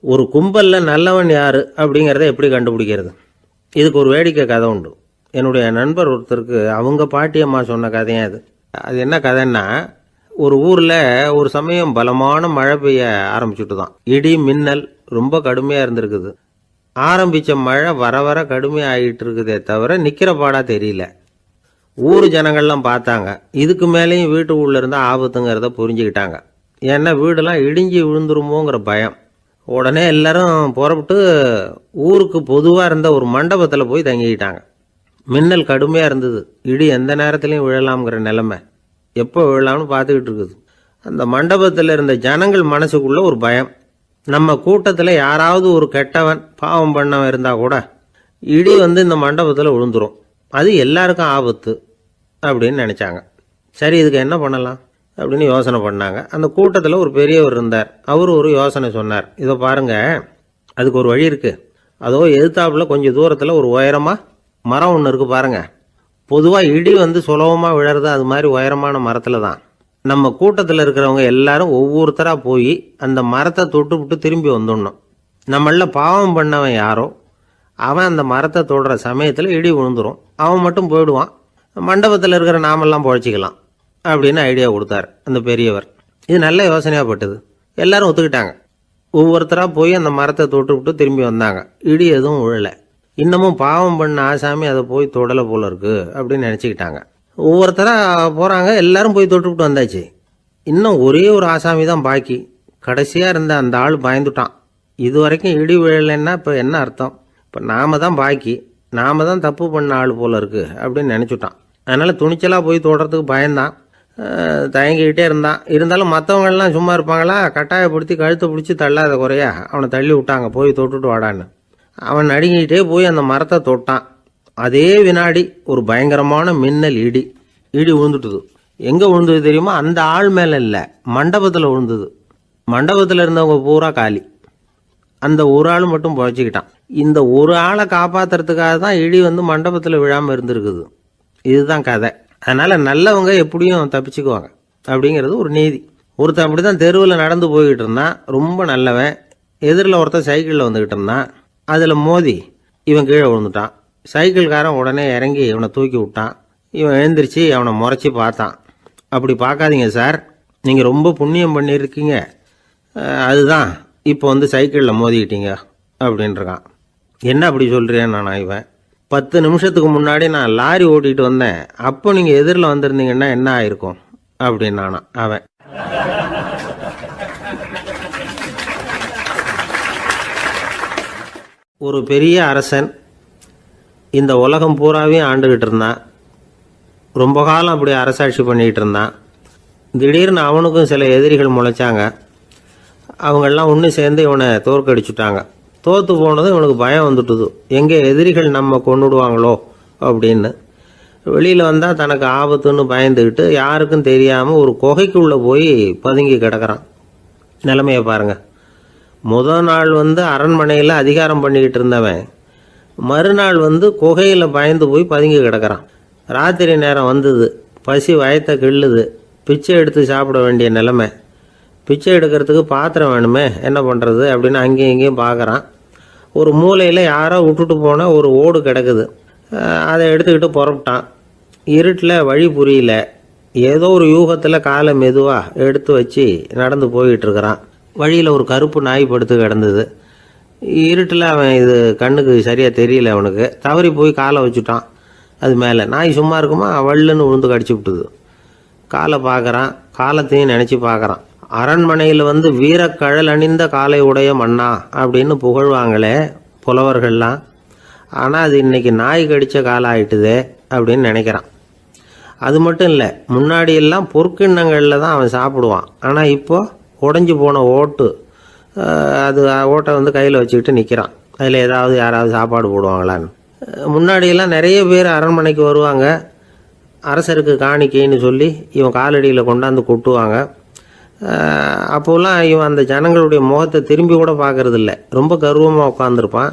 ஒரு கும்பலில் நல்லவன் யார் அப்படிங்கிறத எப்படி கண்டுபிடிக்கிறது? இதுக்கு ஒரு வேடிக்கை கதை உண்டு. என்னுடைய நண்பர் ஒருத்தருக்கு அவங்க பாட்டியம்மா சொன்ன கதையும் அது. அது என்ன கதைன்னா, ஒரு ஊரில் ஒரு சமயம் பலமான மழை பெய்ய ஆரம்பிச்சுட்டு தான். இடி மின்னல் ரொம்ப கடுமையாக இருந்திருக்குது. ஆரம்பித்த மழை வர வர கடுமையாக ஆகிட்டு இருக்குதே தவிர நிற்கிற பாடாக தெரியல. ஊர் ஜனங்கள்லாம் பார்த்தாங்க. இதுக்கு மேலேயும் வீட்டு உள்ள இருந்தால் ஆபத்துங்கிறத புரிஞ்சுக்கிட்டாங்க. ஏன்னா வீடெல்லாம் இடிஞ்சி விழுந்துருமோங்கிற பயம். உடனே எல்லாரும் புறப்பட்டு ஊருக்கு பொதுவாக இருந்த ஒரு மண்டபத்தில் போய் தங்கிக்கிட்டாங்க. மின்னல் கடுமையாக இருந்தது. இடி எந்த நேரத்துலையும் விழலாம்ங்கிற நிலைமை. எப்போ விழலாம்னு பார்த்துக்கிட்டு இருக்குது. அந்த மண்டபத்தில் இருந்த ஜனங்கள் மனசுக்குள்ள ஒரு பயம். நம்ம கூட்டத்தில் யாராவது ஒரு கெட்டவன் பாவம் பண்ணவன் இருந்தால் கூட இடி இந்த மண்டபத்தில் விழுந்துரும், அது எல்லாருக்கும் ஆபத்து அப்படின்னு நினச்சாங்க. சரி, இதுக்கு என்ன பண்ணலாம் அப்படின்னு யோசனை பண்ணாங்க. அந்த கூட்டத்தில் ஒரு பெரியவர் இருந்தார். அவர் ஒரு யோசனை சொன்னார். இதை பாருங்க, அதுக்கு ஒரு வழி இருக்குது. அதோ எதிர்த்தாப்புல கொஞ்சம் தூரத்தில் ஒரு உயரமாக மரம் ஒன்று இருக்குது பாருங்க. பொதுவாக இடி சுலபமாக விழறது அது மாதிரி உயரமான மரத்தில் தான். நம்ம கூட்டத்தில் இருக்கிறவங்க எல்லாரும் ஒவ்வொருத்தராக போய் அந்த மரத்தை தொட்டு விட்டு திரும்பி வந்துடணும். நம்மள பாவம் பண்ணவன் யாரோ அவன் அந்த மரத்தை தொடுற சமயத்தில் இடி விழுந்துடும். அவன் மட்டும் போயிடுவான். மண்டபத்தில் இருக்கிற நாமெல்லாம் பொழைச்சிக்கலாம் அப்படின்னு ஐடியா கொடுத்தார் அந்த பெரியவர். இது நல்ல யோசனையாக பட்டது. எல்லாரும் ஒத்துக்கிட்டாங்க. ஒவ்வொருத்தராக போய் அந்த மரத்தை தொட்டு விட்டு திரும்பி வந்தாங்க. இடி எதுவும் விழலை. இன்னமும் பாவம் பண்ண ஆசாமி அதை போய் தொடலை போல இருக்கு அப்படின்னு நினச்சிக்கிட்டாங்க. ஒவ்வொருத்தராக போகிறாங்க. எல்லாரும் போய் தொட்டுவிட்டு வந்தாச்சு. இன்னும் ஒரே ஒரு ஆசாமி தான் பாக்கி. கடைசியாக இருந்த அந்த ஆள் பயந்துட்டான். இது வரைக்கும் இடி விழலைன்னா இப்போ என்ன அர்த்தம்? இப்போ நாம தான் பாக்கி, நாம தான் தப்பு பண்ண ஆள் போல இருக்கு அப்படின்னு நினச்சிட்டான். அதனால் துணிச்சலாக போய் தொடுறதுக்கு பயந்தான். தயங்கிக்கிட்டே இருந்தான். இருந்தாலும் மற்றவங்கள்லாம் சும்மா இருப்பாங்களா? கட்டாயப்படுத்தி கழுத்தை பிடிச்சி தள்ளாத குறையா அவனை தள்ளி விட்டாங்க. போய் தொட்டுட்டு வாடான்னு. அவன் நடுங்கிக்கிட்டே போய் அந்த மரத்தை தொட்டான். அதே வினாடி ஒரு பயங்கரமான மின்னல் இடி விழுந்துட்டுது. எங்கே விழுந்தது தெரியுமா? அந்த ஆள் மேலே இல்லை, மண்டபத்தில் விழுந்தது. மண்டபத்தில் இருந்தவங்க பூரா காலி. அந்த ஒரு ஆள் மட்டும் பொழைச்சிக்கிட்டான். இந்த ஒரு ஆளை காப்பாற்றுறதுக்காக தான் இடி மண்டபத்தில் விழாமல் இருந்திருக்குது. இதுதான் கதை. அதனால் நல்லவங்க எப்படியும் தப்பிச்சுக்குவாங்க அப்படிங்கிறது ஒரு நீதி. ஒருத்தன் அப்படி தான் தெருவில் நடந்து போய்கிட்டு இருந்தான். ரொம்ப நல்லவன். எதிரில் ஒருத்தன் சைக்கிளில் வந்துக்கிட்டு இருந்தான். அதில் மோதி இவன் கீழே விழுந்துட்டான். சைக்கிள்காரன் உடனே இறங்கி இவனை தூக்கி விட்டான். இவன் எழுந்திரிச்சு அவனை முறைச்சி பார்த்தான். அப்படி பார்க்காதீங்க சார், நீங்கள் ரொம்ப புண்ணியம் பண்ணியிருக்கீங்க, அதுதான் இப்போ சைக்கிளில் மோதிக்கிட்டீங்க அப்படின்றான். என்ன அப்படி சொல்கிறேன் நான்? இவன் 10 நிமிஷத்துக்கு முன்னாடி நான் லாரி ஓட்டிகிட்டு வந்தேன், அப்போ நீங்கள் எதிரில் வந்திருந்தீங்கன்னா என்ன ஆயிருக்கும் அப்படின்னானா அவன். ஒரு பெரிய அரசன் இந்த உலகம் பூராவையும் ஆண்டுகிட்டு இருந்தான். ரொம்ப காலம் அப்படி அரசாட்சி பண்ணிகிட்டு இருந்தான். திடீர்னு அவனுக்கும் சில எதிரிகள் முளைச்சாங்க. அவங்கெல்லாம் ஒன்று சேர்ந்து இவனை தோற்கடிச்சுட்டாங்க. தோற்று போனதும் இவனுக்கு பயம் வந்துட்டுது. எங்கே எதிரிகள் நம்ம கொண்டுடுவாங்களோ அப்படின்னு. வெளியில் வந்தால் தனக்கு ஆபத்துன்னு பயந்துக்கிட்டு யாருக்கும் தெரியாமல் ஒரு குகைக்குள்ளே போய் பதுங்கி கிடக்கிறான். நிலைமையை பாருங்கள். முதல் நாள் அரண்மனையில் அதிகாரம் பண்ணிக்கிட்டு இருந்தவன் மறுநாள் குகையில் பயந்து போய் பதுங்கி கிடக்கிறான். ராத்திரி நேரம் வந்தது. பசி வயத்தை கிள்ளுது. பிச்சை எடுத்து சாப்பிட வேண்டிய நிலைமை. பிச்சை எடுக்கிறதுக்கு பாத்திரம் வேணுமே, என்ன பண்ணுறது அப்படின்னு அங்கேயும் இங்கேயும் பார்க்குறான். ஒரு மூலையில் யாரோ விட்டுட்டு போன ஒரு ஓடு கிடக்குது. அதை எடுத்துக்கிட்டு புறப்பட்டான். இருட்டில் வழி புரியல. ஏதோ ஒரு யூகத்தில் காலை மெதுவாக எடுத்து வச்சு நடந்து போய்கிட்டு இருக்கிறான். வழியில் ஒரு கருப்பு நாய் படுத்து கிடந்தது. இருட்டில் அவன் இது கண்ணுக்கு சரியாக தெரியல. அவனுக்கு தவறி போய் காலை வச்சுட்டான் அது மேலே. நாய் சும்மா இருக்குமா, வள்ளுன்னு விழுந்து கடிச்சு விட்டுது. காலை பார்க்குறான். காலத்தையும் நினச்சி பார்க்குறான். அரண்மனையில் வீரக்கழல் அணிந்த காலை உடைய மன்னா அப்படின்னு புகழ்வாங்களே புலவர்கள்லாம். ஆனால் அது இன்னைக்கு நாய் கடித்த காலம் ஆயிட்டுதே அப்படின்னு நினைக்கிறான். அது மட்டும் இல்லை, முன்னாடியெல்லாம் பொற்கிண்ணங்களில் தான் அவன் சாப்பிடுவான். ஆனால் இப்போது உடஞ்சி போன ஓட்டு, அது ஓட்டை கையில் வச்சுக்கிட்டு நிற்கிறான். அதில் யாராவது சாப்பாடு போடுவாங்களான்னு. முன்னாடியெல்லாம் நிறைய பேர் அரண்மனைக்கு வருவாங்க. அரசருக்கு காணிக்கைன்னு சொல்லி இவன் காலடியில் கொண்டாந்து கொட்டுவாங்க. அப்போல்லாம் இவன் அந்த ஜனங்களுடைய முகத்தை திரும்பி கூட பார்க்கறதில்ல. ரொம்ப கர்வமாக உட்காந்துருப்பான்.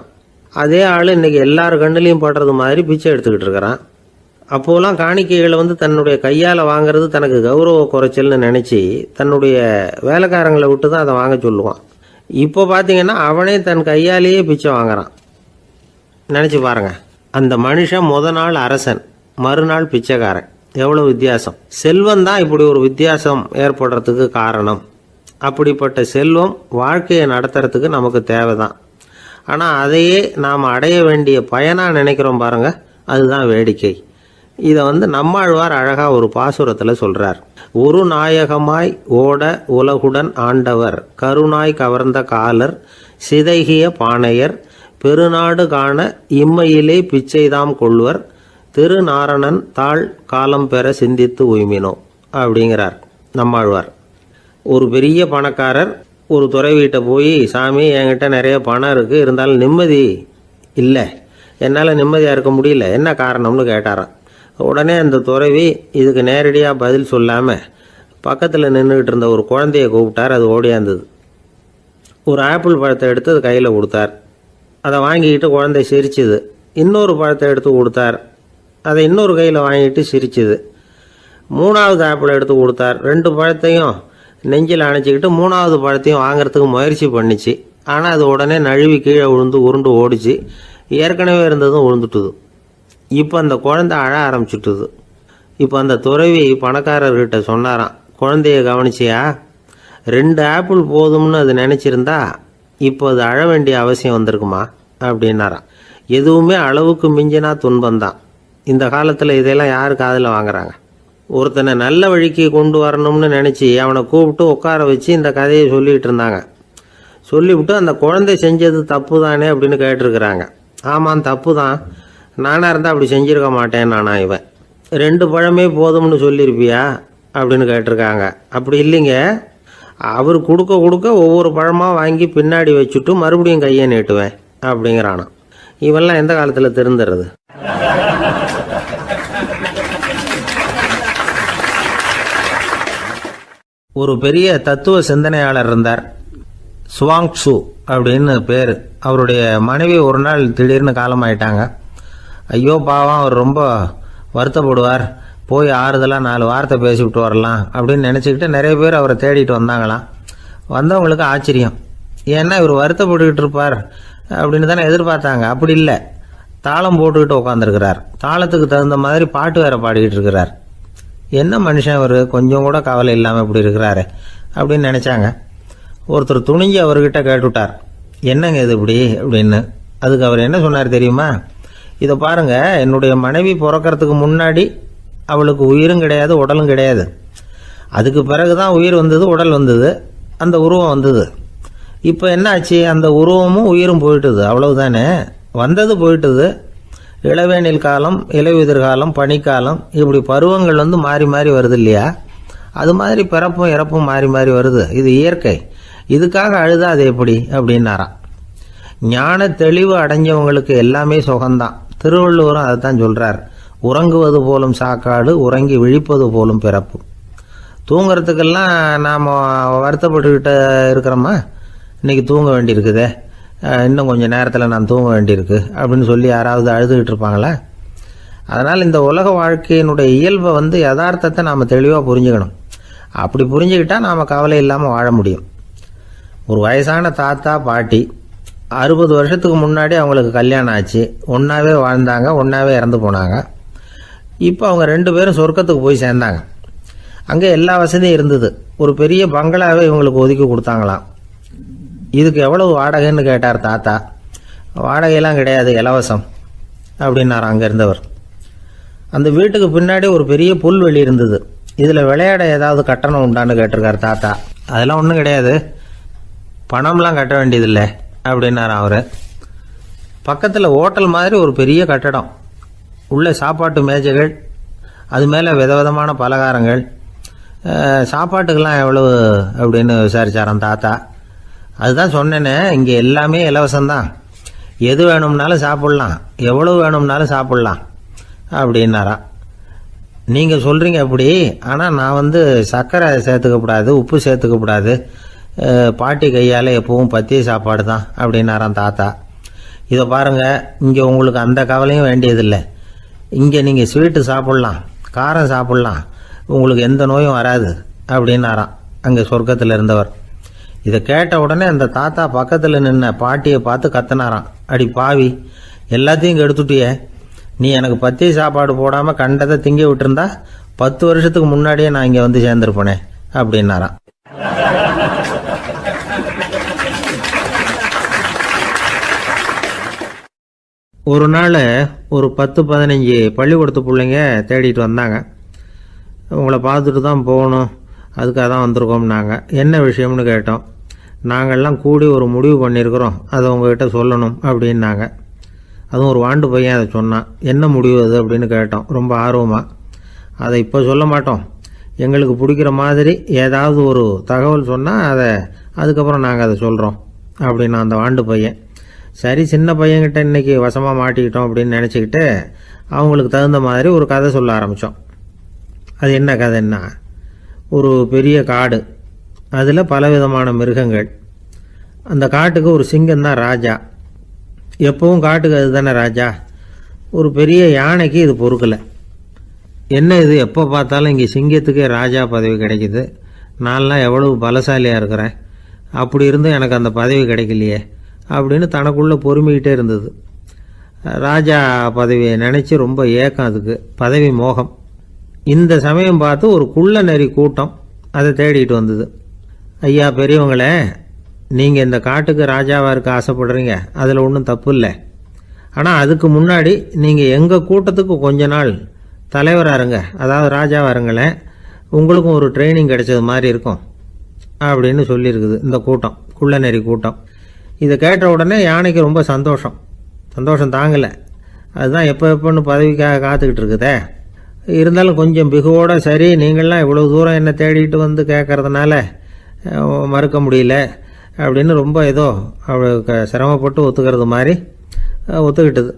அதே ஆள் இன்றைக்கி எல்லார் கண்ணுலேயும் படுறது மாதிரி பிச்சை எடுத்துக்கிட்டு இருக்கிறான். அப்போலாம் காணிக்கைகளை தன்னுடைய கையால் வாங்கிறது தனக்கு கௌரவ குறைச்சல்னு நினச்சி தன்னுடைய வேலைக்காரங்களை விட்டு தான் அதை வாங்க சொல்லுவான். இப்போ பார்த்தீங்கன்னா அவனே தன் கையாலேயே பிச்சை வாங்குறான். நினச்சி பாருங்க, அந்த மனுஷன் நாள் அரசன், மறுநாள் பிச்சைக்காரன். எவ்வளோ வித்தியாசம்! செல்வம் தான் இப்படி ஒரு வித்தியாசம் ஏற்படுறதுக்கு காரணம். அப்படிப்பட்ட செல்வம் வாழ்க்கையை நடத்துறதுக்கு நமக்கு தேவைதான். ஆனால் அதையே நாம் அடைய வேண்டிய பயனாக நினைக்கிறோம் பாருங்க, அதுதான் வேடிக்கை. இதை நம்மாழ்வார் அழகாக ஒரு பாசுரத்தில் சொல்கிறார். ஒரு நாயகமாய் ஓட உலகுடன் ஆண்டவர், கருணாய் கவர்ந்த காலர், சிதைகிய பானையர், பெருநாடு காண இம்மையிலே பிச்சைதாம் கொள்வர், திருநாரணன் தாழ் காலம் பெற சிந்தித்து உய்மினோ அப்படிங்கிறார் நம்மாழ்வார். ஒரு பெரிய பணக்காரர் ஒரு துறவிகிட்ட போய், சாமி என்கிட்ட நிறைய பணம் இருக்குது, இருந்தாலும் நிம்மதி இல்லை, என்னால் நிம்மதியாக இருக்க முடியல, என்ன காரணம்னு கேட்டாராம். உடனே அந்த துறவி இதுக்கு நேரடியாக பதில் சொல்லாமல் பக்கத்தில் நின்றுக்கிட்டு இருந்த ஒரு குழந்தைய கூப்பிட்டார். அது ஓடியாந்தது. ஒரு ஆப்பிள் பழத்தை எடுத்து அது கையில் கொடுத்தார். அதை வாங்கிக்கிட்டு குழந்தை சிரிச்சுது. இன்னொரு பழத்தை எடுத்து கொடுத்தார். அதை இன்னொரு கையில் வாங்கிட்டு சிரிச்சுது. மூணாவது ஆப்பிள் எடுத்து கொடுத்தார். 2 பழத்தையும் நெஞ்சில் அணைச்சிக்கிட்டு 3வது பழத்தையும் வாங்கிறதுக்கு முயற்சி பண்ணிச்சு. ஆனால் அது உடனே நழுவி கீழே விழுந்து உருண்டு ஓடிச்சு. ஏற்கனவே இருந்ததும் விழுந்துட்டுது. இப்போ அந்த குழந்தை அழ ஆரம்பிச்சுட்டுது. இப்போ அந்த துறவி பணக்காரர்கிட்ட சொன்னாராம், குழந்தைய கவனிச்சியா, 2 ஆப்பிள் போதும்னு அது நினச்சிருந்தா இப்போ அது அழ வேண்டிய அவசியம் வந்திருக்குமா அப்படின்னாராம். எதுவுமே அளவுக்கு மிஞ்சினா துன்பந்தான். இந்த காலத்தில் இதெல்லாம் யார் காதில் வாங்குறாங்க? ஒருத்தனை நல்ல வழிக்கு கொண்டு வரணும்னு நினச்சி அவனை கூப்பிட்டு உட்கார வச்சு இந்த கதையை சொல்லிகிட்டு இருந்தாங்க. சொல்லிவிட்டு அந்த குழந்தை செஞ்சது தப்பு தானே அப்படின்னு கேட்டிருக்கிறாங்க. ஆமாம், தப்பு தான், நானாக இருந்தால் அப்படி செஞ்சுருக்க மாட்டேன் நானா இவன். 2 பழமே போதும்னு சொல்லியிருப்பியா அப்படின்னு கேட்டிருக்காங்க. அப்படி இல்லைங்க, அவர் கொடுக்க கொடுக்க ஒவ்வொரு பழமாக வாங்கி பின்னாடி வச்சுட்டு மறுபடியும் கையை நீட்டுவேன் அப்படிங்கிறானா. இவெல்லாம் எந்த காலத்தில் திருந்துறது? ஒரு பெரிய தத்துவ சிந்தனையாளர் இருந்தார், சுவாங்சு அப்படின்னு பேர். அவருடைய மனைவி ஒரு நாள் திடீர்னு காலமாயிட்டாங்க. ஐயோ பாவம், அவர் ரொம்ப வருத்தப்படுவார், போய் ஆறுதலாக 4 வார்த்தை பேசிவிட்டு வரலாம் அப்படின்னு நினச்சிக்கிட்டு நிறைய பேர் அவரை தேடிட்டு வந்தாங்களாம். வந்தவங்களுக்கு ஆச்சரியம், ஏன்னா இவர் வருத்தப்பட்டுக்கிட்டு இருப்பார் அப்படின்னு தானே எதிர்பார்த்தாங்க. அப்படி இல்லை, தாளம் போட்டுக்கிட்டு உட்காந்துருக்கிறார். தாளத்துக்கு தகுந்த மாதிரி பாட்டு வேற பாடிக்கிட்டு இருக்கிறார். என்ன மனுஷன் அவர், கொஞ்சம் கூட கவலை இல்லாமல் இப்படி இருக்கிறாரு அப்படின்னு நினச்சாங்க. ஒருத்தர் துணிஞ்சு அவர்கிட்ட கேட்டுவிட்டார், என்னங்க இது இப்படி அப்படின்னு. அதுக்கு அவர் என்ன சொன்னார் தெரியுமா? இதை பாருங்க, என்னுடைய மனைவி பிறக்கிறதுக்கு முன்னாடி அவளுக்கு உயிரும் கிடையாது, உடலும் கிடையாது. அதுக்கு பிறகு தான் உயிர் வந்தது, உடல் வந்தது, அந்த உருவம் வந்தது. இப்போ என்ன ஆச்சு? அந்த உருவமும் உயிரும் போயிட்டுது, அவ்வளவுதானே. வந்தது போயிட்டுது. இளவேனில் காலம், இலையுதிர் காலம், பனிக்காலம், இப்படி பருவங்கள் மாறி மாறி வருது இல்லையா? அது மாதிரி பிறப்பும் இறப்பும் மாறி மாறி வருது. இது இயற்கை. இதுக்காக அழுதா அது எப்படி அப்படின்னாராம். ஞான தெளிவு அடைஞ்சவங்களுக்கு எல்லாமே சுகம்தான். திருவள்ளுவரும் அதை தான் சொல்றார். உறங்குவது போலும் சாக்காடு, உறங்கி விழிப்பது போலும் பிறப்பு. தூங்குறதுக்கெல்லாம் நாம் வருத்தப்பட்டுக்கிட்ட இருக்கிறோமா? இன்னைக்கு தூங்க வேண்டியிருக்குதே, இன்னும் கொஞ்சம் நேரத்தில் நான் தூங்க வேண்டியிருக்கு அப்படின்னு சொல்லி யாராவது அழுதுகிட்டு இருப்பாங்களா? அதனால் இந்த உலக வாழ்க்கையினுடைய இயல்பை யதார்த்தத்தை நாம் தெளிவாக புரிஞ்சுக்கணும். அப்படி புரிஞ்சுக்கிட்டால் நாம் கவலை இல்லாமல் வாழ முடியும். ஒரு வயசான தாத்தா பாட்டி 60 வருஷத்துக்கு முன்னாடி அவங்களுக்கு கல்யாணம் ஆச்சு. ஒன்றாவே வாழ்ந்தாங்க, ஒன்றாவே இறந்து போனாங்க. இப்போ அவங்க 2 பேரும் சொர்க்கத்துக்கு போய் சேர்ந்தாங்க. அங்கே எல்லா வசதியும் இருந்தது. ஒரு பெரிய பங்களாவே இவங்களுக்கு ஒதுக்கி கொடுத்தாங்களாம். இதுக்கு எவ்வளவு வாடகைன்னு கேட்டார் தாத்தா. வாடகையெல்லாம் கிடையாது, இலவசம் அப்படின்னார் அங்கே இருந்தவர். அந்த வீட்டுக்கு பின்னாடி ஒரு பெரிய புல்வெளி இருந்தது. இதில் விளையாட ஏதாவது கட்டணம் உண்டான்னு கேட்டிருக்கார் தாத்தா. அதெல்லாம் ஒன்றும் கிடையாது, பணம்லாம் கட்ட வேண்டியதில்லை அப்படின்னார் அவர். பக்கத்தில் ஹோட்டல் மாதிரி ஒரு பெரிய கட்டடம், உள்ள சாப்பாட்டு மேஜைகள், அது மேலே விதவிதமான பலகாரங்கள். சாப்பாட்டுக்கெல்லாம் எவ்வளவு அப்படின்னு விசாரிச்சாராம் தாத்தா. அதுதான் சொன்னேனே, இங்கே எல்லாமே இலவசம்தான், எது வேணும்னாலும் சாப்பிட்லாம், எவ்வளவு வேணும்னாலும் சாப்பிட்லாம் அப்படின்னாராம். நீங்கள் சொல்கிறீங்க அப்படி, ஆனால் நான் சர்க்கரை சேர்த்துக்கக்கூடாது, உப்பு சேர்த்துக்கக்கூடாது, பாட்டி கையால் எப்பவும் பத்திய சாப்பாடு தான் அப்படின்னாராம் தாத்தா. இதை பாருங்கள், இங்கே உங்களுக்கு அந்த கவலையும் வேண்டியதில்லை. இங்கே நீங்கள் ஸ்வீட்டு சாப்பிட்லாம், காரம் சாப்பிட்லாம், உங்களுக்கு எந்த நோயும் வராது அப்படின்னாராம் அங்கே சொர்க்கத்தில் இருந்தவர். இதை கேட்ட உடனே அந்த தாத்தா பக்கத்தில் நின்ன பாட்டியை பார்த்து கத்தினாராம், அடி பாவி, எல்லாத்தையும் கெடுத்துட்டியே, நீ எனக்கு பத்திய சாப்பாடு போடாமல் கண்டதை திங்க விட்டுருந்தா 10 வருஷத்துக்கு முன்னாடியே நான் இங்கே வந்து சேர்ந்துருப்பேனே அப்படின்னாராம். ஒரு நாள் ஒரு 10-15 பள்ளிக்கூடத்து பிள்ளைங்க தேடிட்டு வந்தாங்க. உங்களை பார்த்துட்டு தான் போகணும், அதுக்காக தான் வந்திருக்கோம்னாங்க. என்ன விஷயம்னு கேட்டோம். நாங்கள்லாம் கூடி ஒரு முடிவு பண்ணியிருக்கிறோம், அதை உங்ககிட்ட சொல்லணும் அப்படின்னாங்க. அதுவும் ஒரு வாண்டு பையன் அதை சொன்னான். என்ன முடிவு அது அப்படின்னு கேட்டோம் ரொம்ப ஆர்வமாக. அதை இப்போ சொல்ல மாட்டோம், எங்களுக்கு பிடிக்கிற மாதிரி ஏதாவது ஒரு தகவல் சொன்னால் அதுக்கப்புறம் நாங்கள் அதை சொல்கிறோம் அப்படின்னா அந்த வாண்டு பையன். சரி, சின்ன பையன்கிட்ட இன்றைக்கி வசமாக மாட்டிக்கிட்டோம் அப்படின்னு நினச்சிக்கிட்டு அவங்களுக்கு தகுந்த மாதிரி ஒரு கதை சொல்ல ஆரம்பித்தோம். அது என்ன கதைன்னா, ஒரு பெரிய காடு, அதில் பலவிதமான மிருகங்கள். அந்த காட்டுக்கு ஒரு சிங்கம் தான் ராஜா. எப்பவும் காட்டுக்கு அது தானே ராஜா. ஒரு பெரிய யானைக்கு இது பொறுக்கலை. என்ன இது, எப்போ பார்த்தாலும் இங்கே சிங்கத்துக்கே ராஜா பதவி கிடைக்குது, நான்லாம் எவ்வளவு பலசாலியாக இருக்கிறேன், அப்படி இருந்தும் எனக்கு அந்த பதவி கிடைக்கலையே அப்படின்னு தனக்குள்ளே பொறுமிக்கிட்டே இருந்தது. ராஜா பதவியை நினச்சி ரொம்ப ஏக்கம், அதுக்கு பதவி மோகம். இந்த சமயம் பார்த்து ஒரு குள்ள நரி கூட்டம் அதை தேடிட்டு வந்தது. ஐயா பெரியவங்களே, நீங்கள் இந்த காட்டுக்கு ராஜாவாக இருக்க ஆசைப்படுறீங்க, அதில் ஒன்றும் தப்பு இல்லை. ஆனால் அதுக்கு முன்னாடி நீங்கள் எங்கள் கூட்டத்துக்கு கொஞ்ச நாள் தலைவராக இருங்க, அதாவது ராஜாவாக இருங்களேன், உங்களுக்கும் ஒரு ட்ரைனிங் கிடைச்சது மாதிரி இருக்கும் அப்படின்னு சொல்லியிருக்குது இந்த கூட்டம், குள்ள நெறி கூட்டம். இதை கேட்ட உடனே யானைக்கு ரொம்ப சந்தோஷம் தாங்கலை. அதுதான் எப்போன்னு பதவிக்காக காத்துக்கிட்டு இருக்குதே. இருந்தாலும் கொஞ்சம் பிகுவோட, சரி நீங்கள்லாம் இவ்வளோ தூரம் என்னை தேடிட்டு வந்து கேட்கறதுனால மறுக்க முடியல அப்படின்னு ரொம்ப ஏதோ சிரமப்பட்டு ஒத்துக்கிறது மாதிரி ஒத்துக்கிட்டது.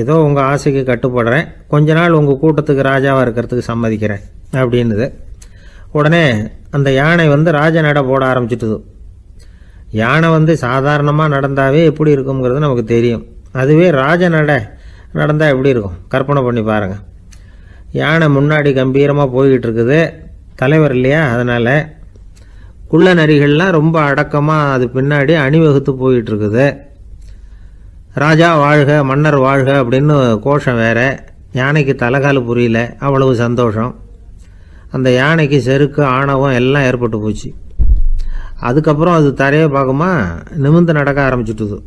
ஏதோ உங்கள் ஆசைக்கு கட்டுப்படுறேன், கொஞ்ச நாள் உங்கள் கூட்டத்துக்கு ராஜாவாக இருக்கிறதுக்கு சம்மதிக்கிறேன் அப்படின்னுது. உடனே அந்த யானை ராஜ நட போட ஆரம்பிச்சிட்டுது. யானை சாதாரணமாக நடந்தாவே எப்படி இருக்குங்கிறது நமக்கு தெரியும். அதுவே ராஜ நட நடந்தால் எப்படி இருக்கும் கற்பனை பண்ணி பாருங்கள். யானை முன்னாடி கம்பீரமாக போய்கிட்டு இருக்குது, தலைவர் இல்லையா, அதனால் குள்ள நரிகள்லாம் ரொம்ப அடக்கமாக அது பின்னாடி அணிவகுத்து போயிட்டு இருக்குது. ராஜா வாழ்க, மன்னர் வாழ்க அப்படின்னு கோஷம் வேற. யானைக்கு தலைகால புரியல, அவ்வளவு சந்தோஷம். அந்த யானைக்கு செருக்கு, ஆணவம் எல்லாம் ஏற்பட்டு போச்சு. அதுக்கப்புறம் அது தரையை பார்க்குமா, நிமிர்ந்து நடக்க ஆரம்பிச்சுட்டுது.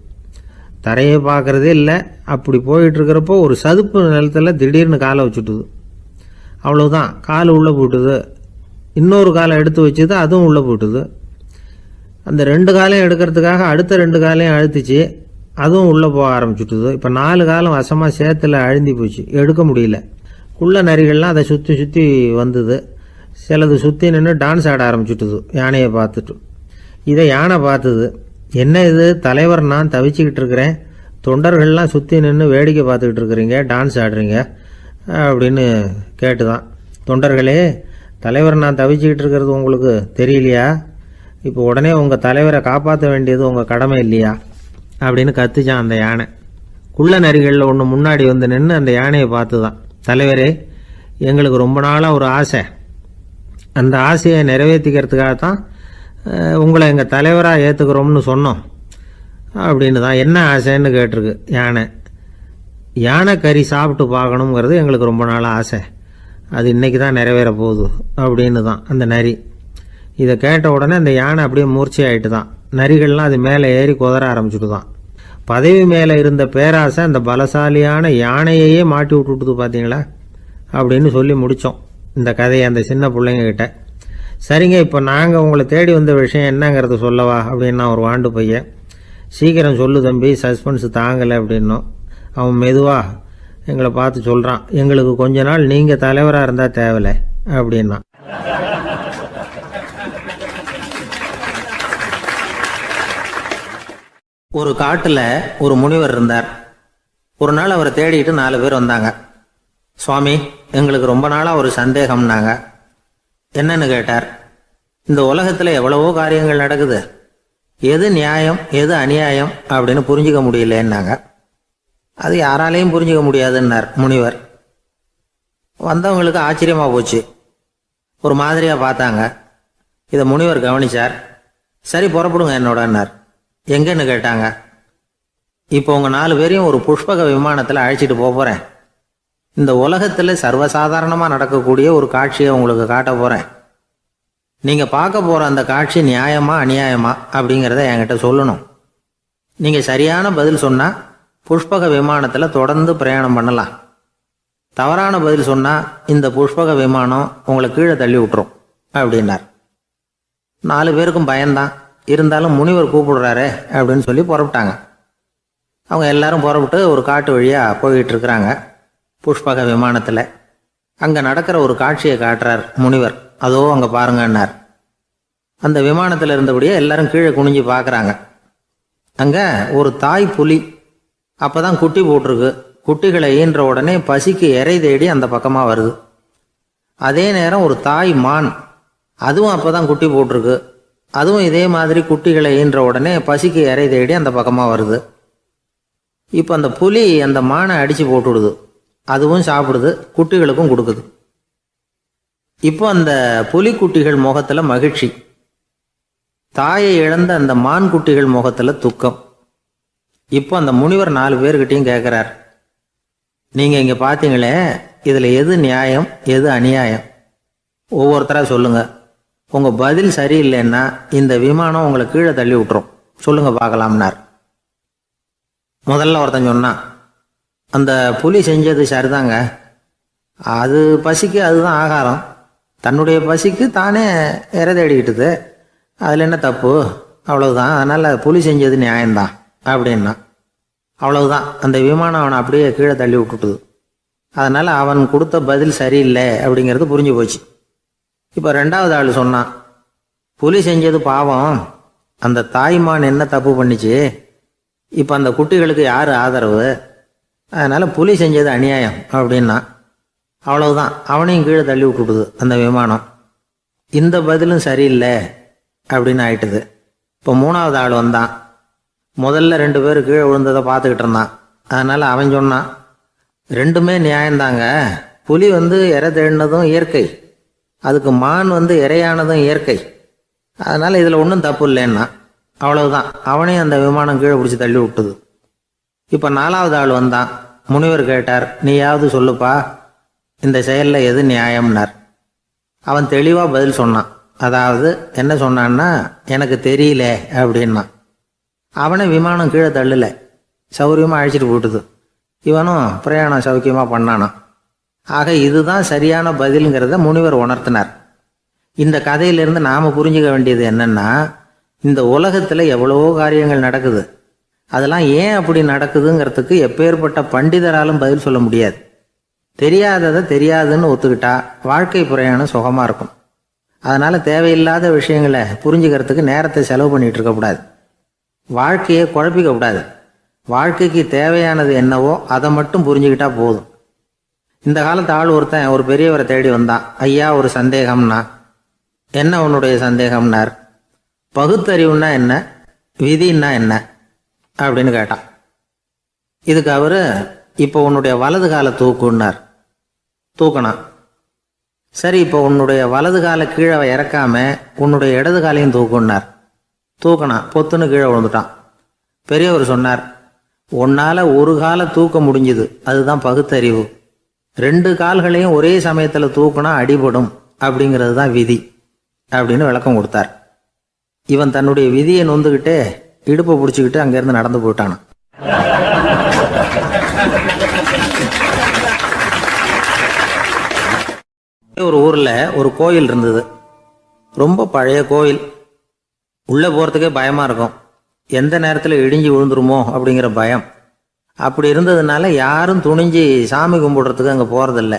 தரையை பார்க்குறதே இல்லை. அப்படி போயிட்டுருக்கிறப்போ ஒரு சதுப்பு நிலத்தில் திடீர்னு காலை வச்சுட்டுது. அவ்வளோதான், கால் உள்ளே போட்டுது. இன்னொரு காலை எடுத்து வச்சுது, அதுவும் உள்ளே போட்டுது. அந்த 2 காலையும் எடுக்கிறதுக்காக அடுத்த 2 காலையும் அழுத்திச்சு, அதுவும் உள்ளே போக ஆரம்பிச்சுட்டுது. இப்போ 4 காலம் வசமாக சேத்துல அழுந்தி போச்சு, எடுக்க முடியல. குள்ள நரிகள்லாம் அதை சுற்றி சுற்றி வந்தது. சிலது சுற்றி நின்று டான்ஸ் ஆட ஆரம்பிச்சுட்டுது யானையை பார்த்துட்டு. இதை யானை பார்த்தது. என்ன இது, தலைவர் நான் தவிச்சுக்கிட்டு இருக்கிறேன், தொண்டர்கள்லாம் சுற்றி நின்று வேடிக்கை பார்த்துக்கிட்டு இருக்கிறீங்க, டான்ஸ் ஆடுறீங்க அப்படின்னு கேட்டுதான். தொண்டர்களே, தலைவர் நான் தவிச்சுக்கிட்டு இருக்கிறது உங்களுக்கு தெரியலையா? இப்போ உடனே உங்கள் தலைவரை காப்பாற்ற வேண்டியது உங்கள் கடமை இல்லையா அப்படின்னு கத்துச்சான் அந்த யானை. குள்ள நரிகளில் ஒன்று முன்னாடி நின்று அந்த யானையை பார்த்து தான், தலைவரே, எங்களுக்கு ரொம்ப நாளாக ஒரு ஆசை, அந்த ஆசையை நிறைவேற்றிக்கிறதுக்காகத்தான் உங்களை எங்கள் தலைவராக ஏற்றுக்கிறோம்னு சொன்னோம் அப்படின்னு தான். என்ன ஆசைன்னு கேட்டிருக்கு யானை. யானை கறி சாப்பிட்டு பார்க்கணுங்கிறது எங்களுக்கு ரொம்ப நாளாக ஆசை, அது இன்றைக்கி தான் நிறைவேற போகுது அப்படின்னு தான் அந்த நரி. இதை கேட்ட உடனே அந்த யானை அப்படியே மூர்ச்சி ஆகிட்டு தான். நரிகள்லாம் அது மேலே ஏறி குதற ஆரம்பிச்சுட்டு தான். பதவி மேலே இருந்த பேராசை அந்த பலசாலியான யானையையே மாட்டி விட்டுட்டுது பார்த்தீங்களா அப்படின்னு சொல்லி முடித்தோம் இந்த கதையை அந்த சின்ன பிள்ளைங்க கிட்ட. சரிங்க, இப்போ நாங்கள் உங்களை தேடி வந்த விஷயம் என்னங்கிறத சொல்லவா அப்படின்னா ஒரு வாண்டு பையன். சீக்கிரம் சொல்லு தம்பி, சஸ்பென்ஸ் தாங்கலை அப்படின்னோம். அவன் மெதுவாக எங்களை பார்த்து சொல்கிறான், எங்களுக்கு கொஞ்ச நாள் நீங்கள் தலைவராக இருந்தால் தேவலை அப்படின்னா. ஒரு காட்டில் ஒரு முனிவர் இருந்தார். ஒரு நாள் அவரை தேடிட்டு 4 பேர் வந்தாங்க. சுவாமி, எங்களுக்கு ரொம்ப நாளாக ஒரு சந்தேகம்னாங்க. என்னன்னு கேட்டார். இந்த உலகத்தில் எவ்வளவோ காரியங்கள் நடக்குது, எது நியாயம் எது அநியாயம் அப்படின்னு புரிஞ்சிக்க முடியலன்னாங்க. அது யாராலையும் புரிஞ்சிக்க முடியாதுன்னார் முனிவர். வந்தவங்களுக்கு ஆச்சரியமாக போச்சு, ஒரு மாதிரியாக பார்த்தாங்க. இதை முனிவர் கவனிச்சார். சரி புறப்படுங்க என்னோடன்னார். எங்கன்னு கேட்டாங்க. இப்போ உங்கள் 4 பேரையும் ஒரு புஷ்பக விமானத்தில் அழைச்சிட்டு போகிறேன். இந்த உலகத்தில் சர்வசாதாரணமாக நடக்கக்கூடிய ஒரு காட்சியை உங்களுக்கு காட்ட போகிறேன். நீங்கள் பார்க்க போகிற அந்த காட்சி நியாயமா அநியாயமா அப்படிங்கிறத என்கிட்ட சொல்லணும். நீங்கள் சரியான பதில் சொன்னால் புஷ்பக விமானத்தில் தொடர்ந்து பிரயாணம் பண்ணலாம். தவறான பதில் சொன்னால் இந்த புஷ்பக விமானம் உங்களை கீழே தள்ளி விட்டுரும் அப்படின்னார். 4 பேருக்கும் பயம்தான். இருந்தாலும் முனிவர் கூப்பிடுறாரே அப்படின்னு சொல்லி புறப்பட்டாங்க. அவங்க எல்லாரும் புறப்பட்டு ஒரு காட்டு வழியாக போய்கிட்டு இருக்கிறாங்க புஷ்பக விமானத்தில். அங்கே நடக்கிற ஒரு காட்சியை காட்டுறார் முனிவர். அதோ அங்கே பாருங்கன்னார். அந்த விமானத்தில் இருந்தபடியே எல்லாரும் கீழே குனிஞ்சு பார்க்குறாங்க. அங்கே ஒரு தாய் புலி அப்போ தான் குட்டி போட்டிருக்கு. குட்டிகளை ஈன்ற உடனே பசிக்கு இறை தேடி அந்த பக்கமாக வருது. அதே நேரம் ஒரு தாய் மான், அதுவும் அப்போ தான் குட்டி போட்டிருக்கு. அதுவும் இதே மாதிரி குட்டிகளை ஈன்ற உடனே பசிக்கு இறை தேடி அந்த பக்கமாக வருது. இப்போ அந்த புலி அந்த மானை அடித்து போட்டுடுது. அதுவும் சாப்பிடுது, குட்டிகளுக்கும் கொடுக்குது. இப்போ அந்த புலி குட்டிகள் முகத்தில் மகிழ்ச்சி, தாயை இழந்த அந்த மான் குட்டிகள் முகத்தில் துக்கம். இப்போ அந்த முனிவர் 4 பேர்கிட்டையும் கேட்குறார், நீங்கள் இங்கே பார்த்தீங்களே, இதில் எது நியாயம் எது அநியாயம்? ஒவ்வொருத்தராக சொல்லுங்கள். உங்கள் பதில் சரியில்லைன்னா இந்த விமானம் உங்களை கீழே தள்ளி விட்டுரும். சொல்லுங்கள் பார்க்கலாம்னார். முதல்ல ஒருத்தன் சொன்னான், அந்த புலி செஞ்சது சரிதாங்க. அது பசிக்கு அதுதான் ஆகாரம். தன்னுடைய பசிக்கு தானே இறை தேடிக்கிட்டுது. அதில் என்ன தப்பு? அவ்வளவுதான். அதனால் புலி செஞ்சது நியாயம்தான் அப்படின்னா. அவ்வளவுதான், அந்த விமானம் அவனை அப்படியே கீழே தள்ளி விட்டுட்டுது. அதனால் அவன் கொடுத்த பதில் சரியில்லை அப்படிங்கிறது புரிஞ்சு போச்சு. இப்போ 2வது ஆள் சொன்னான், புலி செஞ்சது பாவம். அந்த தாய்மான் என்ன தப்பு பண்ணிச்சு? இப்போ அந்த குட்டிகளுக்கு யார் ஆதரவு? அதனால் புலி செஞ்சது அநியாயம் அப்படின்னா. அவ்வளவுதான், அவனையும் கீழே தள்ளி விட்டுடுது அந்த விமானம். இந்த பதிலும் சரியில்லை அப்படின்னு ஆயிட்டுது. இப்போ 3வது ஆள் வந்தான். முதல்ல 2 பேர் கீழே விழுந்ததை பார்த்துக்கிட்டு இருந்தான். அதனால் அவன் சொன்னான், ரெண்டுமே நியாயம்தாங்க. புலி இறை தேடினதும் இயற்கை, அதுக்கு மான் இறையானதும் இயற்கை. அதனால் இதில் ஒன்றும் தப்பு இல்லைன்னா. அவ்வளவுதான், அவனையும் அந்த விமானம் கீழே பிடிச்சி தள்ளி விட்டுது. இப்போ 4வது ஆள் வந்தான். முனிவர் கேட்டார், நீயாவது சொல்லுப்பா, இந்த செயலில் எது நியாயம்னார். அவன் தெளிவாக பதில் சொன்னான். அதாவது என்ன சொன்னான்னா, எனக்கு தெரியல அப்படின்னா. அவனை விமானம் கீழே தள்ளலை, சௌரியமாக அழைச்சிட்டு போட்டுது. இவனும் பிரயாணம் சௌக்கியமாக பண்ணானான். ஆக இதுதான் சரியான பதிலுங்கிறத முனிவர் உணர்த்தினார். இந்த கதையிலிருந்து நாம் புரிஞ்சுக்க வேண்டியது என்னன்னா, இந்த உலகத்தில் எவ்வளவோ காரியங்கள் நடக்குது. அதெல்லாம் ஏன் அப்படி நடக்குதுங்கிறதுக்கு எப்பேற்பட்ட பண்டிதராலும் பதில் சொல்ல முடியாது. தெரியாததை தெரியாதுன்னு ஒத்துக்கிட்டா வாழ்க்கை பிரயாணம் சுகமாக இருக்கும். அதனால் தேவையில்லாத விஷயங்களை புரிஞ்சுக்கிறதுக்கு நேரத்தை செலவு பண்ணிகிட்டு இருக்கக்கூடாது. வாழ்க்கையை குழப்பிக்க கூடாது. வாழ்க்கைக்கு தேவையானது என்னவோ அதை மட்டும் புரிஞ்சுக்கிட்டா போதும். இந்த காலத்து ஆள் ஒருத்தன் ஒரு பெரியவரை தேடி வந்தான். ஐயா, ஒரு சந்தேகம்னா. என்ன உன்னுடைய சந்தேகம்னார். பகுத்தறிவுன்னா என்ன, விதின்னா என்ன அப்படின்னு கேட்டான். இதுக்கு அவர், இப்போ உன்னுடைய வலது காலை தூக்குன்னார். தூக்கினான். சரி, இப்போ உன்னுடைய வலது காலை கீழே இறக்காம உன்னுடைய இடது காலையும் தூக்குன்னார். தூக்கினான். பொத்துன்னு கீழே விழுந்துட்டான். பெரியவர் சொன்னார், உன்னால் ஒரு காலை தூக்க முடிஞ்சுது, அதுதான் பகுத்தறிவு. 2 கால்களையும் ஒரே சமயத்தில் தூக்குனா அடிபடும், அப்படிங்கிறது தான் விதி அப்படின்னு விளக்கம் கொடுத்தார். இவன் தன்னுடைய விதியை நொந்துக்கிட்டே இடுப்பை பிடிச்சிக்கிட்டு அங்கேருந்து நடந்து போயிட்டானான். ஒரு ஊரில் ஒரு கோயில் இருந்தது. ரொம்ப பழைய கோயில். உள்ளே போகிறதுக்கே பயமாக இருக்கும். எந்த நேரத்தில் இடிஞ்சு விழுந்துருமோ அப்படிங்கிற பயம். அப்படி இருந்ததுனால யாரும் துணிஞ்சு சாமி கும்பிடுறதுக்கு அங்கே போகிறதில்ல.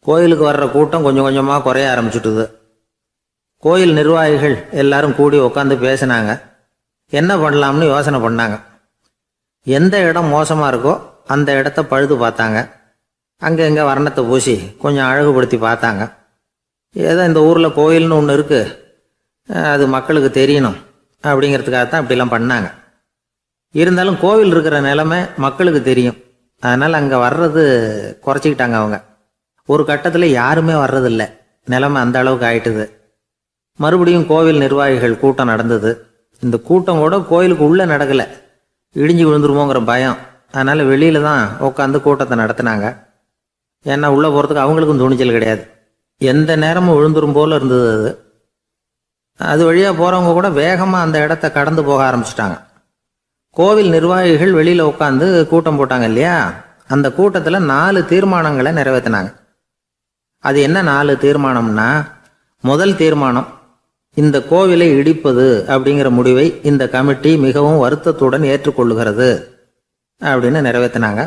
கோயிலுக்கு வர்ற கூட்டம் கொஞ்சம் கொஞ்சமாக குறைய ஆரம்பிச்சுட்டுது. கோயில் நிர்வாகிகள் எல்லாரும் கூடி உட்காந்து பேசினாங்க. என்ன பண்ணலாம்னு யோசனை பண்ணாங்க. எந்த இடம் மோசமாக இருக்கோ அந்த இடத்த பழுது பார்த்தாங்க. அங்கே இங்கே வர்ணத்தை பூசி கொஞ்சம் அழகுபடுத்தி பார்த்தாங்க. ஏதோ இந்த ஊரில் கோயில்னு ஒன்று இருக்குது, அது மக்களுக்கு தெரியணும் அப்படிங்கிறதுக்காகத்தான் இப்படிலாம் பண்ணாங்க. இருந்தாலும் கோவில் இருக்கிற நிலைமை மக்களுக்கு தெரியும். அதனால் அங்கே வர்றது குறைச்சிக்கிட்டாங்க அவங்க. ஒரு கட்டத்தில் யாருமே வர்றதில்லை. நிலைமை அந்த அளவுக்கு ஆயிட்டுது. மறுபடியும் கோவில் நிர்வாகிகள் கூட்டம் நடந்தது. இந்த கூட்டம் கூட கோயிலுக்கு உள்ளே நடக்கலை, இடிஞ்சு விழுந்துருமோங்கிற பயம். அதனால் வெளியில் தான் உட்காந்து கூட்டத்தை நடத்தினாங்க. ஏன்னா உள்ளே போகிறதுக்கு அவங்களுக்கும் துணிச்சல் கிடையாது. எந்த நேரமும் விழுந்துரும் போல் இருந்தது அது. அது வழியாக போகிறவங்க கூட வேகமாக அந்த இடத்த கடந்து போக ஆரம்பிச்சிட்டாங்க. கோவில் நிர்வாகிகள் வெளியில் உட்காந்து கூட்டம் போட்டாங்க இல்லையா, அந்த கூட்டத்தில் 4 தீர்மானங்களை நிறைவேற்றினாங்க. அது என்ன 4 தீர்மானம்னா, முதல் தீர்மானம், இந்த கோவிலை இடிப்பது அப்படிங்கிற முடிவை இந்த கமிட்டி மிகவும் வருத்தத்துடன் ஏற்றுக்கொள்ளுகிறது அப்படின்னு நிறைவேற்றினாங்க.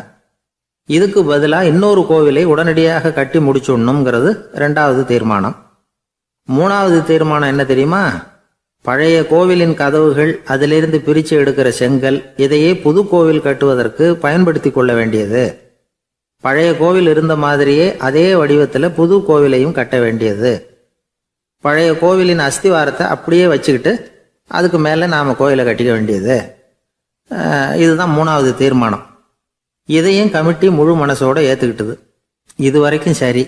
இதுக்கு பதிலாக இன்னொரு கோவிலை உடனடியாக கட்டி முடிச்சுடணுங்கிறது 2வது தீர்மானம். 3வது தீர்மானம் என்ன தெரியுமா? பழைய கோவிலின் கதவுகள், அதிலிருந்து பிரித்து எடுக்கிற செங்கல், இதையே புது கோவில் கட்டுவதற்கு பயன்படுத்தி கொள்ள வேண்டியது. பழைய கோவில் இருந்த மாதிரியே அதே வடிவத்தில் புது கோவிலையும் கட்ட வேண்டியது. பழைய கோவிலின் அஸ்திவாரத்தை அப்படியே வச்சுக்கிட்டு அதுக்கு மேலே நாம் கோயிலை கட்டிக்க வேண்டியது. இதுதான் 3வது தீர்மானம். இதையும் கமிட்டி முழு மனசோட ஏற்றுக்கிட்டது. இது வரைக்கும் சரி.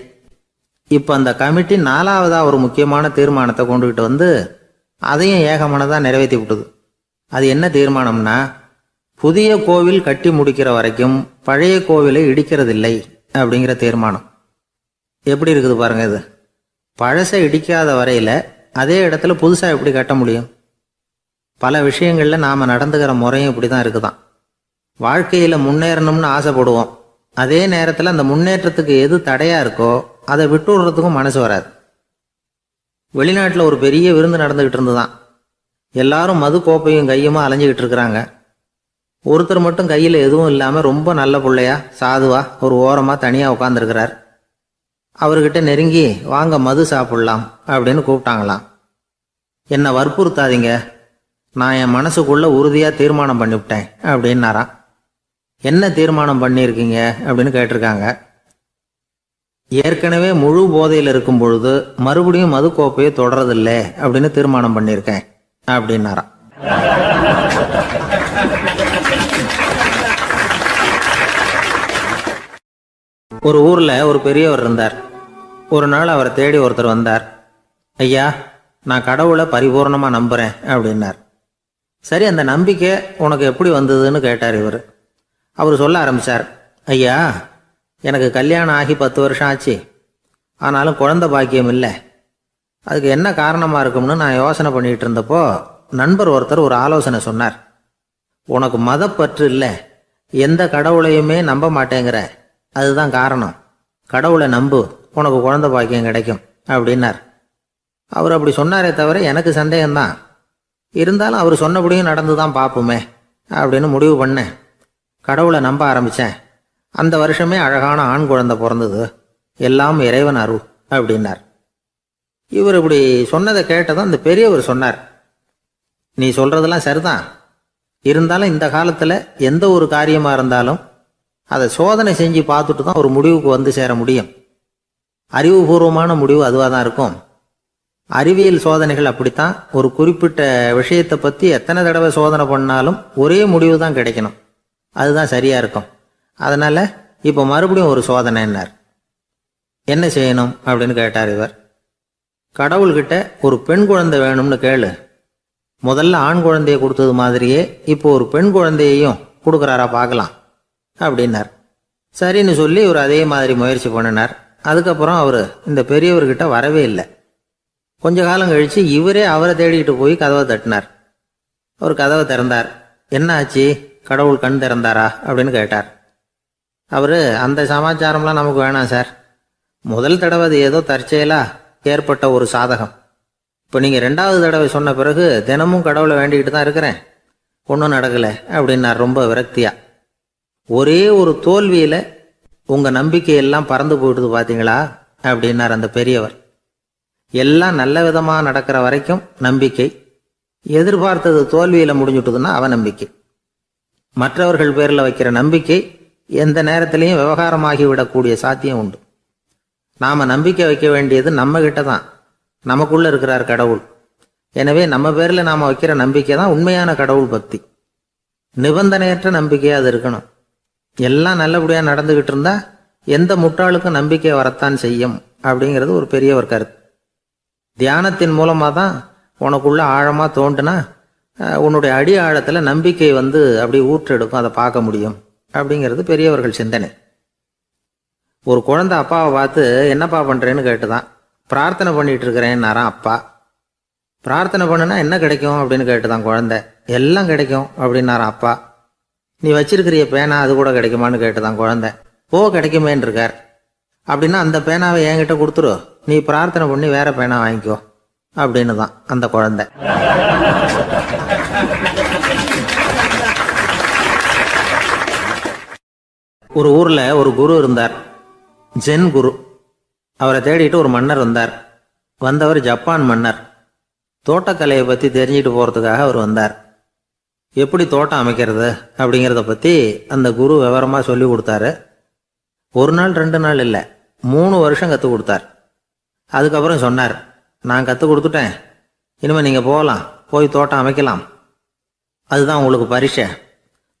இப்போ அந்த கமிட்டி 4வதாக ஒரு முக்கியமான தீர்மானத்தை கொண்டுகிட்டு வந்து அதையும் ஏகமனதாக நிறைவேற்றி விட்டது. அது என்ன தீர்மானம்னா, புதிய கோவில் கட்டி முடிக்கிற வரைக்கும் பழைய கோவிலை இடிக்கிறதில்லை அப்படிங்கிற தீர்மானம். எப்படி இருக்குது பாருங்க இது. பழசை இடிக்காத வரையில் அதே இடத்துல புதுசாக எப்படி கட்ட முடியும்? பல விஷயங்களில் நாம் நடந்துக்கிற முறையும் இப்படி தான் இருக்குதான். வாழ்க்கையில் முன்னேறணும்னு ஆசைப்படுவோம். அதே நேரத்தில் அந்த முன்னேற்றத்துக்கு எது தடையாக இருக்கோ அதை விட்டு விடுறதுக்கும் மனசு வராது. வெளிநாட்டில் ஒரு பெரிய விருந்து நடந்துக்கிட்டு இருந்துதான். எல்லாரும் மது கோப்பையும் கையுமா அலைஞ்சிக்கிட்டு இருக்கிறாங்க. ஒருத்தர் மட்டும் கையில் எதுவும் இல்லாமல் ரொம்ப நல்ல பிள்ளையா சாதுவா ஒரு ஓரமாக தனியாக உட்காந்துருக்கிறார். அவர்கிட்ட நெருங்கி வாங்க மது சாப்பிடலாம் அப்படின்னு கூப்பிட்டாங்களாம். என்னை வற்புறுத்தாதீங்க, நான் என் மனசுக்குள்ள உறுதியாக தீர்மானம் பண்ணிவிட்டேன் அப்படின்னாராம். என்ன தீர்மானம் பண்ணியிருக்கீங்க அப்படின்னு கேட்டிருக்காங்க. ஏற்கனவே முழு போதையில் இருக்கும் பொழுது மறுபடியும் மது கோப்பையை தொடரதில்லை அப்படின்னு தீர்மானம் பண்ணியிருக்கேன் அப்படின்னாராம். ஒரு ஊரில் ஒரு பெரியவர் இருந்தார். ஒரு நாள் அவரை தேடி ஒருத்தர் வந்தார். ஐயா, நான் கடவுளை பரிபூர்ணமாக நம்புகிறேன் அப்படின்னார். சரி, அந்த நம்பிக்கை உனக்கு எப்படி வந்ததுன்னு கேட்டார் இவர். அவர் சொல்ல ஆரம்பித்தார். ஐயா, எனக்கு கல்யாணம் ஆகி 10 வருஷம் ஆச்சு. ஆனாலும் குழந்தை பாக்கியம் இல்லை. அதுக்கு என்ன காரணமாக இருக்கும்னு நான் யோசனை பண்ணிகிட்டு இருந்தப்போ நண்பர் ஒருத்தர் ஒரு ஆலோசனை சொன்னார். உனக்கு மதப்பற்று இல்லை, எந்த கடவுளையுமே நம்ப மாட்டேங்கிற, அதுதான் காரணம். கடவுளை நம்பு, உனக்கு குழந்தை பாக்கியம் கிடைக்கும் அப்படின்னார். அவர் அப்படி சொன்னாரே தவிர எனக்கு சந்தேகம்தான். இருந்தாலும் அவர் சொன்னபடியும் நடந்து தான் பார்ப்போமே அப்படின்னு முடிவு பண்ணேன். கடவுளை நம்ப ஆரம்பித்தேன். அந்த வருஷமே அழகான ஆண் குழந்தை பிறந்தது. எல்லாம் இறைவன் அருள் அப்படின்னார். இவர் இப்படி சொன்னதை கேட்டதும் அந்த பெரியவர் சொன்னார், நீ சொல்கிறதெல்லாம் சரிதான். இருந்தாலும் இந்த காலத்தில் எந்த ஒரு காரியமாக இருந்தாலும் அதை சோதனை செஞ்சு பார்த்துட்டு தான் ஒரு முடிவுக்கு வந்து சேர முடியும். அறிவுபூர்வமான முடிவு அதுவாக தான் இருக்கும். அறிவியல் சோதனைகள் அப்படித்தான். ஒரு குறிப்பிட்ட விஷயத்தை பற்றி எத்தனை தடவை சோதனை பண்ணாலும் ஒரே முடிவு தான் கிடைக்கணும். அதுதான் சரியாக இருக்கும். அதனால் இப்போ மறுபடியும் ஒரு சோதனைன்னார். என்ன செய்யணும் அப்படின்னு கேட்டார் இவர். கடவுள்கிட்ட ஒரு பெண் குழந்தை வேணும்னு கேளு. முதல்ல ஆண் குழந்தையை கொடுத்தது மாதிரியே இப்போ ஒரு பெண் குழந்தையையும் கொடுக்குறாரா பார்க்கலாம் அப்படின்னார். சரின்னு சொல்லி இவர் அதே மாதிரி முயற்சி பண்ணினார். அதுக்கப்புறம் அவர் இந்த பெரியவர்கிட்ட வரவே இல்லை. கொஞ்ச காலம் கழித்து இவரே அவரை தேடிக்கிட்டு போய் கதவை தட்டினார். அவர் கதவை திறந்தார். என்ன ஆச்சு, கடவுள் கண் திறந்தாரா அப்படின்னு கேட்டார். அவர், அந்த சமாச்சாரம்லாம் நமக்கு வேணாம் சார். முதல் தடவை அது ஏதோ தற்செயலாக ஏற்பட்ட ஒரு சாதகம். இப்போ நீங்கள் 2வது தடவை சொன்ன பிறகு தினமும் கடவுளை வேண்டிக்கிட்டு தான் இருக்கிறேன், ஒன்றும் நடக்கலை அப்படின்னார் ரொம்ப விரக்தியா. ஒரே ஒரு தோல்வியில் உங்கள் நம்பிக்கையெல்லாம் பறந்து போயிடுது பார்த்தீங்களா அப்படின்னார் அந்த பெரியவர். எல்லாம் நல்ல விதமாக நடக்கிற வரைக்கும் நம்பிக்கை, எதிர்பார்த்தது தோல்வியில் முடிஞ்சுட்டுதுன்னா அவநம்பிக்கை. மற்றவர்கள் பேரில் வைக்கிற நம்பிக்கை எந்த நேரத்திலையும் விவகாரமாகி விடக்கூடிய சாத்தியம் உண்டு. நாம் நம்பிக்கை வைக்க வேண்டியது நம்ம கிட்ட தான். நமக்குள்ளே இருக்கிறார் கடவுள். எனவே நம்ம பேரில் நாம் வைக்கிற நம்பிக்கை தான் உண்மையான கடவுள் பக்தி. நிபந்தனையற்ற நம்பிக்கையாக அது இருக்கணும். எல்லாம் நல்லபடியாக நடந்துக்கிட்டு இருந்தால் எந்த முட்டாளுக்கும் நம்பிக்கை வரத்தான் செய்யும் அப்படிங்கிறது ஒரு பெரியவர் கருத்து. தியானத்தின் மூலமாக தான் உனக்குள்ள ஆழமாக தோண்டுனா உன்னுடைய அடி ஆழத்தில் நம்பிக்கை வந்து அப்படி ஊற்றெடுக்கும், அதை பார்க்க முடியும் அப்படிங்கிறது பெரியவர்கள் சிந்தனை. ஒரு குழந்தை அப்பாவை பார்த்து என்னப்பா பண்ணுறேன்னு கேட்டுதான். பிரார்த்தனை பண்ணிட்டு இருக்கிறேன்னாரான் அப்பா. பிரார்த்தனை பண்ணுனா என்ன கிடைக்கும் அப்படின்னு கேட்டுதான் குழந்தை. எல்லாம் கிடைக்கும் அப்படின்னாரான் அப்பா. நீ வச்சிருக்கிறிய பேனா அது கூட கிடைக்குமான்னு கேட்டுதான் குழந்தை. ஓ கிடைக்குமேன்னு இருக்கார். அப்படின்னா அந்த பேனாவை என்கிட்ட கொடுத்துரு, நீ பிரார்த்தனை பண்ணி வேற பேனா வாங்கிக்கோ அப்படின்னு தான் அந்த குழந்தை. ஒரு ஊர்ல ஒரு குரு இருந்தார், ஜென் குரு. அவரை தேடிட்டு ஒரு மன்னர் வந்தார். வந்தவர் ஜப்பான் மன்னர். தோட்டக்கலையை பற்றி தெரிஞ்சுட்டு போகிறதுக்காக அவர் வந்தார். எப்படி தோட்டம் அமைக்கிறது அப்படிங்கிறத பற்றி அந்த குரு விவரமாக சொல்லி கொடுத்தாரு. ஒரு நாள் 2 நாள் இல்லை, 3 வருஷம் கற்றுக் கொடுத்தார். அதுக்கப்புறம் சொன்னார், நான் கற்றுக் கொடுத்துட்டேன், இனிமேல் நீங்கள் போகலாம், போய் தோட்டம் அமைக்கலாம், அதுதான் உங்களுக்கு பரிசை.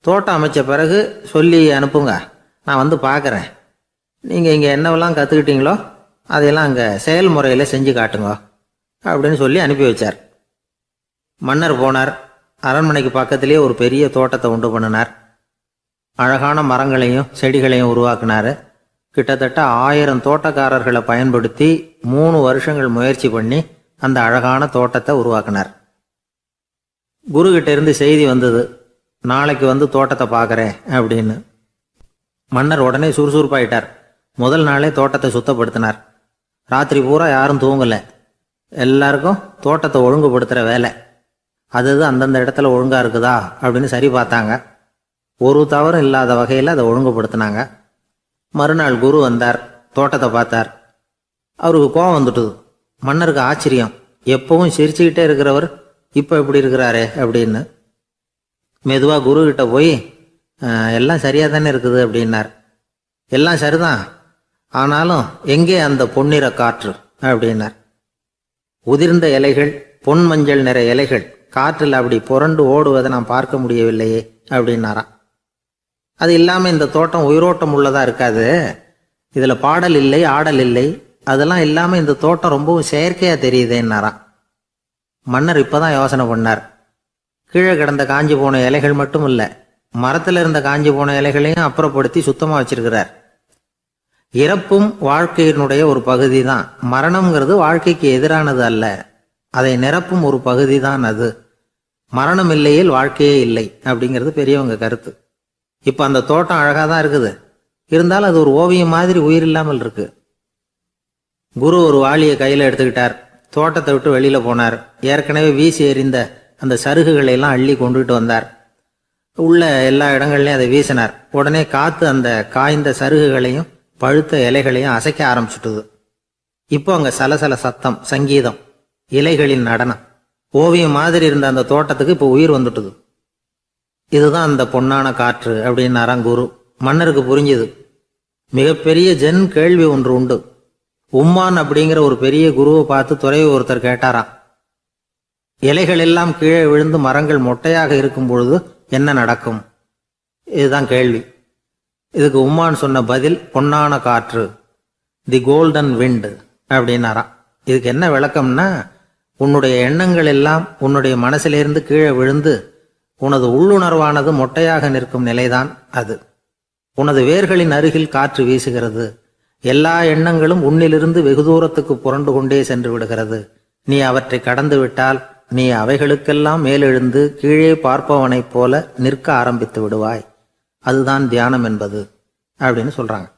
தோட்டம் அமைச்ச பிறகு சொல்லி அனுப்புங்க, நான் வந்து பார்க்குறேன். நீங்கள் இங்கே என்னவெல்லாம் கற்றுக்கிட்டீங்களோ அதையெல்லாம் அங்கே செயல்முறையில் செஞ்சு காட்டுங்க அப்படின்னு சொல்லி அனுப்பி வச்சார். மன்னர் போனார். அரண்மனைக்கு பக்கத்திலேயே ஒரு பெரிய தோட்டத்தை உண்டு பண்ணினார். அழகான மரங்களையும் செடிகளையும் உருவாக்கினார். கிட்டத்தட்ட 1000 தோட்டக்காரர்களை பயன்படுத்தி 3 வருஷங்கள் முயற்சி பண்ணி அந்த அழகான தோட்டத்தை உருவாக்கினார். குருகிட்ட இருந்து செய்தி வந்தது, நாளைக்கு வந்து தோட்டத்தை பார்க்குறேன் அப்படின்னு. மன்னர் உடனே சுறுசுறுப்பாயிட்டார். முதல் நாளே தோட்டத்தை சுத்தப்படுத்தினார். ராத்திரி பூரா யாரும் தூங்கலை. எல்லாருக்கும் தோட்டத்தை ஒழுங்குபடுத்துகிற வேலை. அது அந்தந்த இடத்துல ஒழுங்காக இருக்குதா அப்படின்னு சரி பார்த்தாங்க. ஒரு தவறும் இல்லாத வகையில் அதை ஒழுங்குபடுத்தினாங்க. மறுநாள் குரு வந்தார், தோட்டத்தை பார்த்தார். அவருக்கு கோபம் வந்துட்டுது. மன்னருக்கு ஆச்சரியம், எப்பவும் சிரிச்சுக்கிட்டே இருக்கிறவர் இப்போ எப்படி இருக்கிறாரே அப்படின்னு. மெதுவாக குருக்கிட்ட போய் எல்லாம் சரியாக தானே இருக்குது அப்படின்னார். எல்லாம் சரிதான், ஆனாலும் எங்கே அந்த பொன்னிற காற்று அப்படின்னார். உதிர்ந்த இலைகள், பொன் மஞ்சள் நிற இலைகள் காற்றில் அப்படி புரண்டு ஓடுவதை நான் பார்க்க முடியவில்லையே அப்படின்னாராம். அது இல்லாமல் இந்த தோட்டம் உயிரோட்டம் உள்ளதாக இருக்காது, இதில் பாடல் இல்லை, ஆடல் இல்லை, அதெல்லாம் இல்லாமல் இந்த தோட்டம் ரொம்பவும் செயற்கையாக தெரியுதேன்னாராம். மன்னர் இப்போதான் யோசனை பண்ணார். கீழே கிடந்த காஞ்சி போன இலைகள் மட்டும் இல்லை, மரத்தில் இருந்த காஞ்சி போன இலைகளையும் அப்புறப்படுத்தி சுத்தமாக வச்சிருக்கிறார். இறப்பும் வாழ்க்கையினுடைய ஒரு பகுதி தான். மரணம்ங்கிறது வாழ்க்கைக்கு எதிரானது அல்ல, அதை நிரப்பும் ஒரு பகுதி தான் அது. மரணம் இல்லையில் வாழ்க்கையே இல்லை அப்படிங்கிறது பெரியவங்க கருத்து. இப்போ அந்த தோட்டம் அழகாக தான் இருக்குது, இருந்தாலும் அது ஒரு ஓவியம் மாதிரி உயிர் இல்லாமல் இருக்கு. குரு ஒரு வாளியை கையில் எடுத்துக்கிட்டார். தோட்டத்தை விட்டு வெளியில் போனார். ஏற்கனவே வீசி எறிந்த அந்த சருகுகளை எல்லாம் அள்ளி கொண்டுகிட்டு வந்தார். உள்ள எல்லா இடங்கள்லையும் அதை வீசினார். உடனே காற்று அந்த காய்ந்த சருகுகளையும் பழுத்த இலைகளையும் அசைக்க ஆரம்பிச்சுட்டுது. இப்போ அங்கே சலசல சத்தம், சங்கீதம், இலைகளின் நடனம், ஓவியம் மாதிரி இருந்த அந்த தோட்டத்துக்கு இப்போ உயிர் வந்துட்டுது. இதுதான் அந்த பொன்னான காற்று அப்படின்னாராம் குரு. மன்னருக்கு புரிஞ்சுது. மிகப்பெரிய ஜென் கேள்வி ஒன்று உண்டு. உம்மான் அப்படிங்கிற ஒரு பெரிய குருவை பார்த்து துறவி ஒருத்தர் கேட்டாராம், இலைகள் எல்லாம் கீழே விழுந்து மரங்கள் மொட்டையாக இருக்கும் பொழுது என்ன நடக்கும்? இதுதான் கேள்வி. இதுக்கு உம்மான் சொன்ன பதில் பொன்னான காற்று, தி கோல்டன் விண்ட் அப்படின்னாராம். இதுக்கு என்ன விளக்கம்னா, உன்னுடைய எண்ணங்கள் எல்லாம் உன்னுடைய மனசிலிருந்து கீழே விழுந்து உனது உள்ளுணர்வானது மொட்டையாக நிற்கும் நிலைதான் அது. உனது வேர்களின் அருகில் காற்று வீசுகிறது. எல்லா எண்ணங்களும் உன்னிலிருந்து வெகு தூரத்துக்கு புரண்டு கொண்டே சென்று விடுகிறது. நீ அவற்றை கடந்து விட்டால் நீ அவைகளுக்கெல்லாம் மேலெழுந்து கீழே பார்ப்பவனைப் போல நிற்க ஆரம்பித்து விடுவாய். அதுதான் தியானம் என்பது அப்படின்னு சொல்றாங்க.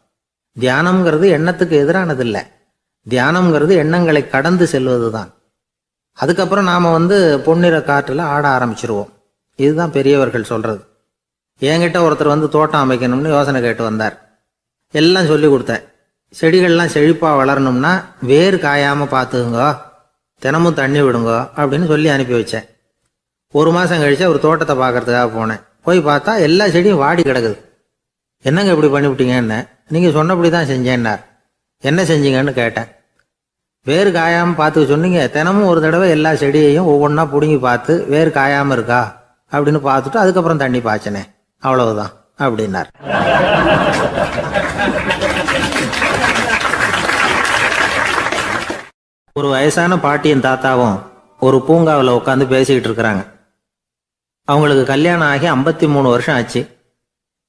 தியானம்ங்கிறது எண்ணத்துக்கு எதிரானதில்லை. தியானம்ங்கிறது எண்ணங்களை கடந்து செல்வது தான். அதுக்கப்புறம் நாம பொன்னிற காற்றுல ஆட ஆரம்பிச்சிருவோம். இதுதான் பெரியவர்கள் சொல்றது. என்கிட்ட ஒருத்தர் தோட்டம் அமைக்கணும்னு யோசனை கேட்டு வந்தார். எல்லாம் சொல்லி கொடுத்தேன். செடிகள்லாம் செழிப்பா வளரணும்னா வேர் காயாம பார்த்துக்குங்க, தினமும் தண்ணி விடுங்க அப்படின்னு சொல்லி அனுப்பி வச்சேன். 1 மாசம் கழிச்சு அவர் தோட்டத்தை பார்க்கறதுக்காக போனேன். போய் பார்த்தா எல்லா செடியும் வாடி கிடக்குது. என்னங்க இப்படி பண்ணிவிட்டீங்கன்னு. நீங்க சொன்னபடி தான் செஞ்சேன்னார். என்ன செஞ்சீங்கன்னு கேட்டேன். வேர் காயாம பார்த்துக்க சொன்னீங்க, தினமும் ஒரு தடவை எல்லா செடியையும் ஒவ்வொன்றா பிடுங்கி பார்த்து வேர் காயாம இருக்கா அப்படின்னு பார்த்துட்டு அதுக்கப்புறம் தண்ணி பாய்ச்சனே, அவ்வளவுதான் அப்படின்னார். ஒரு வயசான பாட்டியின் தாத்தாவும் ஒரு பூங்காவில் உட்காந்து பேசிக்கிட்டு இருக்கிறாங்க. அவங்களுக்கு கல்யாணம் ஆகி 53 வருஷம் ஆச்சு.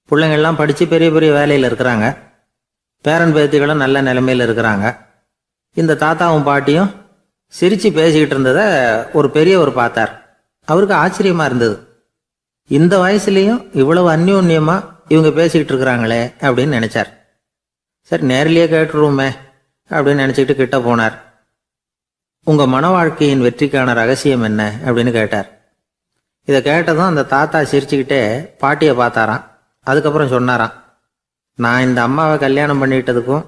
பிள்ளைங்கள்லாம் படித்து பெரிய பெரிய வேலையில் இருக்கிறாங்க. பேரன் பேத்திகளும் நல்ல நிலைமையில் இருக்கிறாங்க. இந்த தாத்தாவும் பாட்டியும் சிரித்து பேசிக்கிட்டு இருந்ததை ஒரு பெரியவர் பார்த்தார். அவருக்கு ஆச்சரியமாக இருந்தது. இந்த வயசுலேயும் இவ்வளவு அந்யோன்யமாக இவங்க பேசிக்கிட்டு இருக்கிறாங்களே அப்படின்னு நினச்சார். சரி, நேரிலேயே கேட்டுருவோமே அப்படின்னு நினச்சிக்கிட்டு கிட்ட போனார். உங்கள் மன வாழ்க்கையின் வெற்றிக்கான ரகசியம் என்ன அப்படின்னு கேட்டார். இதை கேட்டதும் அந்த தாத்தா சிரிச்சுக்கிட்டே பாட்டியை பார்த்தாராம். அதுக்கப்புறம் சொன்னாராம், நான் இந்த அம்மாவை கல்யாணம் பண்ணிட்டதுக்கும்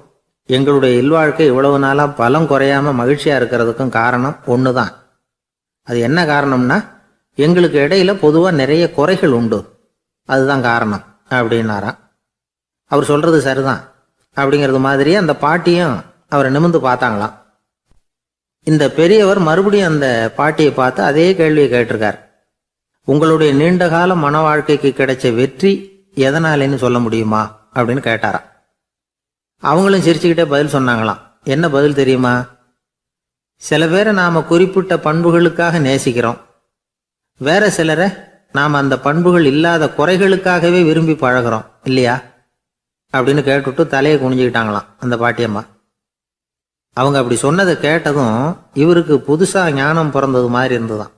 எங்களுடைய இல்வாழ்க்கை இவ்வளவு நாளாக பலம் குறையாமல் மகிழ்ச்சியாக இருக்கிறதுக்கும் காரணம் ஒன்று தான். அது என்ன காரணம்னா, எங்களுக்கு இடையில பொதுவாக நிறைய குறைகள் உண்டு, அதுதான் காரணம் அப்படின்னாராம். அவர் சொல்கிறது சரிதான் அப்படிங்கிறது மாதிரியே அந்த பாட்டியும் அவரை நிமிர்ந்து பார்த்தாங்களாம். இந்த பெரியவர் மறுபடியும் அந்த பாட்டியை பார்த்து அதே கேள்வியை கேட்டிருக்கார். உங்களுடைய நீண்டகால மன வாழ்க்கைக்கு கிடைச்ச வெற்றி எதனாலேன்னு சொல்ல முடியுமா அப்படின்னு கேட்டாராம். அவங்களும் சிரிச்சுக்கிட்டே பதில் சொன்னாங்களாம். என்ன பதில் தெரியுமா? சில பேரை நாம் குறிப்பிட்ட பண்புகளுக்காக நேசிக்கிறோம், வேற சிலரை நாம் அந்த பண்புகள் இல்லாத குறைகளுக்காகவே விரும்பி பழகிறோம் இல்லையா அப்படின்னு கேட்டுவிட்டு தலையை குனிஞ்சுக்கிட்டாங்களாம் அந்த பாட்டியம்மா. அவங்க அப்படி சொன்னதை கேட்டதும் இவருக்கு புதுசாக ஞானம் பிறந்தது மாதிரி இருந்துதான்.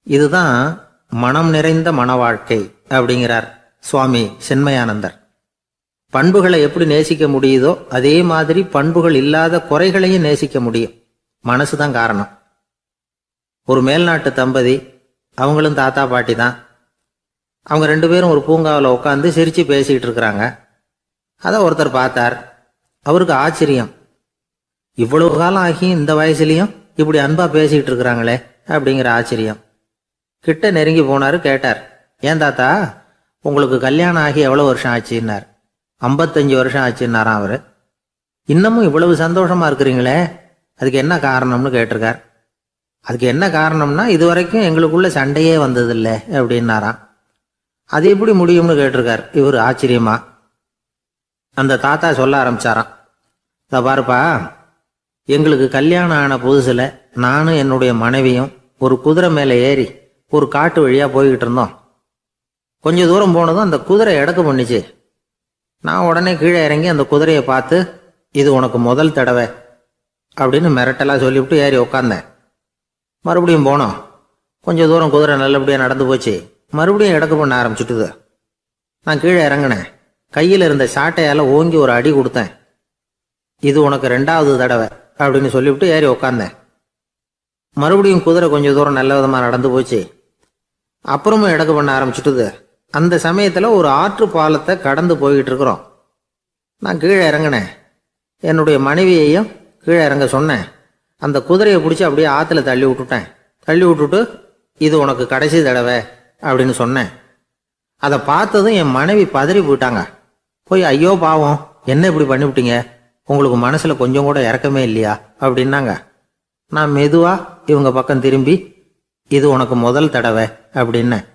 இதுதான் மனம் நிறைந்த மன வாழ்க்கை அப்படிங்கிறார் சுவாமி சின்மயானந்தர். பண்புகளை எப்படி நேசிக்க முடியுதோ அதே மாதிரி பண்புகள் இல்லாத குறைகளையும் நேசிக்க முடியும். மனசு தான் காரணம். ஒரு மேல்நாட்டு தம்பதி, அவங்களும் தாத்தா பாட்டி தான். அவங்க 2 பேரும் ஒரு பூங்காவில் உட்காந்து சிரித்து பேசிக்கிட்டு இருக்கிறாங்க. அதை ஒருத்தர் பார்த்தார். அவருக்கு ஆச்சரியம், இவ்வளவு காலம் ஆகி இந்த வயசுலேயும் இப்படி அன்பா பேசிக்கிட்டு இருக்கிறாங்களே அப்படிங்கிற ஆச்சரியம். கிட்ட நெருங்கி போனாரு. கேட்டார், ஏன் தாத்தா உங்களுக்கு கல்யாணம் ஆகி எவ்வளோ வருஷம் ஆச்சுன்னார். 55 வருஷம் ஆச்சுன்னாராம் அவர். இன்னமும் இவ்வளவு சந்தோஷமா இருக்கிறீங்களே, அதுக்கு என்ன காரணம்னு கேட்டிருக்கார். அதுக்கு என்ன காரணம்னா, இது வரைக்கும் எங்களுக்குள்ள சண்டையே வந்ததில்லை அப்படின்னாராம். அது எப்படி முடியும்னு கேட்டிருக்கார் இவர் ஆச்சரியமா. அந்த தாத்தா சொல்ல ஆரம்பிச்சாராம், இதை பாருப்பா, எங்களுக்கு கல்யாணம் ஆன புதுசில் நானும் என்னுடைய மனைவியும் ஒரு குதிரை மேலே ஏறி ஒரு காட்டு வழியாக போய்கிட்டு இருந்தோம். கொஞ்சம் தூரம் போனதும் அந்த குதிரை எடக்கு பண்ணிச்சு. நான் உடனே கீழே இறங்கி அந்த குதிரையை பார்த்து, இது உனக்கு முதல் தடவை அப்படின்னு மிரட்டலாக சொல்லிவிட்டு ஏறி உக்காந்தேன். மறுபடியும் போனோம். கொஞ்சம் தூரம் குதிரை நல்லபடியாக நடந்து போச்சு. மறுபடியும் எடக்கு பண்ண ஆரம்பிச்சுட்டுது. நான் கீழே இறங்கினேன். கையில் இருந்த சாட்டையால் ஓங்கி ஒரு அடி கொடுத்தேன். இது உனக்கு 2வது தடவை அப்படின்னு சொல்லிவிட்டு ஏறி உக்காந்தேன். மறுபடியும் குதிரை கொஞ்சம் தூரம் நல்ல விதமாக நடந்து போச்சு. அப்புறமும் எடக்கு பண்ண ஆரம்பிச்சுட்டுது. அந்த சமயத்தில் ஒரு ஆற்று பாலத்தை கடந்து போய்கிட்டு இருக்கிறோம். நான் கீழே இறங்கினேன். என்னுடைய மனைவியையும் கீழே இறங்க சொன்னேன். அந்த குதிரையை பிடிச்சி அப்படியே ஆற்றுல தள்ளி விட்டுட்டேன். தள்ளி விட்டுட்டு, இது உனக்கு கடைசி தடவை அப்படின்னு சொன்னேன். அதை பார்த்ததும் என் மனைவி பதறி போயிட்டாங்க. போய், ஐயோ பாவம், என்ன இப்படி பண்ணிவிட்டீங்க, உங்களுக்கு மனசில் கொஞ்சம் கூட இறக்கமே இல்லையா அப்படின்னாங்க. நான் மெதுவாக இவங்க பக்கம் திரும்பி, இது உனக்கு முதல் தடவை அப்படின்னேன்.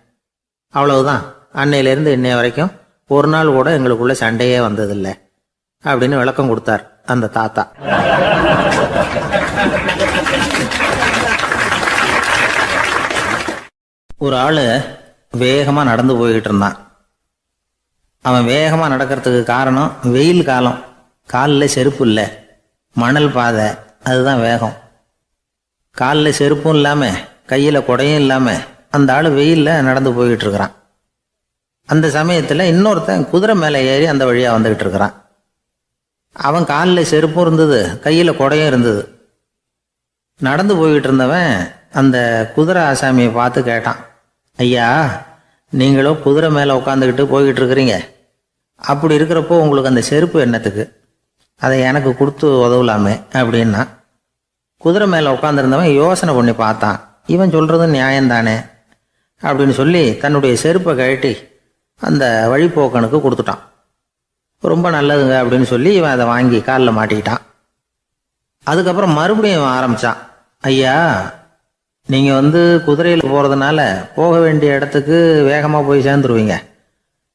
அவ்வளவுதான், அன்னையிலேருந்து இன்னைய வரைக்கும் ஒரு நாள் கூட எங்களுக்குள்ள சண்டையே வந்ததில்லை அப்படின்னு விளக்கம் கொடுத்தார் அந்த தாத்தா. ஒரு ஆள் வேகமாக நடந்து போய்கிட்டு இருந்தான். அவன் வேகமாக நடக்கிறதுக்கு காரணம் வெயில் காலம், காலில் செருப்பு இல்லை, மணல் பாதை, அதுதான் வேகம். காலில் செருப்பும் இல்லாமல் கையில் குடையும் இல்லாமல் அந்த ஆள் வெயிலில் நடந்து போய்கிட்டு இருக்கிறான். அந்த சமயத்தில் இன்னொருத்தன் குதிரை மேலே ஏறி அந்த வழியாக வந்துக்கிட்டு இருக்கிறான். அவன் காலில் செருப்பும் இருந்தது, கையில் குடையும் இருந்தது. நடந்து போய்கிட்டு இருந்தவன் அந்த குதிரை ஆசாமியை பார்த்து கேட்டான், ஐயா, நீங்களும் குதிரை மேலே உட்காந்துக்கிட்டு போய்கிட்டு இருக்கிறீங்க, அப்படி இருக்கிறப்போ உங்களுக்கு அந்த செருப்பு என்னத்துக்கு, அதை எனக்கு கொடுத்து உதவலாமே அப்படின்னா. குதிரை மேலே உட்காந்துருந்தவன் யோசனை பண்ணி பார்த்தான். இவன் சொல்கிறது நியாயம்தானே அப்படின்னு சொல்லி தன்னுடைய செருப்பை கழட்டி அந்த வழிப்போக்கனுக்கு கொடுத்துட்டான். ரொம்ப நல்லதுங்க அப்படின்னு சொல்லி இவன் அதை வாங்கி காலில் மாட்டிக்கிட்டான். அதுக்கப்புறம் மறுபடியும் இவன் ஆரம்பித்தான், ஐயா, நீங்கள் குதிரையில் போகிறதுனால போக வேண்டிய இடத்துக்கு வேகமாக போய் சேர்ந்துருவீங்க,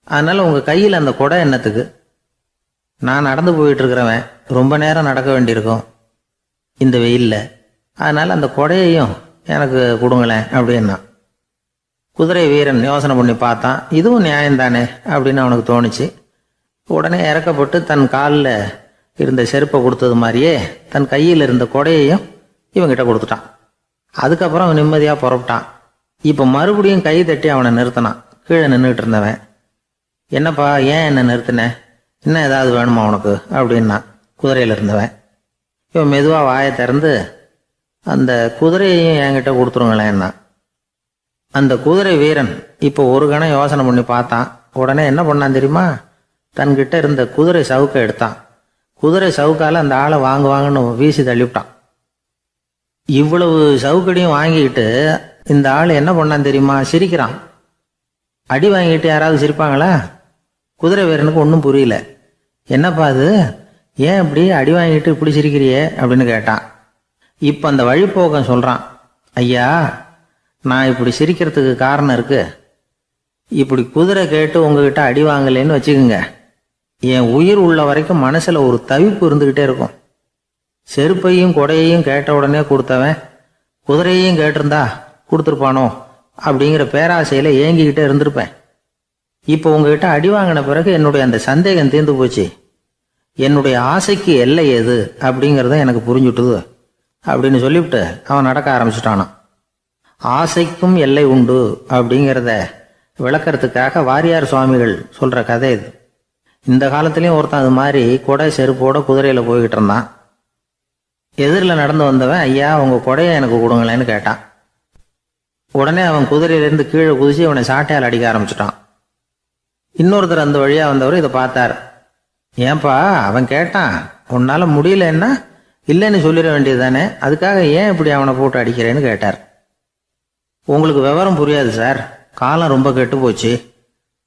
அதனால் உங்கள் கையில் அந்த குடை என்னத்துக்கு, நான் நடந்து போயிட்டுருக்கிறவன் ரொம்ப நேரம் நடக்க வேண்டியிருக்கும், இந்த வெயில்ல. அதனால அந்த கொடையையும் எனக்கு கொடுங்களேன் அப்படின்னா. குதிரை வீரன் யோசனை பண்ணி பார்த்தான். இதுவும் நியாயம்தானே அப்படின்னு அவனுக்கு தோணுச்சு. உடனே இறக்கப்பட்டு தன் காலில் இருந்த செருப்பை கொடுத்தது மாதிரியே தன் கையில் இருந்த கொடையையும் இவங்கிட்ட கொடுத்துட்டான். அதுக்கப்புறம் அவன் நிம்மதியாக புறப்பட்டான். இப்போ மறுபடியும் கை தட்டி அவனை நிறுத்தினான். கீழே நின்றுட்டு இருந்தவன், என்னப்பா ஏன் என்ன நிறுத்தின, இன்னும் ஏதாவது வேணுமா உனக்கு அப்படின்னா குதிரையில் இருந்தவன். இவன் மெதுவாக வாயை திறந்து, அந்த குதிரையையும் என்கிட்ட கொடுத்துருங்களேன்னா. அந்த குதிரை வீரன் இப்போ ஒரு கணம் யோசனை பண்ணி பார்த்தான். உடனே என்ன பண்ணான் தெரியுமா? தன்கிட்ட இருந்த குதிரை சவுக்கை எடுத்தான். குதிரை சவுக்கால அந்த ஆளை வாங்குவாங்கன்னு வீசி தள்ளிவிட்டான். இவ்வளவு சவுக்கடியும் வாங்கிக்கிட்டு இந்த ஆள் என்ன பண்ணான் தெரியுமா? சிரிக்கிறான். அடி வாங்கிட்டு யாராவது சிரிப்பாங்களா? குதிரை வீரனுக்கு ஒன்றும் புரியல. என்னப்பா அது, ஏன் இப்படி அடி வாங்கிட்டு இப்படி சிரிக்கிறியே அப்படின்னு கேட்டான். இப்போ அந்த வழிப்போக்கன் சொல்கிறான், ஐயா நான் இப்படி சிரிக்கிறதுக்கு காரணம் இருக்கு. இப்படி குதிரை கேட்டு உங்ககிட்ட அடி வாங்கலேன்னு வச்சுக்கோங்க, என் உயிர் உள்ள வரைக்கும் மனசில் ஒரு தவிப்பு இருந்துக்கிட்டே இருக்கும். செருப்பையும் கொடையையும் கேட்ட உடனே கொடுத்தவன் குதிரையையும் கேட்டிருந்தா கொடுத்துருப்பானோ அப்படிங்கிற பேராசையில் ஏங்கிக்கிட்டே இருந்திருப்பேன். இப்போ உங்ககிட்ட அடி வாங்கின பிறகு என்னுடைய அந்த சந்தேகம் தீர்ந்து போச்சு. என்னுடைய ஆசைக்கு எல்லை எது அப்படிங்கிறத எனக்கு புரிஞ்சுட்டுது அப்படின்னு சொல்லிவிட்டு அவன் நடக்க ஆரம்பிச்சிட்டானான். ஆசைக்கும் எல்லை உண்டு அப்படிங்கிறத விளக்கறதுக்காக வாரியார் சுவாமிகள் சொல்கிற கதை இது. இந்த காலத்துலேயும் ஒருத்தன் அது மாதிரி கொடை செருப்போட குதிரையில் போய்கிட்டு இருந்தான். எதிரில் நடந்து வந்தவன், ஐயா உங்கள் கொடையை எனக்கு கொடுங்களேன்னு கேட்டான். உடனே அவன் குதிரையிலேருந்து கீழே குதிச்சு அவனை சாட்டையால் அடிக்க ஆரம்பிச்சிட்டான். இன்னொருத்தர் அந்த வழியாக வந்தவர் இதை பார்த்தார். ஏன்பா அவன் கேட்டான், உன்னால் முடியலன்னா இல்லைன்னு சொல்லிட வேண்டியது தானே, அதுக்காக ஏன் இப்படி அவனை போட்டு அடிக்கிறேன்னு கேட்டார். உங்களுக்கு விவரம் புரியாது சார், காலம் ரொம்ப கெட்டு போச்சு.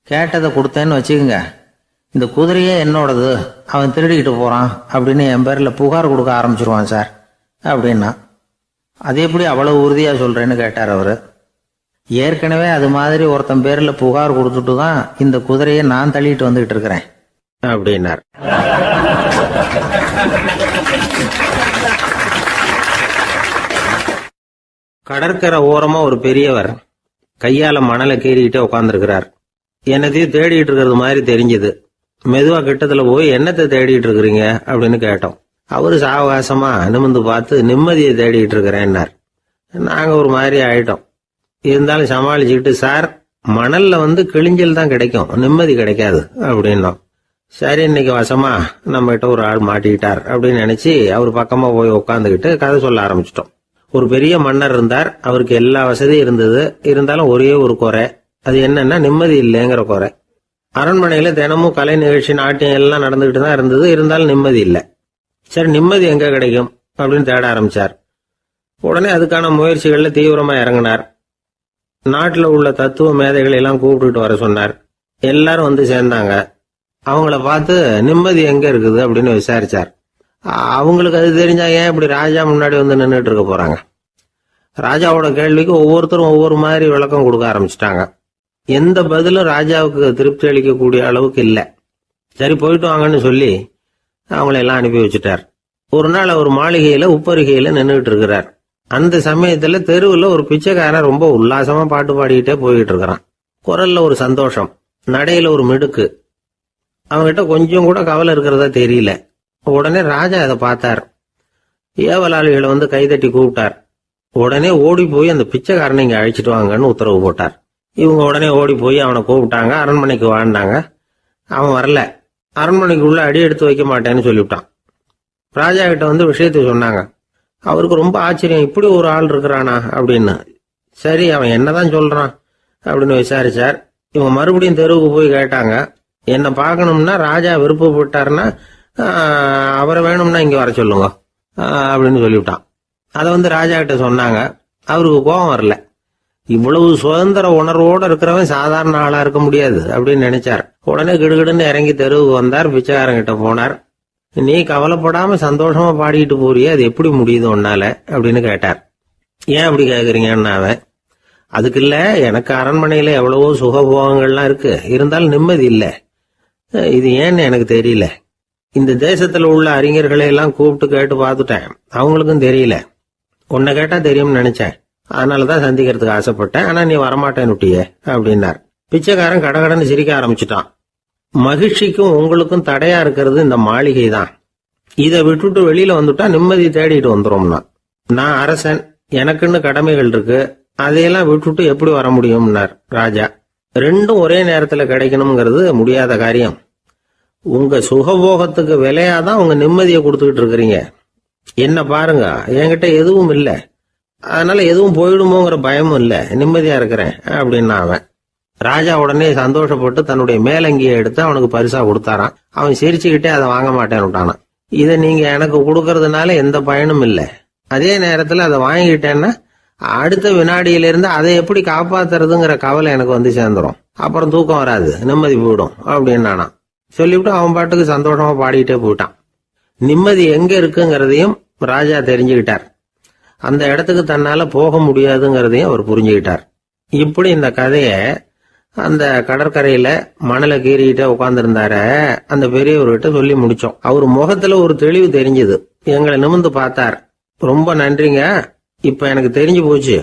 கேட்டதை கொடுத்தேன்னு வச்சுக்கோங்க, இந்த குதிரையே என்னோடது, அவன் திருடிக்கிட்டு போகிறான் அப்படின்னு என் பேரில் புகார் கொடுக்க ஆரம்பிச்சிருவான் சார் அப்படின்னா. அது எப்படி அவ்வளவு உறுதியாக சொல்கிறேன்னு கேட்டார் அவர். ஏற்கனவே அது மாதிரி ஒருத்தன் பேரில் புகார் கொடுத்துட்டு தான் இந்த குதிரையை நான் தள்ளிட்டு வந்துகிட்டு இருக்கிறேன் அப்படின்னார். கடற்கரை ஓரமா ஒரு பெரியவர் கையால மணலை கீறிக்கிட்டே உட்காந்துருக்கிறார். என்னத்தையும் தேடிட்டு இருக்கிறது மாதிரி தெரிஞ்சது. மெதுவா கிட்டத்துல போய் என்னத்தை தேடிட்டு இருக்கிறீங்க அப்படின்னு கேட்டோம். அவரு சாவகாசமா நிமிந்து பார்த்து நிம்மதியை தேடிட்டு இருக்கிறேன்னார். நாங்க ஒரு மாதிரி ஆயிட்டோம். இருந்தாலும் சமாளிச்சுக்கிட்டு, சார் மணல்ல கிழிஞ்சல் தான் கிடைக்கும், நிம்மதி கிடைக்காது அப்படின்னோம். சரி இன்னைக்கு வசமா நம்ம கிட்ட ஒரு ஆள் மாட்டிக்கிட்டார் அப்படின்னு நினைச்சு அவர் பக்கமா போய் உட்காந்துக்கிட்டு கதை சொல்ல ஆரம்பிச்சிட்டோம். ஒரு பெரிய மன்னர் இருந்தார். அவருக்கு எல்லா வசதியும் இருந்தது. இருந்தாலும் ஒரே ஒரு குறை, அது என்னன்னா நிம்மதி இல்லைங்கிற குறை. அரண்மனையில தினமும் கலை நிகழ்ச்சி நாட்டியம் எல்லாம் நடந்துகிட்டு தான் இருந்தது. இருந்தாலும் நிம்மதி இல்லை. சரி நிம்மதி எங்க கிடைக்கும் அப்படின்னு தேட ஆரம்பிச்சார். உடனே அதுக்கான முயற்சிகள்ல தீவிரமா இறங்கினார். நாட்டில் உள்ள தத்துவ மேதைகளை எல்லாம் கூப்பிட்டுட்டு வர சொன்னார். எல்லாரும் வந்து சேர்ந்தாங்க. அவங்கள பார்த்து நிம்மதி எங்க இருக்குது அப்படின்னு விசாரிச்சார். அவங்களுக்கு அது தெரிஞ்சா ஏன் இப்படி ராஜா முன்னாடி வந்து நின்றுட்டு இருக்க போறாங்க? ராஜாவோட கேள்விக்கு ஒவ்வொருத்தரும் ஒவ்வொரு மாதிரி விளக்கம் கொடுக்க ஆரம்பிச்சிட்டாங்க. எந்த பதிலும் ராஜாவுக்கு திருப்தி அளிக்கக்கூடிய அளவுக்கு இல்லை. சரி போயிட்டு வாங்கன்னு சொல்லி அவங்களெல்லாம் அனுப்பி வச்சுட்டார். ஒரு நாள் அவர் மாளிகையில உப்பருகையில நின்றுட்டு இருக்கிறார். அந்த சமயத்துல தெருவில் ஒரு பிச்சைக்காரன் ரொம்ப உல்லாசமா பாட்டு பாடிக்கிட்டே போய்கிட்டு இருக்கிறான். குரல்ல ஒரு சந்தோஷம், நடையில ஒரு மிடுக்கு. அவன்கிட்ட கொஞ்சம் கூட கவலை இருக்கிறதா தெரியல. உடனே ராஜா அதை பார்த்தார். ஏவலாளிகளை கைதட்டி கூப்பிட்டார். உடனே ஓடி போய் அந்த பிச்சைக்காரனை இங்க அழைச்சிட்டு வாங்கன்னு உத்தரவு போட்டார். இவங்க உடனே ஓடி போய் அவனை கூப்பிட்டாங்க. அரண்மனைக்கு வாழ்ந்தாங்க. அவன் வரல. அரண்மனைக்கு உள்ள அடி எடுத்து வைக்க மாட்டேன்னு சொல்லிவிட்டான். ராஜா கிட்ட விஷயத்தை சொன்னாங்க. அவருக்கு ரொம்ப ஆச்சரியம், இப்படி ஒரு ஆள் இருக்கிறானா அப்படின்னு. சரி அவன் என்னதான் சொல்றான் அப்படின்னு விசாரிச்சார். இவங்க மறுபடியும் தெருவுக்கு போய் கேட்டாங்க. என்னை பார்க்கணும்னா ராஜா விருப்பப்பட்டாருன்னா அவரை வேணும்னா இங்க வர சொல்லுங்க அப்படின்னு சொல்லிவிட்டான். அதை ராஜா கிட்ட சொன்னாங்க. அவருக்கு கோபம் வரல. இவ்வளவு சுதந்திர உணர்வோடு இருக்கிறவன் சாதாரண ஆளா இருக்க முடியாது அப்படின்னு நினைச்சார். உடனே கிடுகிடுன்னு இறங்கி தெருவுக்கு வந்தார். பிச்சைக்காரங்கிட்ட போனார். நீ கவலைப்படாம சந்தோஷமா பாடிக்கிட்டு போறியே, அது எப்படி முடியுது உன்னால அப்படின்னு கேட்டார். ஏன் அப்படி கேக்குறீங்கன்னு அவன், அதுக்கு இல்ல, எனக்கு அரண்மனையில எவ்வளவோ சுகபோகங்கள்லாம் இருக்கு, இருந்தாலும் நிம்மதி இல்லை, இது ஏன்னு எனக்கு தெரியல இந்த தேசத்துல உள்ள அறிஞர்களை எல்லாம் கூப்பிட்டு கேட்டு பார்த்துட்டேன், அவங்களுக்கும் தெரியல. உன்னை கேட்டா தெரியும்னு நினைச்சேன், அதனாலதான் சந்திக்கிறதுக்கு ஆசைப்பட்டேன், ஆனா நீ வரமாட்டேன்னுட்டியே அப்படின்னார். பிச்சைக்காரன் கடகடன்னு சிரிக்க ஆரம்பிச்சுட்டான். மகிழ்ச்சிக்கும் உங்களுக்கும் தடையா இருக்கிறது இந்த மாளிகை தான். இதை விட்டுட்டு வெளியில வந்துட்டா நிம்மதி தேடிட்டு வந்துரும்னா. நான் அரசன், எனக்குன்னு கடமைகள் இருக்கு, அதையெல்லாம் விட்டுட்டு எப்படி வர முடியும்னார் ராஜா. ரெண்டும் ஒரே நேரத்துல கிடைக்கணுங்கிறது முடியாத காரியம். உங்க சுகபோகத்துக்கு விலையாதான் உங்க நிம்மதியை கொடுத்துக்கிட்டு இருக்கிறீங்க. என்ன பாருங்க, என்கிட்ட எதுவும் இல்லை, அதனால எதுவும் போயிடுமோங்கிற பயமும் இல்லை, நிம்மதியா இருக்கிறேன் அப்படின்னா அவன். ராஜா உடனே சந்தோஷப்பட்டு தன்னுடைய மேலங்கியை எடுத்து அவனுக்கு பரிசா கொடுத்தாரான். அவன் சிரிச்சுக்கிட்டே அதை வாங்க மாட்டேன்னு விட்டானான். இதை நீங்க எனக்கு கொடுக்கறதுனால எந்த பயனும் இல்லை, அதே நேரத்துல அதை வாங்கிட்டேன்னா அடுத்த வினாடியிலிருந்து அதை எப்படி காப்பாத்துறதுங்கிற கவலை எனக்கு வந்து சேர்ந்துடும், அப்புறம் தூக்கம் வராது, நிம்மதி போயிடும் அப்படின்னானா. சொல்லிவிட்டு அவன் பாட்டுக்கு சந்தோஷமா பாடிக்கிட்டே போயிட்டான். நிம்மதி எங்க இருக்குங்கிறதையும் ராஜா தெரிஞ்சுக்கிட்டார். அந்த இடத்துக்கு தன்னால போக முடியாதுங்கிறதையும் அவர் புரிஞ்சுக்கிட்டார். இப்படி இந்த கதைய அந்த கடற்கரையில மணலை கீறிக்கிட்டே உட்கார்ந்துருந்தார அந்த பெரியவர்கிட்ட சொல்லி முடிச்சோம். அவர் முகத்துல ஒரு தெளிவு தெரிஞ்சது. எங்களை நிமிர்ந்து பார்த்தார். ரொம்ப நன்றிங்க, இப்ப எனக்கு தெரிஞ்சு போச்சு,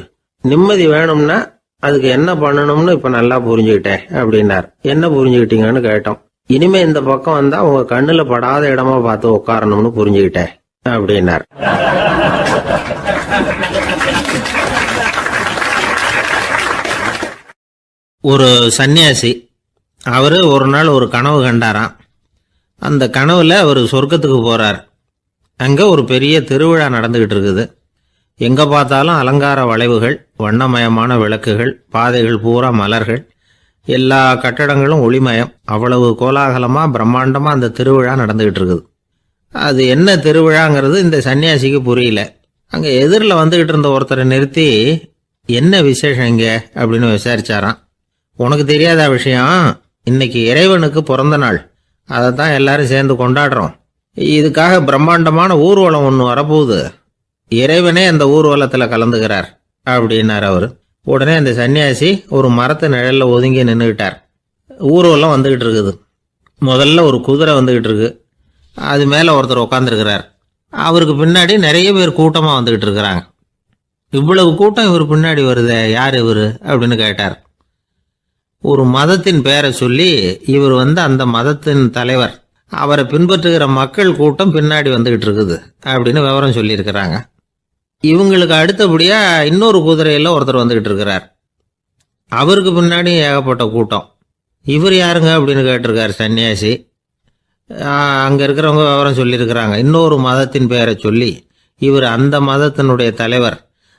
நிம்மதி வேணும்னா அதுக்கு என்ன பண்ணணும்னு இப்ப நல்லா புரிஞ்சுக்கிட்டேன் அப்படின்னார். என்ன புரிஞ்சுக்கிட்டீங்கன்னு கேட்டோம். இனிமே இந்த பக்கம் வந்தா உங்க கண்ணுல படாத இடமா பார்த்து உட்காரணும்னு புரிஞ்சுக்கிட்டேன் அப்படின்னார். ஒரு சன்னியாசி, அவரு ஒரு நாள் ஒரு கனவு கண்டாராம். அந்த கனவுல அவர் சொர்க்கத்துக்கு போறார். அங்க ஒரு பெரிய திருவிழா நடந்துகிட்டு இருக்குது. எங்க பார்த்தாலும் அலங்கார வளைவுகள், வண்ணமயமான விளக்குகள், பாதைகள் பூரா மலர்கள், எல்லா கட்டடங்களும் ஒளிமயம். அவ்வளவு கோலாகலமா பிரம்மாண்டமா அந்த திருவிழா நடந்துகிட்டு இருக்குது. அது என்ன திருவிழாங்கிறது இந்த சன்னியாசிக்கு புரியல. அங்க எதிரில் வந்துகிட்டு இருந்த ஒருத்தரை நிறுத்தி, என்ன விசேஷம் இங்க அப்படின்னு விசாரிச்சாராம். உனக்கு தெரியாத விஷயம், இன்னைக்கு இறைவனுக்கு பிறந்த நாள், அதைத்தான் எல்லாரும் சேர்ந்து கொண்டாடுறோம். இதுக்காக பிரம்மாண்டமான ஊர்வலம் ஒன்று வரப்போகுது, இறைவனே அந்த ஊர்வலத்தில் கலந்துக்கிறார் அப்படின்னார் அவர். உடனே அந்த சன்னியாசி ஒரு மரத்து நிழல்ல ஒதுங்கி நின்றுக்கிட்டார். ஊர்வலம் வந்துகிட்டு இருக்குது. முதல்ல ஒரு குதிரை வந்துகிட்டு இருக்கு, அது மேல ஒருத்தர் உட்காந்துருக்கிறார். அவருக்கு பின்னாடி நிறைய பேர் கூட்டமா வந்துகிட்டு இருக்கிறாங்க. இவ்வளவு கூட்டம் இவர் பின்னாடி வருதே, யார் இவரு அப்படின்னு கேட்டார். ஒரு மதத்தின் பெயரை சொல்லி, இவர் அந்த மதத்தின் தலைவர், அவரை பின்பற்றுகிற மக்கள் கூட்டம் பின்னாடி வந்துகிட்டு இருக்குது அப்படின்னு விவரம் சொல்லியிருக்கிறாங்க. இவங்களுக்கு அடுத்தபடியா இன்னொரு குதிரையில ஒருத்தர் வந்துகிட்டு இருக்கிறார். அவருக்கு பின்னாடி ஏகப்பட்ட கூட்டம். இவர் யாருங்க அப்படின்னு கேட்டிருக்காரு சன்னியாசி. அங்க இருக்கிறவங்க விவரம் சொல்லியிருக்கிறாங்க. இன்னொரு மதத்தின் பெயரை சொல்லி, இவர் அந்த மதத்தினுடைய தலைவர்,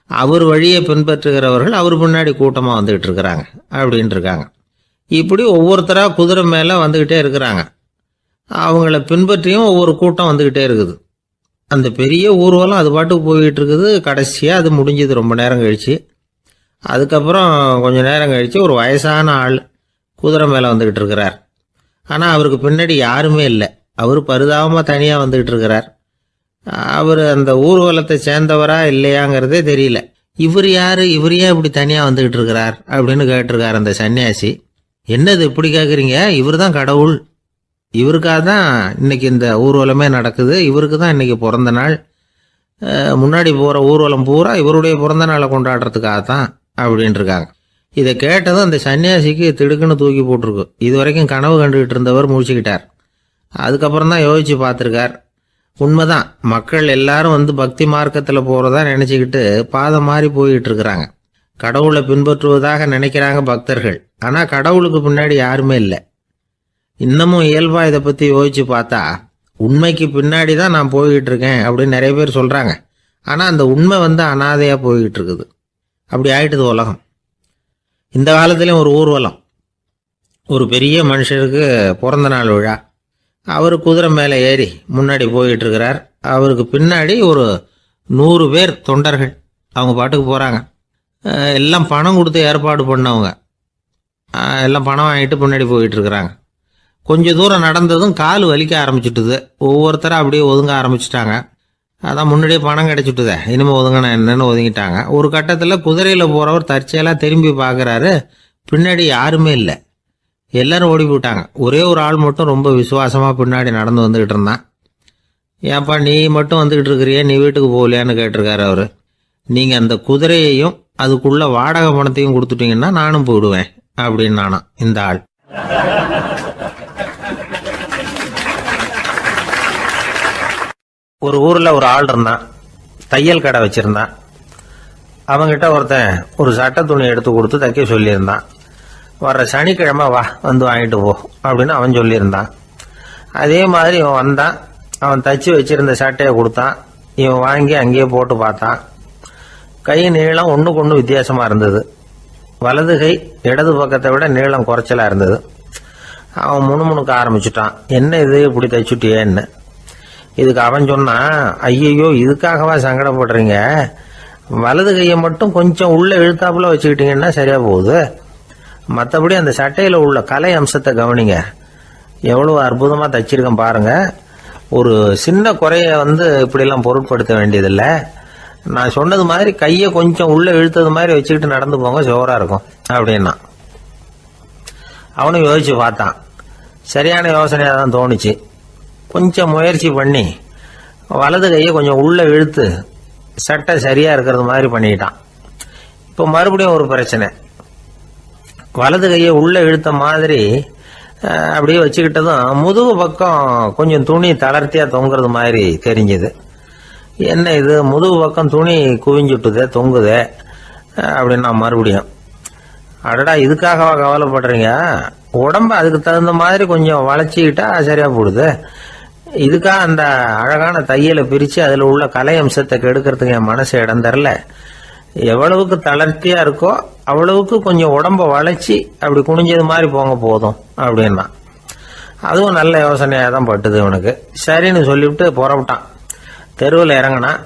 அவர் வழியை பின்பற்றுகிறவர்கள் அவர் பின்னாடி கூட்டமா வந்துகிட்டு இருக்கிறாங்க அப்படின்ட்டு இருக்காங்க. இப்படி ஒவ்வொருத்தரா குதிரை மேல வந்துகிட்டே இருக்கிறாங்க. அவங்கள பின்பற்றியும் ஒவ்வொரு கூட்டம் வந்துகிட்டே இருக்குது. அந்த பெரிய ஊர்வலம் அது பாட்டுக்கு போயிட்டு இருக்குது. கடைசியா அது முடிஞ்சது ரொம்ப நேரம் கழிச்சு. அதுக்கப்புறம் கொஞ்ச நேரம் கழிச்சு ஒரு வயசான ஆள் குதிரை மேல வந்துகிட்டு இருக்கிறார். ஆனா அவருக்கு பின்னாடி யாருமே இல்லை. அவர் பரிதாபமா தனியா வந்துகிட்டு இருக்கிறார். அவர் அந்த ஊர்வலத்தை சேர்ந்தவரா இல்லையாங்கிறதே தெரியல. இவர் யாரு, இவர் ஏன் இப்படி தனியா வந்துகிட்டு இருக்கிறார் அப்படின்னு கேட்டிருக்காரு அந்த சன்னியாசி. என்னது இப்படி கேட்குறீங்க, இவர் தான் கடவுள், இவருக்காக தான் இன்னைக்கு இந்த ஊர்வலமே நடக்குது, இவருக்கு தான் இன்னைக்கு பிறந்த நாள், முன்னாடி போகிற ஊர்வலம் பூரா இவருடைய பிறந்த நாளை கொண்டாடுறதுக்காக தான் அப்படின்ட்டு இருக்காங்க. இதை கேட்டதும் அந்த சன்னியாசிக்கு திடுக்குன்னு தூக்கி போட்டிருக்கு. இது வரைக்கும் கனவு கண்டுகிட்டு இருந்தவர் முடிச்சுக்கிட்டார். அதுக்கப்புறம் தான் யோசிச்சு பார்த்துருக்கார். உண்மைதான், மக்கள் எல்லாரும் பக்தி மார்க்கத்தில் போகிறதா நினச்சிக்கிட்டு பாதம் மாறி போயிட்டு இருக்கிறாங்க. கடவுளை பின்பற்றுவதாக நினைக்கிறாங்க பக்தர்கள், ஆனால் கடவுளுக்கு பின்னாடி யாருமே இல்லை. இன்னமும் இயல்பா இதை பற்றி யோசிச்சு பார்த்தா உண்மைக்கு பின்னாடி தான் நான் போய்கிட்டு இருக்கேன் அப்படின்னு நிறைய பேர் சொல்கிறாங்க. ஆனால் அந்த உண்மை அனாதையாக போய்கிட்டு இருக்குது. அப்படி ஆயிட்டுது உலகம். இந்த காலத்துலேயும் ஒரு ஊர்வலம், ஒரு பெரிய மனுஷருக்கு பிறந்த நாள் விழா. அவர் குதிரை மேலே ஏறி முன்னாடி போயிட்டு இருக்கிறார். அவருக்கு பின்னாடி ஒரு 100 பேர் தொண்டர்கள் அவங்க பாட்டுக்கு போகிறாங்க. எல்லாம் பணம் கொடுத்து ஏற்பாடு பண்ணவங்க, எல்லாம் பணம் வாங்கிட்டு பின்னாடி போயிட்டு இருக்கிறாங்க. கொஞ்சம் தூரம் நடந்ததும் கால் வலிக்க ஆரம்பிச்சுட்டுது. ஒவ்வொருத்தரும் அப்படியே ஒதுங்க ஆரம்பிச்சுட்டாங்க. அதான் முன்னாடியே பணம் கிடைச்சிட்டுதே, இனிமேல் ஒதுங்கினா என்னன்னு ஒதுங்கிட்டாங்க. ஒரு கட்டத்தில் குதிரையில் போகிறவர் தற்செயலாக திரும்பி பார்க்குறாரு, பின்னாடி யாருமே இல்லை. எல்லாரும் ஓடி போயிட்டாங்க. ஒரே ஒரு ஆள் மட்டும் ரொம்ப விசுவாசமாக பின்னாடி நடந்து வந்துக்கிட்டு இருந்தான். ஏன்ப்பா நீ மட்டும் வந்துக்கிட்டு இருக்கிறியே, நீ வீட்டுக்கு போகலையான்னு கேட்டிருக்காரு அவர். நீங்கள் அந்த குதிரையையும் அதுக்குள்ள வாடகை பணத்தையும் கொடுத்துட்டீங்கன்னா நானும் போயிடுவேன் அப்படின்னு நானாம் இந்த ஆள். ஒரு ஊரில் ஒரு ஆள் இருந்தான், தையல் கடை வச்சிருந்தான். அவங்கிட்ட ஒருத்தன் ஒரு சட்டை துணி எடுத்து கொடுத்து தைக்க சொல்லியிருந்தான். வர்ற சனிக்கிழமை வா வந்து வாங்கிட்டு போ அப்படின்னு அவன் சொல்லியிருந்தான். அதே மாதிரி இவன் வந்தான். அவன் தச்சு வச்சிருந்த சட்டையை கொடுத்தான். இவன் வாங்கி அங்கேயே போட்டு பார்த்தான். கை நீளம் ஒன்றுக்கு ஒன்று வித்தியாசமாக இருந்தது. வலது கை இடது பக்கத்தை விட நீளம் குறைச்சலாக இருந்தது. அவன் முணுமுணுக்க ஆரம்பிச்சுட்டான், என்ன இது இப்படி தைச்சுட்டியேன்னு. இதுக்கு அவன் சொன்னான், ஐயையோ இதுக்காகவா சங்கடப்படுறீங்க, வலது கையை மட்டும் கொஞ்சம் உள்ள இழுத்தாப்புல வச்சுக்கிட்டீங்கன்னா சரியா போகுது. மற்றபடி அந்த சட்டையில் உள்ள கலை அம்சத்தை கவனிங்க, எவ்வளவு அற்புதமாக தைச்சிருக்கேன் பாருங்க. ஒரு சின்ன குறைய இப்படிலாம் பொருட்படுத்த வேண்டியதில்லை. நான் சொன்னது மாதிரி கையை கொஞ்சம் உள்ள இழுத்தது மாதிரி வச்சுக்கிட்டு நடந்து போங்க, ஜோரா இருக்கும் அப்படின்னா. அவனும் யோசிச்சு பார்த்தான். சரியான யோசனையாக தான் தோணுச்சு. கொஞ்சம் முயற்சி பண்ணி வலது கையை கொஞ்சம் உள்ள இழுத்து சட்டை சரியா இருக்கிறது மாதிரி பண்ணிட்டான். இப்போ மறுபடியும் ஒரு பிரச்சனை. வலது கையை உள்ள இழுத்த மாதிரி அப்படியே வச்சுக்கிட்டதும் முதுகு பக்கம் கொஞ்சம் துணி தளர்த்தியா தொங்குறது மாதிரி தெரிஞ்சுது. என்ன இது முதுகு பக்கம் துணி குவிஞ்சுட்டுதே தொங்குதே அப்படின்னா மறுபடியும், அடடா இதுக்காகவா கவலைப்படுறீங்க, உடம்ப அதுக்கு தகுந்த மாதிரி கொஞ்சம் வளைச்சிக்கிட்டா சரியா போடுது. இதுக்காக அந்த அழகான தையலை பிரித்து அதில் உள்ள கலை அம்சத்தை கெடுக்கிறதுக்கு என் மனசு இடம் தரல. எவ்வளவுக்கு தளர்த்தியா இருக்கோ அவ்வளவுக்கு கொஞ்சம் உடம்ப வளைச்சி அப்படி குனிஞ்சது மாதிரி போங்க போதும் அப்படின்னா. அதுவும் நல்ல யோசனையாக தான் பட்டுது இவனுக்கு. சரின்னு சொல்லிவிட்டு புறப்பட்டான். தெருவில் இறங்கினான்.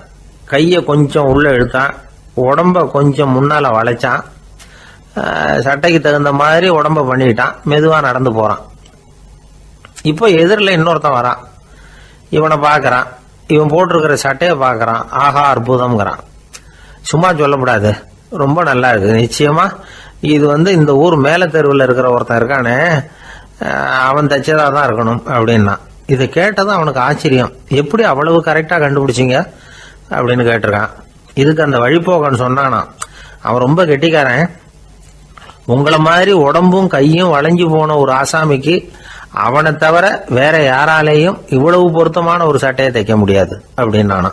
கையை கொஞ்சம் உள்ள இழுத்தான், உடம்ப கொஞ்சம் முன்னால் வளைச்சான், சட்டைக்கு தகுந்த மாதிரி உடம்ப பண்ணிட்டான். மெதுவாக நடந்து போகிறான். இப்போ எதிரில் இன்னொருத்தன் வரான். இவனை பார்க்குறான். இவன் போட்டிருக்கிற சட்டையை பார்க்குறான். ஆஹா அற்புதம்ங்கிறான். சும்மா சொல்லக்கூடாது, ரொம்ப நல்லா இருக்கு நிச்சயமா. இது இந்த ஊர் மேல தெருவில் இருக்கிற ஒருத்தன் இருக்கானே, அவன் தைச்சதா தான் இருக்கணும் அப்படின்னா. இதை கேட்டதும் அவனுக்கு ஆச்சரியம். எப்படி அவ்வளவு கரெக்டா கண்டுபிடிச்சிங்க அப்படின்னு கேட்டிருக்கான். இதுக்கு அந்த வழிபோக்கன்னு சொன்னானா, அவன் ரொம்ப கெட்டிக்காரன். உங்களை மாதிரி உடம்பும் கையும் வளைஞ்சு போன ஒரு ஆசாமிக்கு அவனை தவிர வேற யாராலேயும் இவ்வளவு பொருத்தமான ஒரு சட்டையை தைக்க முடியாது அப்படின்னானா.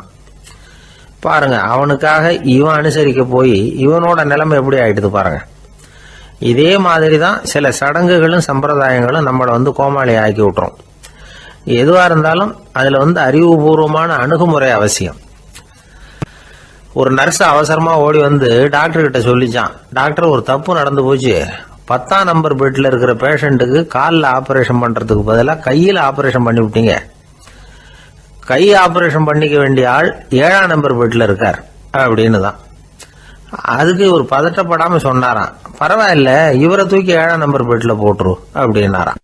பாருங்க, அவனுக்காக இவன் அனுசரிக்க போய் இவனோட நிலைமை எப்படி ஆயிடுது பாருங்க. இதே மாதிரி தான் சில சடங்குகளும் சம்பிரதாயங்களும் நம்மளை கோமாளி ஆக்கி விட்டுரும். எதுவா இருந்தாலும் அதுல அறிவுபூர்வமான அணுகுமுறை அவசியம். ஒரு நர்ஸ் அவசரமா ஓடி டாக்டர் கிட்ட சொல்லிச்சான், டாக்டர் ஒரு தப்பு நடந்து போச்சு, 10ஆம் நம்பர் பெட்ல இருக்கிற பேஷண்ட்டுக்கு காலில் ஆபரேஷன் பண்றதுக்கு பதிலாக கையில் ஆபரேஷன் பண்ணி விட்டீங்க. கை ஆபரேஷன் பண்ணிக்க வேண்டிய ஆள் 7ஆம் நம்பர் பெட்ல இருக்கார் அப்படின்னு தான். அதுக்கு ஒரு பதட்டப்படாம சொன்னாராம், பரவாயில்ல இவரை தூக்கி 7ஆம் நம்பர் பெட்ல போட்டுரு அப்படின்னாராம்.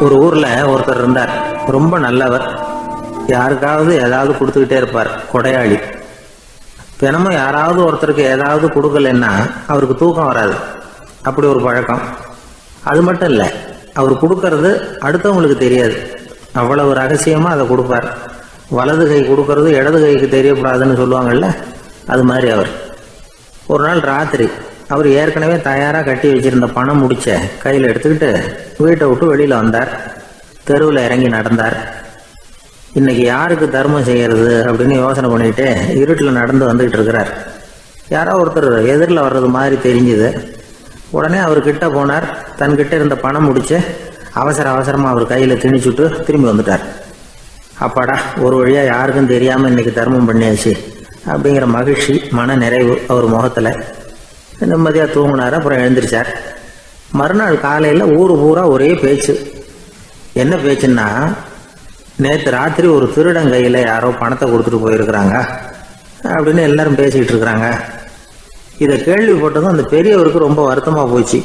ஒரு ஊர்ல ஒருத்தர் இருந்தார், ரொம்ப நல்லவர். யாருக்காவது ஏதாவது கொடுத்துக்கிட்டே இருப்பார், கொடையாளி. தினமும் யாராவது ஒருத்தருக்கு ஏதாவது கொடுக்கலன்னா அவருக்கு தூக்கம் வராது, அப்படி ஒரு பழக்கம். அது மட்டும் இல்லை, அவர் கொடுக்கறது அடுத்தவங்களுக்கு தெரியாது, அவ்வளவு ரகசியமா அதை கொடுப்பார். வலது கை கொடுக்கறது இடது கைக்கு தெரியக்கூடாதுன்னு சொல்லுவாங்கல்ல, அது மாதிரி அவர். ஒரு நாள் ராத்திரி அவர் ஏற்கனவே தயாராக கட்டி வச்சிருந்த பணம் முடிச்ச கையில் எடுத்துக்கிட்டு வீட்டை விட்டு வெளியில வந்தார். தெருவில் இறங்கி நடந்தார். இன்னைக்கு யாருக்கு தர்மம் செய்யறது அப்படின்னு யோசனை பண்ணிட்டு இருட்டில் நடந்து வந்துகிட்டு இருக்கிறார். யாரோ ஒருத்தர் எதிரில் வர்றது மாதிரி தெரிஞ்சுது. உடனே அவர் கிட்ட போனார். தன்கிட்ட இருந்த பணம் முடிச்சு அவசரமா அவர் கையில திணிச்சுட்டு திரும்பி வந்துட்டார். அப்பாடா, ஒரு வழியா யாருக்கும் தெரியாம இன்னைக்கு தர்மம் பண்ணியாச்சு அப்படிங்கிற மகிழ்ச்சி, மன நிறைவு அவர் முகத்துல. நிம்மதியா தூங்கினார். அப்புறம் எழுந்திரிச்சார். மறுநாள் காலையில ஊரு பூரா ஒரே பேச்சு. என்ன பேச்சுன்னா, நேற்று ராத்திரி ஒரு திருடன் கையில யாரோ பணத்தை கொடுத்துட்டு போயிருக்கிறாங்க அப்படின்னு எல்லாரும் பேசிக்கிட்டு இருக்கிறாங்க. இதை கேள்விப்பட்டதும் அந்த பெரியவருக்கு ரொம்ப வருத்தமா போச்சு.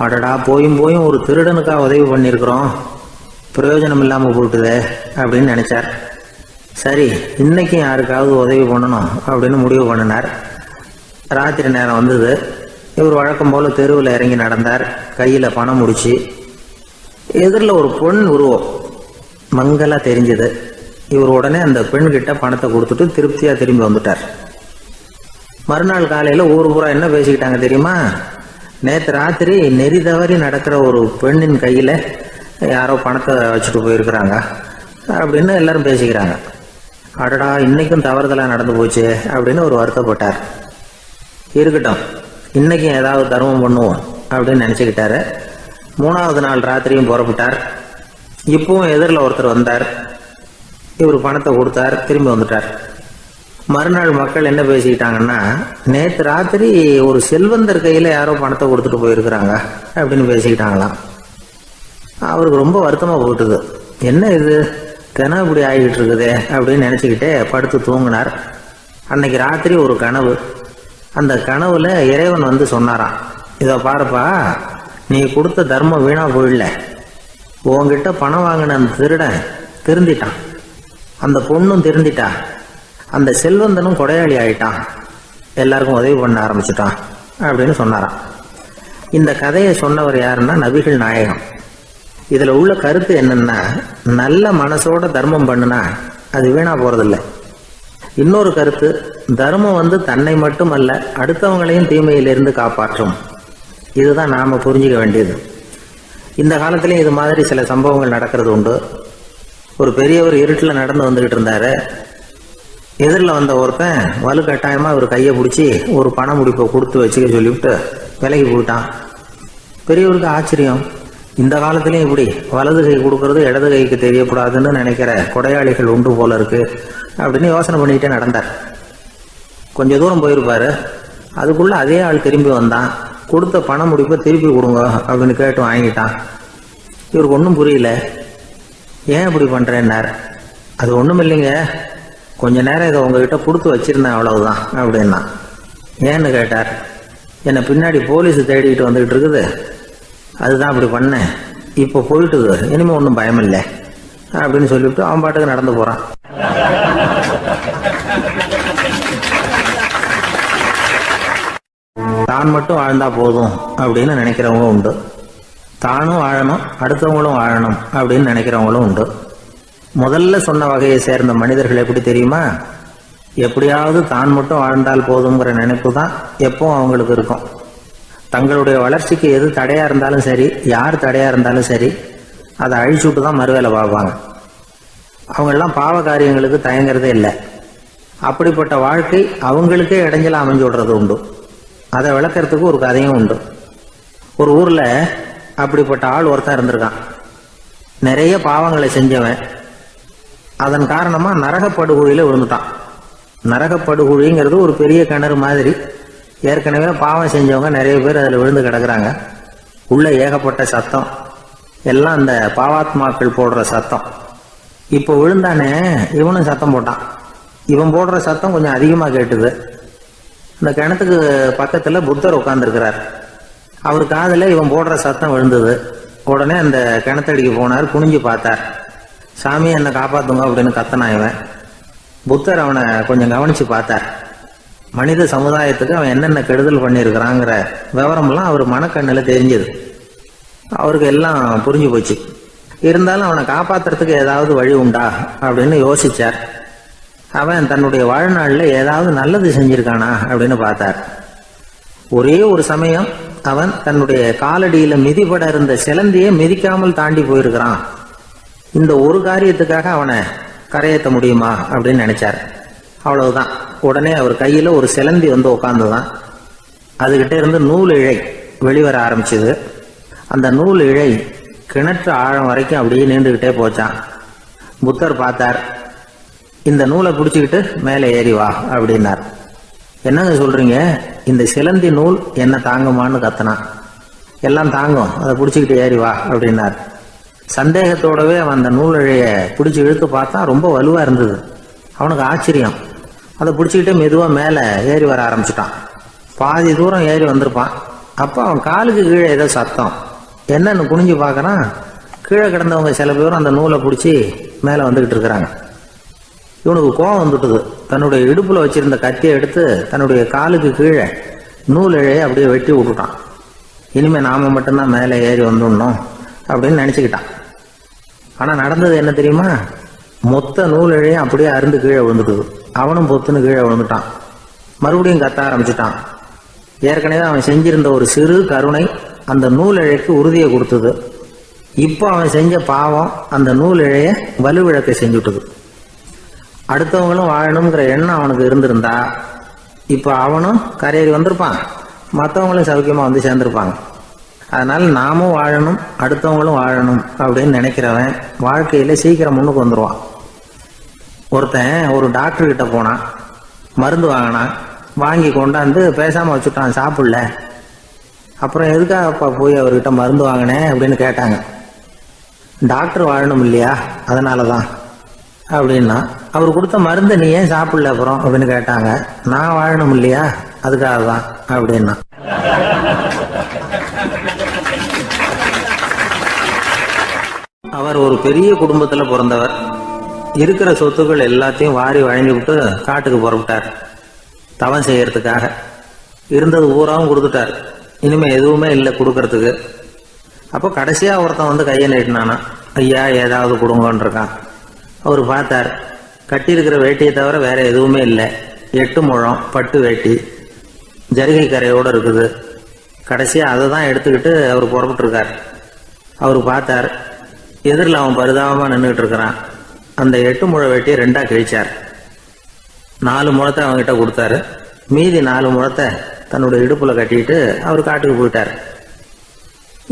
அடடா, போயும் ஒரு திருடனுக்காக உதவி பண்ணியிருக்கிறோம், பிரயோஜனம் இல்லாம போட்டுதே அப்படின்னு நினைச்சார். சரி, இன்னைக்கும் யாருக்காவது உதவி பண்ணணும் அப்படின்னு முடிவு பண்ணினார். ராத்திரி நேரம் வந்தது. இவர் வழக்கம் போல தெருவில் இறங்கி நடந்தார். கையில் பணம் முடிச்சு. எதிரில் ஒரு பெண் உருவம் மங்கலா தெரிஞ்சது. இவர் உடனே அந்த பெண்கிட்ட பணத்தை கொடுத்துட்டு திருப்தியாக திரும்பி வந்துட்டார். மறுநாள் காலையில் ஊர் பூரா என்ன பேசிக்கிட்டாங்க தெரியுமா? நேற்று ராத்திரி நெறி தவறி நடக்கிற ஒரு பெண்ணின் கையில் யாரோ பணத்தை வச்சுட்டு போயிருக்கிறாங்க அப்படின்னு எல்லாரும் பேசிக்கிறாங்க. அடடா, இன்னைக்கும் தவறுதலாக நடந்து போச்சு அப்படின்னு ஒரு வருத்தப்பட்டார். இருக்கட்டும், இன்னைக்கும் ஏதாவது தர்மம் பண்ணுவோம் அப்படின்னு நினச்சிக்கிட்டாரு. 3வது நாள் ராத்திரியும் புறப்பட்டார். இப்பவும் எதிரில் ஒருத்தர் வந்தார். இவர் பணத்தை கொடுத்தார், திரும்பி வந்துட்டார். மறுநாள் மக்கள் என்ன பேசிக்கிட்டாங்கன்னா, நேற்று ராத்திரி ஒரு செல்வந்தர் கையில் யாரோ பணத்தை கொடுத்துட்டு போயிருக்கிறாங்க அப்படின்னு பேசிக்கிட்டாங்களாம். அவருக்கு ரொம்ப வருத்தமாக போட்டுது. என்ன இது தினம் இப்படி ஆகிட்டு இருக்குதே அப்படின்னு நினச்சிக்கிட்டே படுத்து தூங்கினார். அன்னைக்கு ராத்திரி ஒரு கனவு. அந்த கனவுல இறைவன் வந்து சொன்னாராம், இதை பாருப்பா, நீ கொடுத்த தர்மம் வீணா போயிடல. உங்ககிட்ட பணம் வாங்கின அந்த திருடன் திருந்திட்டான், அந்த பொண்ணும் திருந்திட்டா, அந்த செல்வந்தனும் கொடையாளி ஆயிட்டான், எல்லாருக்கும் உதவி பண்ண ஆரம்பிச்சுட்டான் அப்படின்னு சொன்னாராம். இந்த கதையை சொன்னவர் யாருன்னா நபிகள் நாயகம். இதுல உள்ள கருத்து என்னன்னா, நல்ல மனசோட தர்மம் பண்ணுனா அது வீணா போறதில்லை. இன்னொரு கருத்து, தர்மம் வந்து தன்னை மட்டுமல்ல அடுத்தவங்களையும் தீமையிலிருந்து காப்பாற்றும். இதுதான் நாம புரிஞ்சுக்க வேண்டியது. இந்த காலத்திலையும் இது மாதிரி சில சம்பவங்கள் நடக்கிறது உண்டு. ஒரு பெரியவர் இருட்டில் நடந்து வந்துகிட்டு இருந்தாரு. எதிரில் வந்த ஒருத்தன் வலுக்கட்டாயமாக ஒரு கையை பிடிச்சி ஒரு பண முடிப்பை கொடுத்து வச்சுக்க சொல்லிவிட்டு விலகி போயிட்டான். பெரியவருக்கு ஆச்சரியம், இந்த காலத்திலையும் இப்படி வலது கை கொடுக்கறது இடது கைக்கு தெரியக்கூடாதுன்னு நினைக்கிற கொடையாளிகள் உண்டு போல இருக்கு அப்படின்னு யோசனை பண்ணிக்கிட்டே நடந்தார். கொஞ்சம் தூரம் போயிருப்பாரு. அதுக்குள்ள அதே ஆள் திரும்பி வந்தான். கொடுத்த பண முடிப்பை திருப்பி கொடுங்க அப்படின்னு கேட்டு வாங்கிட்டான். இவருக்கு ஒன்றும் புரியல. ஏன் இப்படி பண்றேன்னார். அது ஒன்றும் இல்லைங்க, கொஞ்ச நேரம் இதை உங்ககிட்ட கொடுத்து வச்சிருந்தேன், அவ்வளவுதான் அப்படின்னா. ஏன்னு கேட்டார். என்னை பின்னாடி போலீஸ் தேடிக்கிட்டு வந்துகிட்டு இருக்குது, அதுதான் அப்படி பண்ணேன், இப்போ போயிட்டுது, இனிமே ஒன்றும் பயம் இல்லை அப்படின்னு சொல்லிவிட்டு அவன் பாட்டுக்கு நடந்து போறான். தான் மட்டும் வாழ்ந்தா போதும் அப்படின்னு நினைக்கிறவங்க உண்டு. தானும் வாழணும், அடுத்தவங்களும் வாழணும் அப்படின்னு நினைக்கிறவங்களும் உண்டு. முதல்ல சொன்ன வகையை சேர்ந்த மனிதர்கள் எப்படி தெரியுமா? எப்படியாவது தான் மட்டும் வாழ்ந்தால் போதுங்கிற நினைப்பு தான் எப்பவும் அவங்களுக்கு இருக்கும். தங்களுடைய வளர்ச்சிக்கு எது தடையா இருந்தாலும் சரி, யார் தடையா இருந்தாலும் சரி, அதை அழிச்சுட்டு தான் மறுவேலை பார்ப்பாங்க. அவங்கெல்லாம் பாவ காரியங்களுக்கு தயங்குறதே இல்லை. அப்படிப்பட்ட வாழ்க்கை அவங்களுக்கே இடைஞ்சல அமைஞ்சு விடுறது உண்டு. அதை விளக்கறதுக்கு ஒரு கதையும் உண்டு. ஒரு ஊர்ல அப்படிப்பட்ட ஆள் ஒருத்தன் இருந்திருக்கான். நிறைய பாவங்களை செஞ்சவன். அதன் காரணமா நரகப்படுகொழியில விழுந்துட்டான். நரகப்படுகொழிங்கிறது ஒரு பெரிய கிணறு மாதிரி. ஏற்கனவே பாவம் செஞ்சவங்க நிறைய பேர் அதில் விழுந்து கிடக்குறாங்க. உள்ள ஏகப்பட்ட சத்தம், எல்லாம் அந்த பாவாத்மாக்கள் போடுற சத்தம். இப்போ விழுந்தானே இவனும் சத்தம் போட்டான். இவன் போடுற சத்தம் கொஞ்சம் அதிகமா கேட்டுது. இந்த கிணத்துக்கு பக்கத்துல புத்தர் உட்கார்ந்துருக்கிறார். அவர் காதுல இவன் போடுற சத்தம் விழுந்தது. உடனே அந்த கிணத்தடிக்கு போனார். குனிஞ்சு பார்த்தார். சாமி என்னை காப்பாத்துங்க அப்படின்னு கத்தனான் இவன். புத்தர் அவனை கொஞ்சம் கவனிச்சு பார்த்தார். மனித சமுதாயத்துக்கு அவன் என்னென்ன கெடுதல் பண்ணியிருக்கிறாங்கிற விவரம்லாம் அவர் மனக்கண்ணில் தெரிஞ்சது. அவருக்கு எல்லாம் புரிஞ்சு போச்சு. இருந்தாலும் அவனை காப்பாத்துறதுக்கு ஏதாவது வழி உண்டா அப்படின்னு யோசிச்சார். அவன் தன்னுடைய வாழ்நாளில் ஏதாவது நல்லது செஞ்சிருக்கானா அப்படின்னு பார்த்தார். ஒரே ஒரு சமயம் அவன் தன்னுடைய காலடியில மிதிபட இருந்த சிலந்தியை மிதிக்காமல் தாண்டி போயிருக்கிறான். இந்த ஒரு காரியத்துக்காக அவனை கரையேற்ற முடியுமா அப்படின்னு நினைச்சார். அவ்வளவுதான். உடனே அவர் கையில ஒரு சிலந்தி வந்து உட்கார்ந்துதான். அதுகிட்ட இருந்து நூல் இழை வெளிவர ஆரம்பிச்சது. அந்த நூல் இழை கிணற்று ஆழம் வரைக்கும் அப்படியே நீண்டுகிட்டே போச்சான். புத்தர் பார்த்தார். இந்த நூலை பிடிச்சிக்கிட்டு மேலே ஏறி வா அப்படின்னார். என்னங்க சொல்றீங்க, இந்த சிலந்தி நூல் என்ன தாங்குமான்னு கத்தனான். எல்லாம் தாங்கும், அதை பிடிச்சிக்கிட்டு ஏறி வா அப்படின்னார். சந்தேகத்தோடவே அவன் அந்த நூல் இழைய பிடிச்சி இழுத்து பார்த்தா ரொம்ப வலுவா இருந்தது. அவனுக்கு ஆச்சரியம். அதை பிடிச்சிக்கிட்டே மெதுவா மேலே ஏறி வர ஆரம்பிச்சுட்டான். பாதி தூரம் ஏறி வந்திருப்பான். அப்போ அவன் காலுக்கு கீழே ஏதோ சத்தம். என்னன்னு குனிஞ்சு பார்க்கறான். கீழே கிடந்தவங்க சில பேரும் அந்த நூலை பிடிச்சி மேலே வந்துகிட்டு இருக்கிறாங்க. இவனுக்கு கோபம் வந்துட்டுது. தன்னுடைய இடுப்புல வச்சிருந்த கத்தியை எடுத்து தன்னுடைய காலுக்கு கீழே நூல் இழையை அப்படியே வெட்டி விட்டுட்டான். இனிமே நாம மட்டும்தான் மேலே ஏறி வந்துடணும் அப்படின்னு நினைச்சுக்கிட்டான். ஆனா நடந்தது என்ன தெரியுமா? மொத்த நூல் இழையும் அப்படியே அருந்து கீழே விழுந்துட்டுது. அவனும் பொத்துன்னு கீழே விழுந்துட்டான். மறுபடியும் கத்த ஆரம்பிச்சுட்டான். ஏற்கனவே அவன் செஞ்சிருந்த ஒரு சிறு கருணை அந்த நூல் இழைக்கு உறுதியை கொடுத்தது. இப்போ அவன் செஞ்ச பாவம் அந்த நூல் இழைய வலுவிழக்க செஞ்சுட்டுது. அடுத்தவங்களும் வாழணுங்கிற எண்ணம் அவனுக்கு இருந்திருந்தா இப்போ அவனும் கரையேறி வந்திருப்பான், மற்றவங்களும் சௌக்கியமா வந்து சேர்ந்திருப்பாங்க. அதனால நாமும் வாழணும், அடுத்தவங்களும் வாழணும் அப்படின்னு நினைக்கிறவன் வாழ்க்கையில சீக்கிரம் முன்னுக்கு வந்துடுவான். ஒருத்தன் ஒரு டாக்டர் கிட்ட போனான், மருந்து வாங்கினான், வாங்கி கொண்டாந்து பேசாம வச்சுட்டான், சாப்பிடல. அப்புறம் எதுக்காகப்பா போய் அவர்கிட்ட மருந்து வாங்கினேன் அப்படின்னு கேட்டாங்க. டாக்டர் வாழணும் இல்லையா, அதனாலதான் அப்படின்னா. அவர் கொடுத்த மருந்து நீ ஏன் சாப்பிடல அப்புறம் அப்படின்னு கேட்டாங்க. நான் வாழணும் இல்லையா, அதுக்காக தான் அப்படின்னா. அவர் ஒரு பெரிய குடும்பத்துல பிறந்தவர். இருக்கிற சொத்துக்கள் எல்லாத்தையும் வாரி வழங்கி விட்டு காட்டுக்கு புறப்பட்டார் தவம் செய்யறதுக்காக. இருந்தது பூராவும் கொடுத்துட்டார். இனிமே எதுவுமே இல்லை கொடுக்கறதுக்கு. அப்போ கடைசியா ஒருத்தன் வந்து கையை நீட்டினானா, ஐயா ஏதாவது கொடுங்கன்னு இருக்கான். அவர் பார்த்தார், கட்டியிருக்கிற வேட்டியை தவிர வேற எதுவுமே இல்லை. 8 முழம் பட்டு வேட்டி, ஜரிகை கரையோடு இருக்குது. கடைசியா அதை தான் எடுத்துக்கிட்டு அவர் புறப்பட்டு இருக்கார். அவர் பார்த்தார், எதிரில் அவன் பரிதாபமா நின்றுட்டு இருக்கிறான். அந்த 8 முழ வேட்டியை 2ஆ கிழிச்சார். 4 முழத்தை அவன்கிட்ட கொடுத்தாரு. மீதி 4 முழத்தை தன்னுடைய இடுப்புல கட்டிட்டு அவர் காட்டுக்கு போயிட்டார்.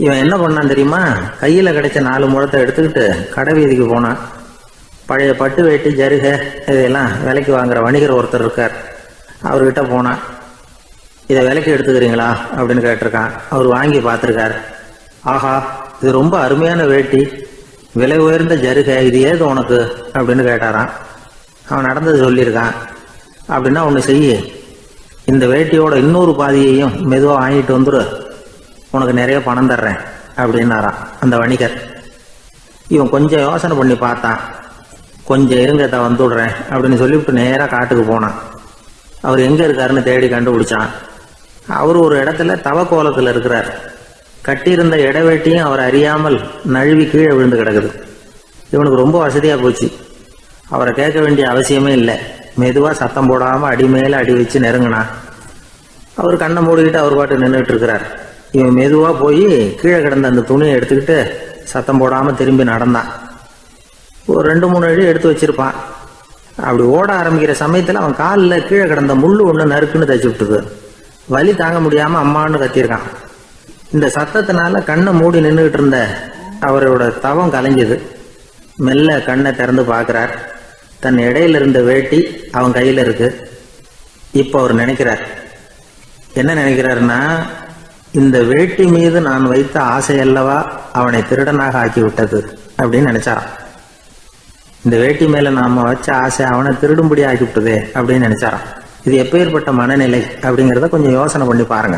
இவன் என்ன பண்ணான் தெரியுமா? கையில கிடைச்ச 4 முழத்தை எடுத்துக்கிட்டு கடை வீதிக்கு போனான். பழைய பட்டு வேட்டி ஜருகை இதெல்லாம் விலைக்கு வாங்குற வணிகர் ஒருத்தர் இருக்கார். அவர்கிட்ட போனான். இதை விலைக்கு எடுத்துக்கிறீங்களா அப்படின்னு கேட்டிருக்கான். அவர் வாங்கி பார்த்துருக்கார். ஆஹா, இது ரொம்ப அருமையான வேட்டி, விலை உயர்ந்த ஜருகை, இது ஏது உனக்கு அப்படின்னு கேட்டாரான். அவன் நடந்தது சொல்லியிருக்கான். அப்படின்னா ஒன்று செய்ய, இந்த வேட்டியோட இன்னொரு பாதியையும் மெதுவாக வாங்கிட்டு வந்துரு, உனக்கு நிறைய பணம் தர்றேன் அப்படின்னாரான் அந்த வணிகர். இவன் கொஞ்சம் யோசனை பண்ணி பார்த்தான். கொஞ்சம் இருங்க, வந்துடுறேன் அப்படின்னு சொல்லிவிட்டு நேராக காட்டுக்கு போனான். அவர் எங்கே இருக்காருன்னு தேடி கண்டுபிடிச்சான். அவர் ஒரு இடத்துல தவக்கோலத்தில் இருக்கிறார். கட்டியிருந்த இடைவேட்டியும் அவர் அறியாமல் நழுவி கீழே விழுந்து கிடக்குது. இவனுக்கு ரொம்ப வசதியாக போச்சு. அவரை கேட்க வேண்டிய அவசியமே இல்லை. மெதுவாக சத்தம் போடாமல் அடி மேலே அடி வச்சு நெருங்கினான். அவர் கண்ணை மூடிக்கிட்டு அவர் பாட்டு நின்றுட்டு இருக்கிறார். இவன் மெதுவாக போய் கீழே கிடந்த அந்த துணியை எடுத்துக்கிட்டு சத்தம் போடாமல் திரும்பி நடந்தான். ஒரு 2-3 அடி எடுத்து வச்சிருப்பான். அப்படி ஓட ஆரம்பிக்கிற சமயத்தில் அவன் காலில் கீழே கிடந்த முள்ளு ஒன்று நறுக்குன்னு தச்சு விட்டுது. வலி தாங்க முடியாமல் அம்மான்னு கத்திருக்கான். இந்த சத்தத்தினால கண்ணை மூடி நின்றுகிட்டு இருந்த அவரோட தவம் கலைஞ்சது. மெல்ல கண்ணை திறந்து பார்க்கிறார். தன் இடையில இருந்த வேட்டி அவன் கையில் இருக்கு. இப்போ அவர் நினைக்கிறார், என்ன நினைக்கிறாருன்னா, இந்த வேட்டி மீது நான் வைத்த ஆசையல்லவா அவனை திருடனாக ஆக்கி விட்டது அப்படின்னு நினைச்சாராம். இந்த வேட்டி மேல நாம வச்ச ஆசை அவனை திருடும்படி ஆக்கிவிட்டதே அப்படின்னு நினைச்சாராம். இது எப்பேற்பட்ட மனநிலை அப்படிங்கிறத கொஞ்சம் யோசனை பண்ணி பாருங்க.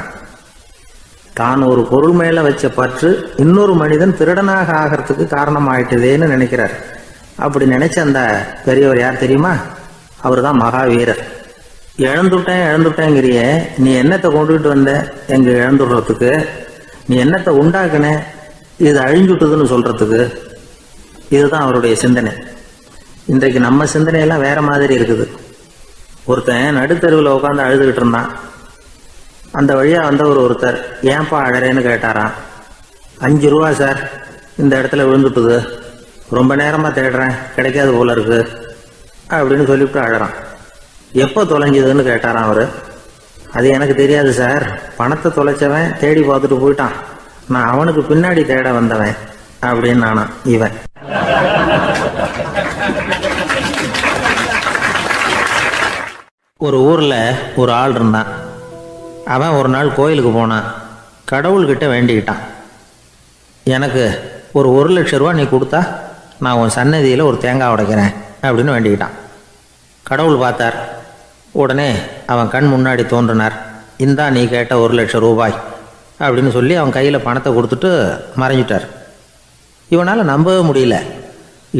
தான் ஒரு பொருள் மேல வச்ச பற்று இன்னொரு மனிதன் திருடனாக ஆகிறதுக்கு காரணம் ஆயிட்டுதேன்னு நினைக்கிறார். அப்படி நினைச்ச அந்த பெரியவர் யார் தெரியுமா? அவர் தான் மகாவீரர். இழந்துட்டேங்கிறிய, நீ என்னத்தை கொண்டுகிட்டு வந்த எங்க இழந்துடுறதுக்கு? நீ என்னத்தை உண்டாக்குன இது அழிஞ்சுட்டுதுன்னு சொல்றதுக்கு? இதுதான் அவருடைய சிந்தனை. இன்றைக்கு நம்ம சிந்தனையெல்லாம் வேற மாதிரி இருக்குது. ஒருத்தன் நடுத்தருவில் உட்காந்து அழுதுகிட்டு இருந்தான். அந்த வழியா வந்தவர் ஒருத்தர், ஏன்பா அழறேன்னு கேட்டாராம். 5 ரூபா சார், இந்த இடத்துல விழுந்துட்டுது, ரொம்ப நேரமா தேடுறேன், கிடைக்காது போல இருக்கு அப்படின்னு சொல்லிவிட்டு அழறான். எப்போ தொலைஞ்சதுன்னு கேட்டாராம் அவரு. அது எனக்கு தெரியாது சார், பணத்தை தொலைச்சவன் தேடி பார்த்துட்டு போயிட்டான், நான் அவனுக்கு பின்னாடி தேட வந்தவன் அப்படின்னு நானா இவன். ஒரு ஊர்ல ஒரு ஆள் இருந்தான். அவன் ஒரு நாள் கோயிலுக்கு போனான். கடவுள்கிட்ட வேண்டிக்கிட்டான், எனக்கு ஒரு 1,00,000 ரூபா நீ கொடுத்தா நான் உன் சன்னதியில் ஒரு தேங்காய் உடைக்கிறேன் அப்படின்னு வேண்டிக்கிட்டான். கடவுள் பார்த்தார். உடனே அவன் கண் முன்னாடி தோன்றினார். இந்தா நீ கேட்ட 1,00,000 ரூபாய் அப்படின்னு சொல்லி அவன் கையில் பணத்தை கொடுத்துட்டு மறைஞ்சிட்டார். இவனால் நம்பவே முடியல.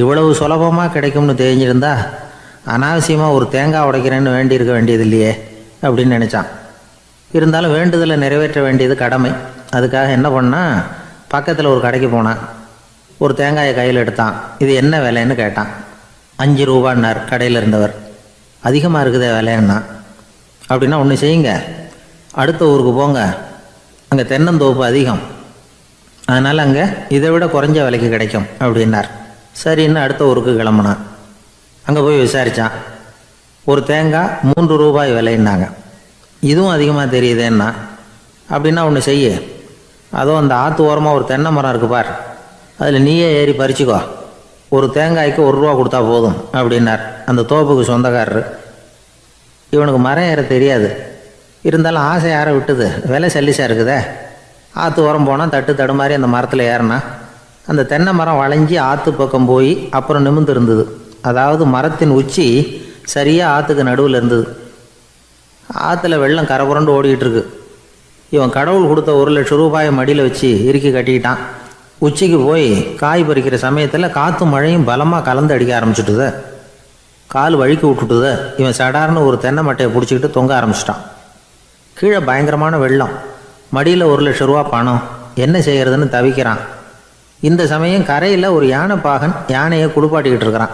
இவ்வளவு சுலபமாக கிடைக்கும்னு தெரிஞ்சிருந்தா அனாவசியமாக ஒரு தேங்காய் உடைக்கிறேன்னு வேண்டியிருக்க வேண்டியது இல்லையே அப்படின்னு நினச்சான். இருந்தாலும் வேண்டுதலை நிறைவேற்ற வேண்டியது கடமை. அதுக்காக என்ன பண்ணால் பக்கத்தில் ஒரு கடைக்கு போனான். ஒரு தேங்காயை கையில் எடுத்தான். இது என்ன விலைன்னு கேட்டான். 5 ரூபான்னார் கடையில் இருந்தவர். அதிகமாக இருக்குதே விலைன்னா. அப்படின்னா ஒன்று செய்யுங்க, அடுத்த ஊருக்கு போங்க, அங்கே தென்னந்தோப்பு அதிகம், அதனால் அங்கே இதை விட குறைஞ்ச விலைக்கு கிடைக்கும் அப்படின்னார். சரின்னு அடுத்த ஊருக்கு கிளம்புனான். அங்கே போய் விசாரித்தான். ஒரு தேங்காய் 3 ரூபாய் விலைன்னாங்க. இதுவும் அதிகமாக தெரியுதேன்னா. அப்படின்னா ஒன்று செய்ய, அதுவும் அந்த ஆற்று ஓரமாக ஒரு தென்னை மரம் இருக்கு பார், அதில் நீயே ஏறி பறிச்சுக்கோ, ஒரு தேங்காய்க்கு 1 ரூபா கொடுத்தா போதும் அப்படின்னார் அந்த தோப்புக்கு சொந்தக்காரரு. இவனுக்கு மரம் ஏற தெரியாது, இருந்தாலும் ஆசை யார விட்டுது, விலை சல்லிசாக இருக்குதே. ஆற்று ஓரம் போனால் தட்டு தடுமாறி அந்த மரத்தில் ஏறினா அந்த தென்னை மரம் வளைஞ்சி ஆற்று பக்கம் போய் அப்புறம் நிமிர்ந்து இருந்தது. அதாவது மரத்தின் உச்சி சரியாக ஆற்றுக்கு நடுவில் இருந்தது. ஆற்றுல வெள்ளம் கரை புரண்டு ஓடிக்கிட்டு இருக்கு. இவன் கடவுள் கொடுத்த 1 லட்சம் ரூபாயை மடியில் வச்சு இறுக்கி கட்டிக்கிட்டான். உச்சிக்கு போய் காய் பறிக்கிற சமயத்தில் காற்றும் மழையும் பலமாக கலந்து அடிக்க ஆரம்பிச்சுட்டுது. கால் வழுக்கி விட்டுட்டுது. இவன் சடார்னு ஒரு தென்னை மட்டையை பிடிச்சிக்கிட்டு தொங்க ஆரம்பிச்சிட்டான். கீழே பயங்கரமான வெள்ளம், மடியில் 1 லட்சம் ரூபா பணம், என்ன செய்கிறதுன்னு தவிக்கிறான். இந்த சமயம் கரையில் ஒரு யானை பாகன் யானையை குளிப்பாட்டிக்கிட்டு இருக்கிறான்.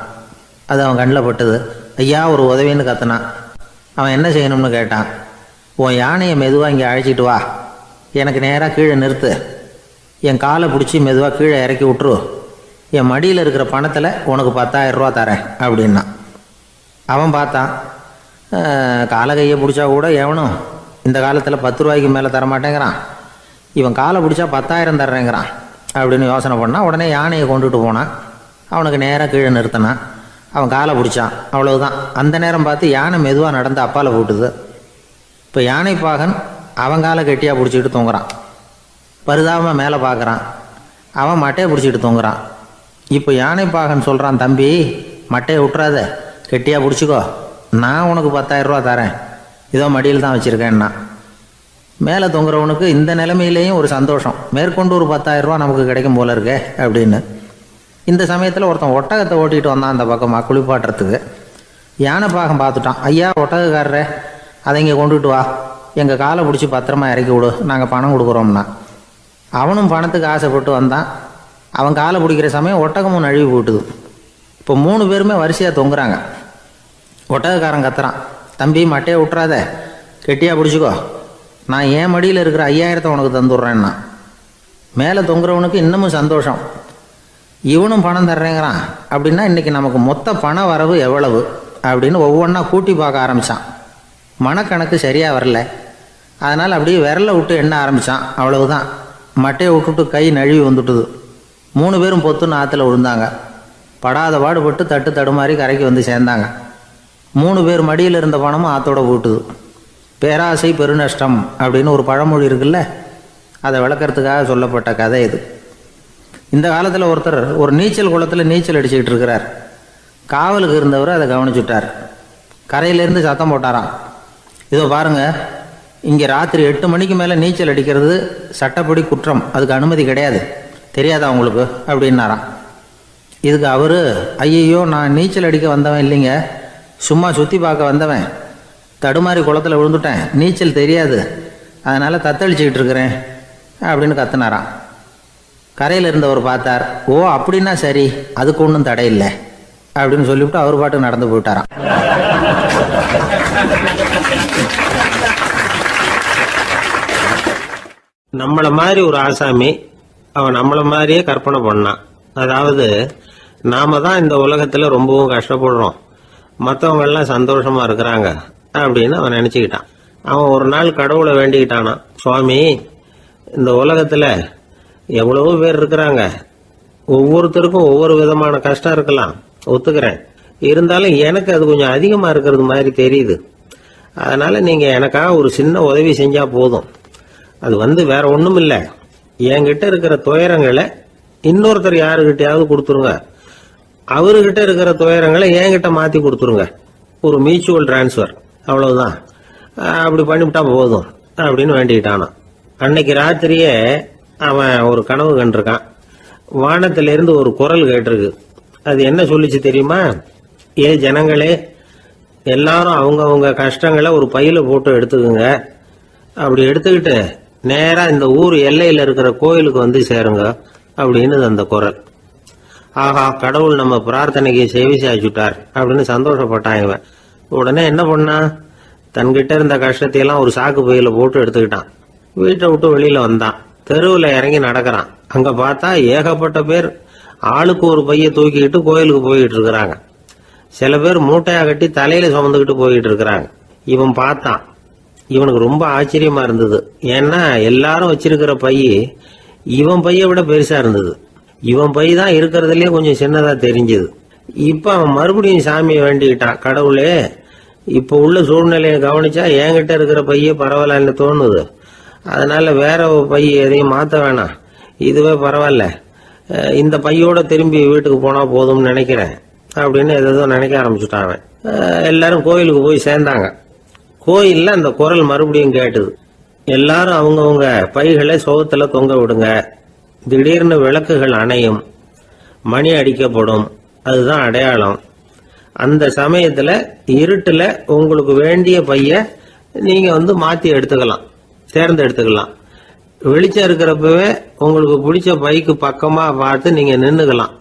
அது அவன் கண்ணில் பட்டுது. ஐயா ஒரு உதவின்னு கத்துனான். அவன் என்ன செய்யணும்னு கேட்டான். உன் யானையை மெதுவாக இங்கே அழைச்சிட்டு வா, எனக்கு நேராக கீழே நிறுத்து, என் காலை பிடிச்சி மெதுவாக கீழே இறக்கி விட்டுரு, என் மடியில் இருக்கிற பணத்தில் உனக்கு 10,000 ரூபா தரேன் அப்படின்னா. அவன் பார்த்தான். காலை கையை பிடிச்சா கூட எவனும் இந்த காலத்தில் 10 ரூபாய்க்கு மேலே தரமாட்டேங்கிறான், இவன் காலை பிடிச்சா 10,000 தர்றேங்கிறான் அப்படின்னு யோசனை பண்ணான். உடனே யானையை கொண்டுட்டு போனான். அவனுக்கு நேராக கீழே நிறுத்தினான். அவன் காலை பிடிச்சான். அவ்வளவுதான். அந்த நேரம் பார்த்து யானை மெதுவாக நடந்து அப்பால் போட்டுது. இப்போ யானை பாகன் அவன் காலை கெட்டியாக பிடிச்சிக்கிட்டு தொங்குறான். பரிதாபமாக மேலே பார்க்குறான். அவன் மட்டையை பிடிச்சிக்கிட்டு தொங்குறான். இப்போ யானை பாகன் சொல்கிறான், தம்பி மட்டையை விட்டுறாத, கெட்டியாக பிடிச்சிக்கோ, நான் உனக்கு 10,000 ரூபா தரேன், இதோ மடியில் தான் வச்சுருக்கேன்னா. மேலே தொங்குறவனுக்கு இந்த நிலைமையிலேயும் ஒரு சந்தோஷம், மேற்கொண்டு ஒரு 10,000 ரூபா நமக்கு கிடைக்கும் போல இருக்கே அப்படின்னு. இந்த சமயத்தில் ஒருத்தன் ஒட்டகத்தை ஓட்டிகிட்டு வந்தான் அந்த பக்கமாக குளிப்பாட்டுறதுக்கு. யானை பாகம் பார்த்துட்டான். ஐயா ஒட்டகக்காரரே, அதை இங்கே கொண்டுட்டு வா, எங்கள் காலை பிடிச்சி பத்திரமா இறக்கி விடு, நாங்கள் பணம் கொடுக்குறோம்னா. அவனும் பணத்துக்கு ஆசைப்பட்டு வந்தான். அவன் காலை பிடிக்கிற சமயம் ஒட்டகமும் நழுவி போட்டுது. இப்போ 3 பேருமே வரிசையாக தொங்குறாங்க. ஒட்டகக்காரன் கத்துறான், தம்பி மட்டையை விட்டுறாத, கெட்டியாக பிடிச்சிக்கோ, நான் என் மடியில் இருக்கிற 5,000 உனக்கு தந்துடுறேன்னா. மேலே தொங்குறவனுக்கு இன்னமும் சந்தோஷம், இவனும் பணம் தர்றேங்கிறான். அப்படின்னா இன்றைக்கி நமக்கு மொத்த பண வரவு எவ்வளவு அப்படின்னு ஒவ்வொன்றா கூட்டி பார்க்க ஆரம்பித்தான். மனக்கணக்கு சரியாக வரல. அதனால் அப்படியே விரலை விட்டு எண்ண ஆரம்பித்தான். அவ்வளவுதான். மட்டையை விட்டுட்டு கை நழுவி வந்துட்டுது. 3 பேரும் பொத்துன்னு ஆற்றுல விழுந்தாங்க. படாத பாடுபட்டு தட்டு தடுமாறி கரைக்கு வந்து சேர்ந்தாங்க. 3 பேர் மடியில் இருந்த பணமும் ஆற்றோட போட்டுது. பேராசை பெருநஷ்டம் அப்படின்னு ஒரு பழமொழி இருக்குல்ல, அதை விளக்கறதுக்காக சொல்லப்பட்ட கதை இது. இந்த காலத்தில் ஒருத்தர் ஒரு நீச்சல் குளத்தில் நீச்சல் அடிச்சுக்கிட்டு இருக்கிறார். காவலுக்கு இருந்தவர் அதை கவனிச்சுட்டார். கரையிலேருந்து சத்தம் போட்டாராம், இதோ பாருங்க, இங்கே ராத்திரி 8 மணிக்கு மேலே நீச்சல் அடிக்கிறது சட்டப்படி குற்றம், அதுக்கு அனுமதி கிடையாது, தெரியாதா உங்களுக்கு அப்படின்னாராம். இதுக்கு அவர், ஐயையோ நான் நீச்சல் அடிக்க வந்தவன் இல்லைங்க, சும்மா சுற்றி பார்க்க வந்தவன், தடுமாறி குளத்தில் விழுந்துட்டேன், நீச்சல் தெரியாது, அதனால் தத்தளிச்சுக்கிட்டு இருக்கிறேன் அப்படின்னு கத்துனாராம். கரையில் இருந்தவர் பார்த்தார். ஓ அப்படின்னா சரி, அதுக்கு ஒன்றும் தடை இல்லை அப்படின்னு சொல்லிவிட்டு அவர் பாட்டு நடந்து போயிட்டாராம். நம்மளை மாதிரி ஒரு ஆசாமி அவன் நம்மளை மாதிரியே கற்பனை பண்ணான். அதாவது நாம தான் இந்த உலகத்தில் ரொம்பவும் கஷ்டப்படுறோம், மற்றவங்க எல்லாம் சந்தோஷமா இருக்கிறாங்க அப்படின்னு அவன் நினச்சிக்கிட்டான். அவன் ஒரு நாள் கடவுளை வேண்டிக்கிட்டானா, சுவாமி இந்த உலகத்தில் எவ்வளவோ பேர் இருக்கிறாங்க, ஒவ்வொருத்தருக்கும் ஒவ்வொரு விதமான கஷ்டம் இருக்கலாம், ஒத்துக்கிறேன், இருந்தாலும் எனக்கு அது கொஞ்சம் அதிகமாக இருக்கிறது மாதிரி தெரியுது, அதனால நீங்கள் எனக்காக ஒரு சின்ன உதவி செஞ்சால் போதும். அது வேற ஒன்றும் இல்லை, என்கிட்ட இருக்கிற துயரங்களை இன்னொருத்தர் யாருக்கிட்டையாவது கொடுத்துருங்க, அவர்கிட்ட இருக்கிற துயரங்களை என்கிட்ட மாற்றி கொடுத்துருங்க, ஒரு மியூச்சுவல் டிரான்ஸ்ஃபர், அவ்வளவுதான், அப்படி பண்ணிவிட்டா போதும் அப்படின்னு வேண்டிக்கிட்டானான். அன்னைக்கு ராத்திரியே அவன் ஒரு கனவு கண்டிருக்கான். வானத்திலிருந்து ஒரு குரல் கேட்டிருக்கு. அது என்ன சொல்லிச்சு தெரியுமா? ஏ ஜனங்களே, எல்லாரும் அவங்கவங்க கஷ்டங்களை ஒரு பையில போட்டு எடுத்துக்குங்க. அப்படி எடுத்துக்கிட்டு நேரா இந்த ஊர் எல்லையில இருக்கிற கோயிலுக்கு வந்து சேருங்க அப்படின்னு அந்த குரல். ஆஹா, கடவுள் நம்ம பிரார்த்தனைக்கு செவி சாய்ச்சுட்டார் அப்படின்னு சந்தோஷப்பட்டான் இவன். உடனே என்ன பண்ணா, தன்கிட்ட இருந்த கஷ்டத்தையெல்லாம் ஒரு சாக்கு பையில போட்டு எடுத்துக்கிட்டான். வீட்டை விட்டு வெளியில வந்தான். தெருவில் இறங்கி நடக்கிறான். அங்க பார்த்தா ஏகப்பட்ட பேர் ஆளுக்கு ஒரு பைய தூக்கிக்கிட்டு கோயிலுக்கு போயிட்டு இருக்கிறாங்க. சில பேர் மூட்டையா கட்டி தலையில சுமந்துக்கிட்டு போயிட்டு இருக்கிறாங்க. இவன் பார்த்தான். இவனுக்கு ரொம்ப ஆச்சரியமா இருந்தது. ஏன்னா எல்லாரும் வச்சிருக்கிற பை இவன் பைய விட பெருசா இருந்தது. இவன் பை தான் இருக்கிறதுலயே கொஞ்சம் சின்னதா தெரிஞ்சது. இப்ப அவன் மறுபடியும் சாமியை வேண்டிக்கிட்டான். கடவுளே, இப்ப உள்ள சூழ்நிலையை கவனிச்சா என்கிட்ட இருக்கிற பைய பரவாயில்லன்னு தோணுது. அதனால வேற பை எதையும் மாத்த வேணாம், இதுவே பரவாயில்ல, இந்த பையோட திரும்பி வீட்டுக்கு போனா போதும்னு நினைக்கிறேன் அப்படின்னு ஏதோ நினைக்க ஆரம்பிச்சுட்டான் அவன். எல்லாரும் கோயிலுக்கு போய் சேர்ந்தாங்க. கோயில்ல அந்த குரல் மறுபடியும் கேட்டுது. எல்லாரும் அவங்கவுங்க பைகளை சோகத்துல தொங்க விடுங்க. திடீர்னு விளக்குகள் அணையும், மணி அடிக்கப்படும், அதுதான் அடையாளம். அந்த சமயத்துல இருட்டுல உங்களுக்கு வேண்டிய பைய நீங்க வந்து மாத்தி எடுத்துக்கலாம், தேர்ந்தெடுத்துக்கலாம். வெளிச்சம் இருக்கிறப்பவே உங்களுக்கு பிடிச்ச பைக்கு பக்கமா பார்த்து நீங்க நின்னுக்கலாம்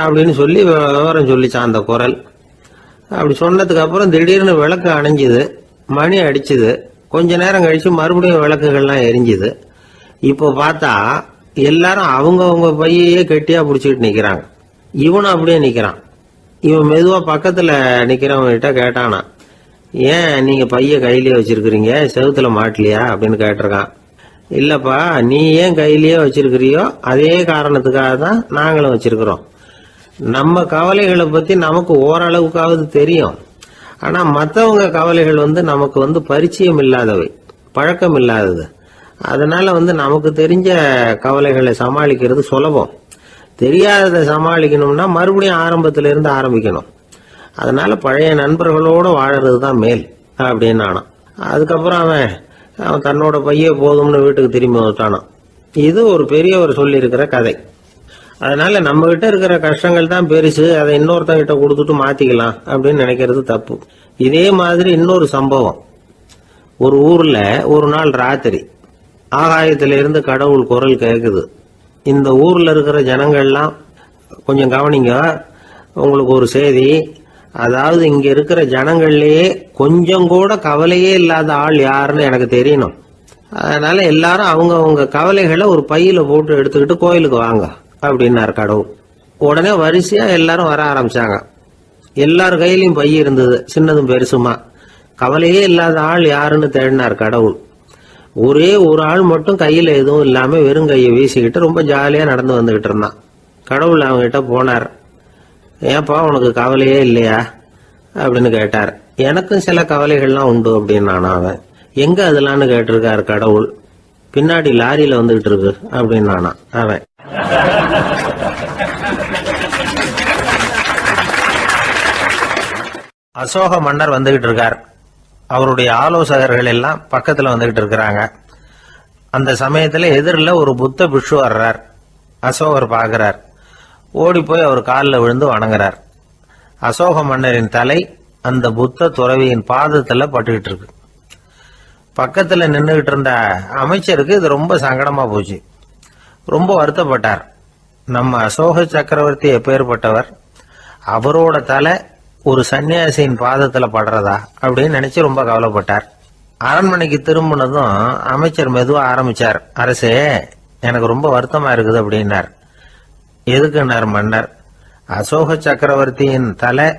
அப்படின்னு சொல்லி விவரம் சொல்லிச்சான் அந்த குரல். அப்படி சொன்னதுக்கு அப்புறம் திடீர்னு விளக்கு அணைஞ்சுது, மணி அடிச்சுது. கொஞ்ச நேரம் கழிச்சு மறுபடியும் விளக்குகள்லாம் எரிஞ்சுது. இப்போ பார்த்தா எல்லாரும் அவங்கவுங்க பையையே கெட்டியா பிடிச்சிக்கிட்டு நிக்கிறாங்க. இவனும் அப்படியே நிக்கிறான். இவன் மெதுவா பக்கத்துல நிக்கிறவங்கிட்ட கேட்டானா, ஏன் நீங்க பைய கையிலேயே வச்சிருக்கிறீங்க, செவுத்துல மாட்டலையா அப்படின்னு கேட்டிருக்கான். இல்லப்பா, நீ ஏன் கையிலேயே வச்சிருக்கிறியோ அதே காரணத்துக்காக தான் நாங்களும் வச்சிருக்கிறோம். நம்ம கவலைகளை பத்தி நமக்கு ஓரளவுக்காவது தெரியும். ஆனா மற்றவங்க கவலைகள் வந்து நமக்கு வந்து பரிச்சயம் இல்லாதவை, பழக்கம் இல்லாதது. அதனால வந்து நமக்கு தெரிஞ்ச கவலைகளை சமாளிக்கிறது சுலபம். தெரியாததை சமாளிக்கணும்னா மறுபடியும் ஆரம்பத்துல இருந்து ஆரம்பிக்கணும். அதனால பழைய நண்பர்களோட வாழறது தான் மேல் அப்படின்னு ஆனான். அதுக்கப்புறம் அவன் தன்னோட பைய போதும்னு வீட்டுக்கு திரும்பி வந்துட்டானான். இது ஒரு பெரியவர் சொல்லி இருக்கிற கதை. அதனால நம்ம கிட்ட இருக்கிற கஷ்டங்கள் தான் பெருசு, அதை இன்னொருத்தங்கிட்ட கொடுத்துட்டு மாத்திக்கலாம் அப்படின்னு நினைக்கிறது தப்பு. இதே மாதிரி இன்னொரு சம்பவம். ஒரு ஊர்ல ஒரு நாள் ராத்திரி ஆகாயத்தில இருந்து கடவுள் குரல் கேக்குது. இந்த ஊர்ல இருக்கிற ஜனங்கள்லாம் கொஞ்சம் கவனிங்க, உங்களுக்கு ஒரு செய்தி. அதாவது இங்க இருக்கிற ஜனங்கள்லயே கொஞ்சம் கூட கவலையே இல்லாத ஆள் யாருன்னு எனக்கு தெரியணும். அதனால எல்லாரும் அவங்க கவலைகளை ஒரு பையில போட்டு எடுத்துக்கிட்டு கோயிலுக்கு வாங்க அப்படின்னாரு கடவுள். உடனே வரிசையா எல்லாரும் வர ஆரம்பிச்சாங்க. எல்லார் கையிலயும் பை இருந்தது, சின்னதும் பெருசுமா. கவலையே இல்லாத ஆள் யாருன்னு தேடினார் கடவுள். ஒரே ஒரு ஆள் மட்டும் கையில எதுவும் இல்லாம வெறும் கையை வீசிக்கிட்டு ரொம்ப ஜாலியா நடந்து வந்துகிட்டு இருந்தான். கடவுள் அவங்ககிட்ட போனார். ஏன்பா, உனக்கு கவலையே இல்லையா அப்படின்னு கேட்டார். எனக்கும் சில கவலைகள்லாம் உண்டு அப்படின்னு அவன். எங்க அதெல்லாம்னு கேட்டிருக்காரு கடவுள். பின்னாடி லாரியில வந்துகிட்டு இருக்கு அப்படின்னு அவன். அசோக மன்னர் வந்துகிட்டு இருக்கார். அவருடைய ஆலோசகர்கள் எல்லாம் பக்கத்துல வந்துகிட்டு இருக்கிறாங்க. அந்த சமயத்துல எதிரில் ஒரு புத்த பிக்ஷு வர்றார். அசோகர் பார்க்கிறார். ஓடி போய் அவர் காலில் விழுந்து வணங்குறார். அசோக மன்னரின் தலை அந்த புத்த துறவியின் பாதத்துல பட்டுக்கிட்டு இருக்கு. பக்கத்துல நின்றுகிட்டு இருந்த அமைச்சருக்கு இது ரொம்ப சங்கடமா போச்சு. ரொம்ப வருத்தப்பட்டார். நம்ம அசோக சக்கரவர்த்தி எப்பேற்பட்டவர், அவரோட தலை ஒரு சன்னியாசியின் பாதத்துல படுறதா அப்படின்னு நினைச்சு ரொம்ப கவலைப்பட்டார். அரண்மனைக்கு திரும்பினதும் அமைச்சர் மெதுவா ஆரம்பிச்சார். அரசே, எனக்கு ரொம்ப வருத்தமா இருக்குது அப்படின்னார். எதுக்குன்னார் மன்னர். அசோக சக்கரவர்த்தியின் தலை,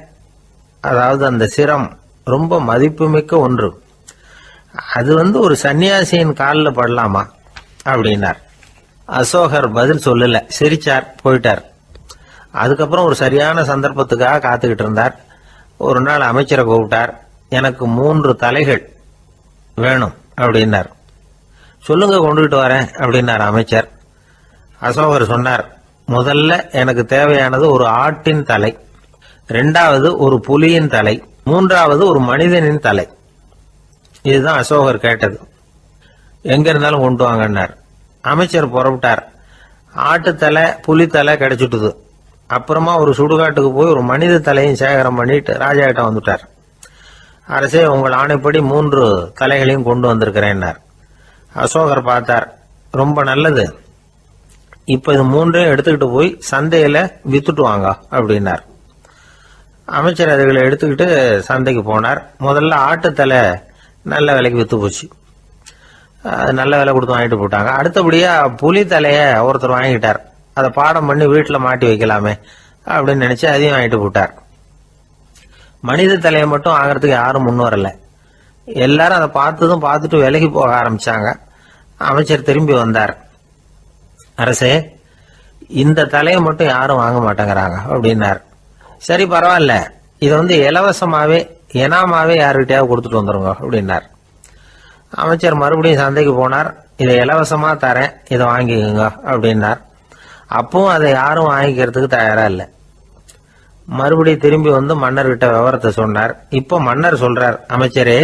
அதாவது அந்த சிரம் ரொம்ப மதிப்புமிக்க ஒன்று. அது ஒரு சன்னியாசியின் காலில் படலாமா அப்படின்னார். அசோகர் பதில் சொல்லல, சிரிச்சார், போயிட்டார். அதுக்கப்புறம் ஒரு சரியான சந்தர்ப்பத்துக்காக காத்துக்கிட்டு இருந்தார். ஒரு நாள் அமைச்சரை கூப்பிட்டார். எனக்கு 3 தலைகள் வேணும் அப்படின்னார். சொல்லுங்க, கொண்டுகிட்டு வரேன் அப்படின்னார் அமைச்சர். அசோகர் சொன்னார், முதல்ல எனக்கு தேவையானது ஒரு ஆட்டின் தலை, 2வது ஒரு புலியின் தலை, 3வது ஒரு மனிதனின் தலை. இதுதான் அசோகர் கேட்டது. எங்க இருந்தாலும் கொண்டு வாங்கன்னார். அமைச்சர் புறப்பட்டார். ஆட்டுத்தலை, புலித்தலை கிடைச்சிட்டுது. அப்புறமா ஒரு சுடுகாட்டுக்கு போய் ஒரு மனித தலையும் சேகரம் பண்ணிட்டு ராஜா கிட்ட வந்துட்டார். அரசே, உங்கள் ஆணைப்படி 3 தலைகளையும் கொண்டு வந்திருக்கிறேன்னார். அசோகர் பார்த்தார், ரொம்ப நல்லது, இப்ப இது 3ஐயும் எடுத்துக்கிட்டு போய் சந்தையில வித்துட்டு வாங்க அப்படின்னார். அமைச்சர் அதுகளை எடுத்துக்கிட்டு சந்தைக்கு போனார். முதல்ல ஆட்டுத்தலை நல்ல விலைக்கு வித்து போச்சு, நல்ல விலை கொடுத்து வாங்கிட்டு போட்டாங்க. அடுத்தபடியா புலி தலைய ஒருத்தர் வாங்கிட்டார், அதை பாடம் பண்ணி வீட்டில் மாட்டி வைக்கலாமே அப்படின்னு நினைச்சு அதையும் வாங்கிட்டு போட்டார். மனித தலையை மட்டும் வாங்கறதுக்கு யாரும் முன் வரல. எல்லாரும் அதை பார்த்துட்டு விலைக்கு போக ஆரம்பிச்சாங்க. அமைச்சர் திரும்பி வந்தார். அரசே, இந்த தலையை மட்டும் யாரும் வாங்க மாட்டேங்கிறாங்க அப்படின்னார். சரி, பரவாயில்ல, இதை இலவசமாவே எனாமாவே யாருக்கிட்டையாவது கொடுத்துட்டு வந்துருங்க அப்படின்னார். அமைச்சர் மறுபடியும் சந்தைக்கு போனார். இதை இலவசமா தரேன், இதை வாங்கிக்கோங்க அப்படின்னார். அப்பவும் அதை யாரும் வாங்கிக்கிறதுக்கு தயாரா இல்லை. மறுபடியும் திரும்பி வந்து மன்னர்கிட்ட விவரத்தை சொன்னார். இப்போ மன்னர் சொல்றார், அமைச்சரே,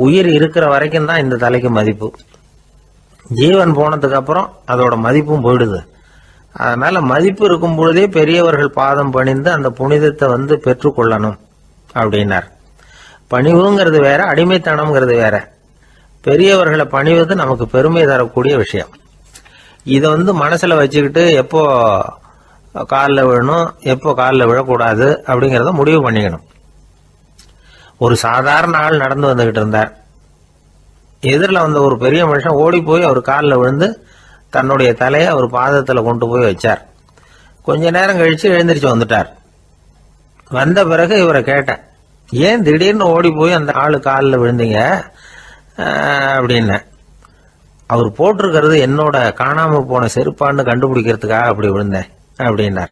உயிர் இருக்கிற வரைக்கும் தான் இந்த தலைக்கு மதிப்பு. ஜீவன் போனதுக்கு அப்புறம் அதோட மதிப்பும் போயிடுது. அதனால மதிப்பு இருக்கும் பொழுதே பெரியவர்கள் பாதம் பணிந்து அந்த புனிதத்தை பெற்றுக்கொள்ளணும் அப்படின்னார். பணிவுங்கிறது வேற, அடிமைத்தனம்ங்கிறது வேற. பெரியவர்களை பணிவது நமக்கு பெருமை தரக்கூடிய விஷயம். இதை மனசுல வச்சுக்கிட்டு எப்போ காலில் விழணும், எப்போ காலில் விழக்கூடாது அப்படிங்கிறத முடிவு பண்ணிக்கணும். ஒரு சாதாரண ஆள் நடந்து வந்துகிட்டு இருந்தார். எதிரில் வந்த ஒரு பெரிய மனுஷன் ஓடி போய் அவர் காலில் விழுந்து தன்னுடைய தலையை அவர் பாதத்தில் கொண்டு போய் வச்சார். கொஞ்ச நேரம் கழிச்சு எழுந்திரிச்சு வந்துட்டார். வந்த பிறகு இவரை கேட்டேன், ஏன் திடீர்னு ஓடி போய் அந்த ஆளு காலில் விழுந்தீங்க அப்படின்னு. அவர் போட்டிருக்கிறது என்னோட காணாம போன செருப்பான்னு கண்டுபிடிக்கிறதுக்காக அப்படி விழுந்தேன் அப்படின்னார்.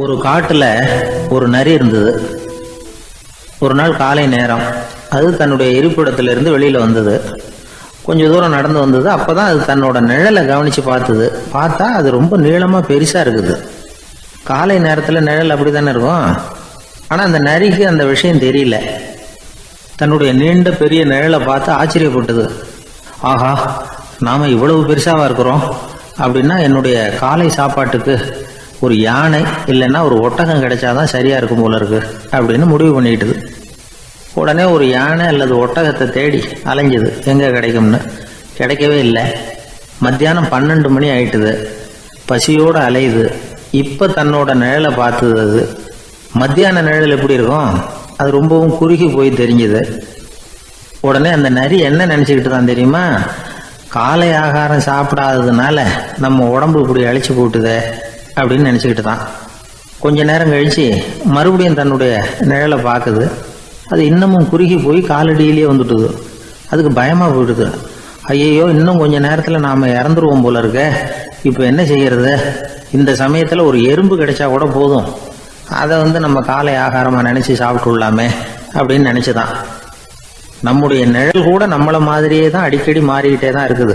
ஒரு காட்டுல ஒரு நரி இருந்தது. ஒரு நாள் காலை நேரம் அது தன்னுடைய இருப்பிடத்திலிருந்து வெளியில வந்தது. கொஞ்ச தூரம் நடந்து வந்தது. அப்பதான் அது தன்னோட நிழலை கவனிச்சு பார்த்தா அது ரொம்ப நீளமா பெருசா இருக்குது. காலை நேரத்துல நிழல் அப்படித்தானே இருக்கும். ஆனா அந்த நரிக்கு அந்த விஷயம் தெரியல. தன்னுடைய நீண்ட பெரிய நிழலை பார்த்து ஆச்சரியப்பட்டது. ஆஹா, நாம இவ்வளவு பெருசாவா இருக்கிறோம் அப்படின்னா என்னுடைய காலை சாப்பாட்டுக்கு ஒரு யானை இல்லைன்னா ஒரு ஒட்டகம் கிடைச்சாதான் சரியா இருக்கும் போல இருக்கு அப்படின்னு முடிவு பண்ணிட்டுது. உடனே ஒரு யானை அல்லது ஒட்டகத்தை தேடி அலைஞ்சது, எங்க கிடைக்கும்னு. கிடைக்கவே இல்லை. மத்தியானம் 12 மணி ஆயிட்டுது. பசியோட அலையுது. இப்ப தன்னோட நிழலை பார்த்தது. அது மத்தியான நிழல் எப்படி இருக்கும், அது ரொம்பவும் குறுகி போய் தெரிஞ்சுது. உடனே அந்த நரி என்ன நினைச்சுக்கிட்டு தான் தெரியுமா, காலை ஆகாரம் சாப்பிடாததுனால நம்ம உடம்பு இப்படி அழிச்சு போட்டுதே அப்படின்னு நினைச்சுக்கிட்டு தான். கொஞ்ச நேரம் கழிச்சு மறுபடியும் தன்னுடைய நிழலை பார்க்குது. அது இன்னமும் குறுகி போய் காலடியிலேயே வந்துட்டுது. அதுக்கு பயமா போயிடுது. ஐயோ, இன்னும் கொஞ்ச நேரத்துல நாம இறந்துருவோம் போல இருக்க. இப்ப என்ன செய்யறது? இந்த சமயத்துல ஒரு எறும்பு கிடைச்சா கூட போதும், அதை நம்ம காலை ஆகாரமா நினைச்சு சாப்பிட்டு விடலாமே அப்படின்னு நினைச்சுதான். நம்முடைய நிழல் கூட நம்மள மாதிரியே தான் அடிக்கடி மாறிக்கிட்டே தான் இருக்குது.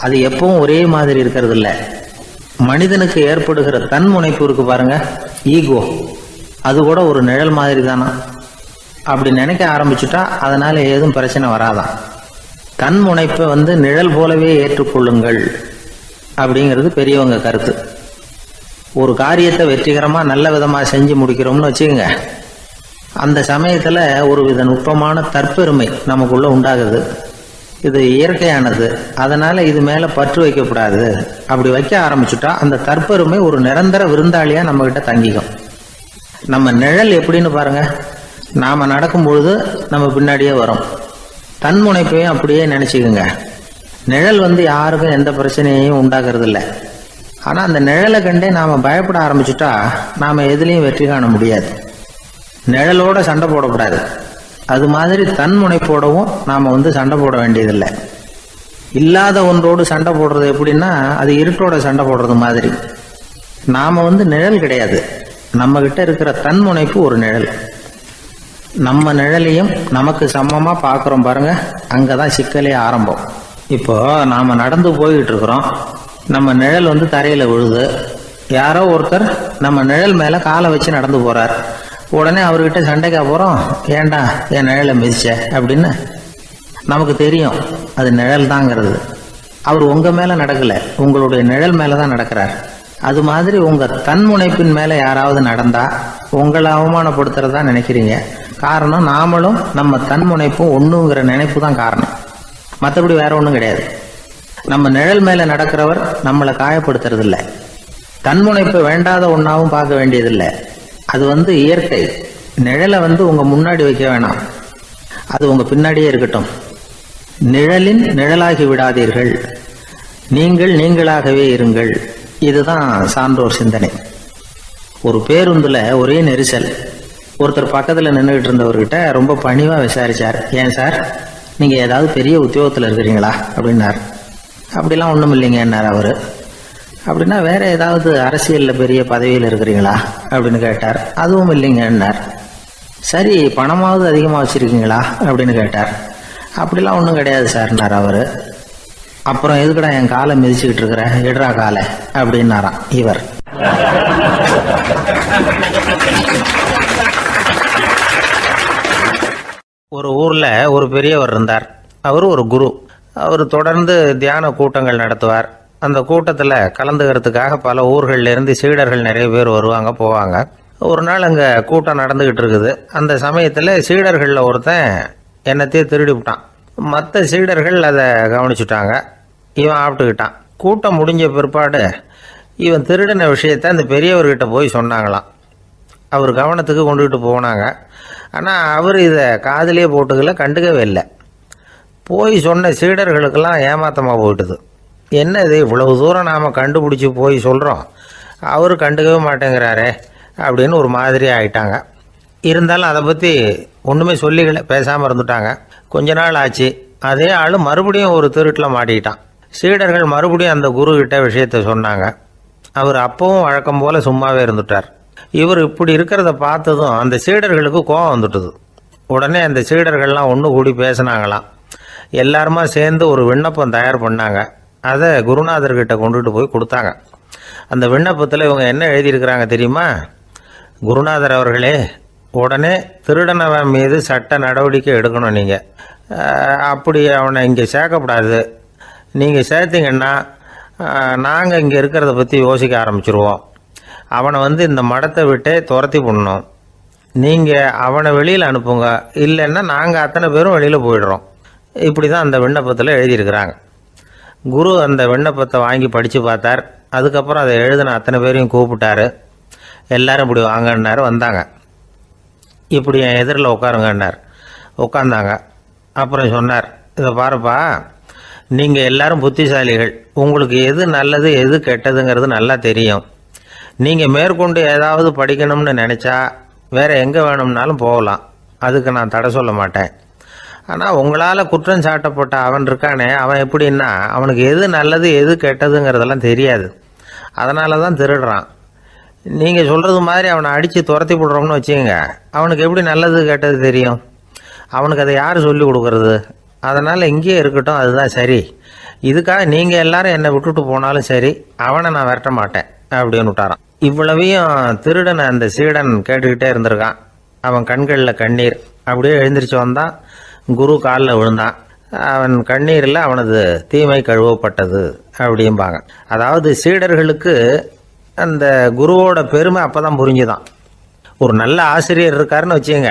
அது எப்பவும் ஒரே மாதிரி இருக்கிறது இல்ல. மனிதனுக்கு ஏற்படுகிற தன்முனைப்பு இருக்கு பாருங்க, ஈகோ, அது கூட ஒரு நிழல் மாதிரி தானா. அப்படி நினைக்க ஆரம்பிச்சுட்டா அதனால ஏதும் பிரச்சனை வராதான். தன்முனைப்பை நிழல் போலவே ஏற்றுக்கொள்ளுங்கள் அப்படிங்கிறது பெரியவங்க கருத்து. ஒரு காரியத்தை வெற்றிகரமா நல்ல விதமா செஞ்சு முடிக்கிறோம்னு வச்சுக்கோங்க. அந்த சமயத்துல ஒரு வித நுட்பமான தற்பெருமை நமக்குள்ள உண்டாகுது. இது இயற்கையானது, அதனால இது மேல பற்று வைக்கக்கூடாது. அப்படி வைக்க ஆரம்பிச்சுட்டா அந்த தற்பெருமை ஒரு நிரந்தர விருந்தாளியா நம்ம கிட்ட தங்கிக்கும். நம்ம நிழல் எப்படின்னு பாருங்க, நாம நடக்கும் பொழுது நம்ம பின்னாடியே வரும். தன்முனைப்பையும் அப்படியே நினைச்சுக்குங்க. நிழல் யாருக்கும் எந்த பிரச்சனையையும் உண்டாக்குறது இல்லை. ஆனா அந்த நிழலை கண்டே நாம பயப்பட ஆரம்பிச்சுட்டா நாம எதுலையும் வெற்றி காண முடியாது. நிழலோட சண்டை போடக்கூடாது. அது மாதிரி தன்முனைப்போடவும் நாம சண்டை போட வேண்டியதில்லை. இல்லாத ஒன்றோடு சண்டை போடுறது எப்படின்னா, அது இருட்டோட சண்டை போடுறது மாதிரி. நாம நிழல் கிடையாது, நம்ம கிட்ட இருக்கிற தன்முனைப்பு ஒரு நிழல். நம்ம நிழலையும் நமக்கு சமமா பாக்குறோம் பாருங்க, அங்கதான் சிக்கலே ஆரம்பம். இப்போ நாம நடந்து போய்கிட்டு இருக்கிறோம். நம்ம நிழல் தரையில விழுது. யாரோ ஒருத்தர் நம்ம நிழல் மேல காலை வச்சு நடந்து போறார். உடனே அவர்கிட்ட சண்டைக்கா போறோம், ஏண்டா என் நிழலை மிதிச்ச அப்படின்னு. நமக்கு தெரியும் அது நிழல் தாங்கிறது. அவர் உங்க மேல நடக்கல, உங்களுடைய நிழல் மேலதான் நடக்கிறார். அது மாதிரி உங்க தன்முனைப்பின் மேல யாராவது நடந்தா உங்களை அவமானப்படுத்துறதா நினைக்கிறீங்க. காரணம் நாமளும் நம்ம தன்முனைப்பும் ஒண்ணுங்கிற நினைப்பு தான் காரணம், மற்றபடி வேற ஒண்ணும் கிடையாது. நம்ம நிழல் மேல நடக்கிறவர் நம்மளை காயப்படுத்துறது இல்லை. தன்முனைப்பை வேண்டாத ஒன்னாவும் பார்க்க வேண்டியதில்லை. அது இயற்கை. நிழலை உங்க முன்னாடி வைக்க வேணாம், அது உங்க பின்னாடியே இருக்கட்டும். நிழலின் நிழலாகி விடாதீர்கள், நீங்கள் நீங்களாகவே இருங்கள். இதுதான் சான்றோர் சிந்தனை. ஒரு பேருந்துல ஒரே நெரிசல். ஒருத்தர் பக்கத்துல நின்றுகிட்டு இருந்தவர்கிட்ட ரொம்ப பணிவா விசாரிச்சார், ஏன் சார் நீங்க ஏதாவது பெரிய உத்தியோகத்துல இருக்கிறீங்களா அப்படின்னார். அப்படிலாம் ஒண்ணும் இல்லைங்கன்னார் அவரு. அப்படின்னா வேற ஏதாவது அரசியல்ல பெரிய பதவியில் இருக்கிறீங்களா அப்படின்னு கேட்டார். அதுவும் இல்லைங்கன்னார். சரி, பணமாவது அதிகமா வச்சிருக்கீங்களா அப்படின்னு கேட்டார். அப்படிலாம் ஒன்றும் கிடையாது சார்னார் அவரு. அப்புறம் எதுக்குடா என் காலை மிதிச்சுக்கிட்டு இருக்கிற, எடுறா காலை அப்படின்னாராம் இவர். ஒரு ஊர்ல ஒரு பெரியவர் இருந்தார். அவர் ஒரு குரு. அவர் தொடர்ந்து தியான கூட்டங்கள் நடத்துவார். அந்த கூட்டத்தில் கலந்துக்கிறதுக்காக பல ஊர்கள்ல இருந்து சீடர்கள் நிறைய பேர் வருவாங்க போவாங்க. ஒரு நாள் அங்கே கூட்டம் நடந்துகிட்டு இருக்குது. அந்த சமயத்தில் சீடர்களில் ஒருத்தன் என்னத்தையே திருடி விட்டான். மற்ற சீடர்கள் அதை கவனிச்சுட்டாங்க. இவன் ஆப்பிட்டுக்கிட்டான். கூட்டம் முடிஞ்ச பிற்பாடு இவன் திருடின விஷயத்த அந்த பெரியவர்கிட்ட போய் சொன்னாங்களாம். அவர் கவனத்துக்கு கொண்டுகிட்டு போனாங்க. ஆனால் அவர் இதை காதிலே போட்டுக்கல, கண்டுக்கவே இல்லை. போய் சொன்ன சீடர்களுக்கெல்லாம் ஏமாத்தமாக போயிட்டுது. என்ன இது, இவ்வளவு தூரம் நாம் கண்டுபிடிச்சி போய் சொல்கிறோம், அவர் கண்டுக்கவே மாட்டேங்கிறாரே அப்படின்னு ஒரு மாதிரி ஆயிட்டாங்க. இருந்தாலும் அதை பற்றி ஒன்றுமே சொல்லிக்கல, பேசாமல் இருந்துட்டாங்க. கொஞ்ச நாள் ஆச்சு. அதே ஆள் மறுபடியும் ஒரு திருட்டில் மாட்டிக்கிட்டான். சீடர்கள் மறுபடியும் அந்த குரு கிட்ட விஷயத்த சொன்னாங்க. அவர் அப்பவும் வழக்கம் போல சும்மாவே இருந்துட்டார். இவர் இப்படி இருக்கிறத பார்த்ததும் அந்த சீடர்களுக்கு கோபம் வந்துட்டுது. உடனே அந்த சீடர்கள்லாம் ஒன்று கூடி பேசினாங்களாம். எல்லாருமா சேர்ந்து ஒரு விண்ணப்பம் தயார் பண்ணாங்க. அதை குருநாதர்கிட்ட கொண்டுட்டு போய் கொடுத்தாங்க. அந்த விண்ணப்பத்தில் இவங்க என்ன எழுதியிருக்கிறாங்க தெரியுமா? குருநாதர் அவர்களே, உடனே திருடனவன் மீது சட்ட நடவடிக்கை எடுக்கணும். நீங்கள் அப்படி அவனை இங்கே சேர்க்கக்கூடாது. நீங்கள் சேர்த்தீங்கன்னா நாங்கள் இங்கே இருக்கிறத பற்றி யோசிக்க ஆரம்பிச்சிருவோம். அவனை இந்த மடத்தை விட்டே துரத்தி பண்ணணும். நீங்கள் அவனை வெளியில் அனுப்புங்க, இல்லைன்னா நாங்கள் அத்தனை பேரும் வெளியில் போயிடுறோம். இப்படி தான் அந்த விண்ணப்பத்தில் எழுதியிருக்கிறாங்க. குரு அந்த விண்ணப்பத்தை வாங்கி படித்து பார்த்தார். அதுக்கப்புறம் அதை எழுதின அத்தனை பேரையும் கூப்பிட்டாரு. எல்லாரும் இப்படி வாங்கன்னாரு. வந்தாங்க. இப்படி என் எதிரில் உட்காருங்கன்னார். உட்காந்தாங்க. அப்புறம் சொன்னார், இதை பாருப்பா, நீங்கள் எல்லாரும் புத்திசாலிகள். உங்களுக்கு எது நல்லது எது கெட்டதுங்கிறது நல்லா தெரியும். நீங்கள் மேற்கொண்டு ஏதாவது படிக்கணும்னு நினச்சா வேற எங்கே வேணும்னாலும் போகலாம், அதுக்கு நான் தடை சொல்ல மாட்டேன். ஆனால் உங்களால் குற்றம் சாட்டப்பட்ட அவன் இருக்கானே, அவன் எப்படின்னா அவனுக்கு எது நல்லது எது கெட்டதுங்கிறதெல்லாம் தெரியாது. அதனால தான் திருடுறான். நீங்கள் சொல்கிறது மாதிரி அவனை அடித்து துரத்தி போடுறோம்னு வச்சுக்கோங்க, அவனுக்கு எப்படி நல்லது கெட்டது தெரியும்? அவனுக்கு அதை யார் சொல்லி கொடுக்கறது? அதனால் இங்கேயே இருக்கட்டும், அதுதான் சரி. இதுக்காக நீங்கள் எல்லாரும் என்னை விட்டுட்டு போனாலும் சரி, அவனை நான் விரட்ட மாட்டேன் அப்படின்னு விட்டாரான். இவ்வளவையும் திருடனை அந்த சீடன் கேட்டுக்கிட்டே இருந்திருக்கான். அவன் கண்களில் கண்ணீர். அப்படியே எழுந்திரிச்சு வந்தான். குரு காலில் விழுந்தான். அவன் கண்ணீரில் அவனது தீமை கழுவப்பட்டது அப்படிம்பாங்க. அதாவது சீடர்களுக்கு அந்த குருவோட பெருமை அப்பதான் புரிஞ்சுதான். ஒரு நல்ல ஆசிரியர் இருக்காருன்னு வச்சுங்க,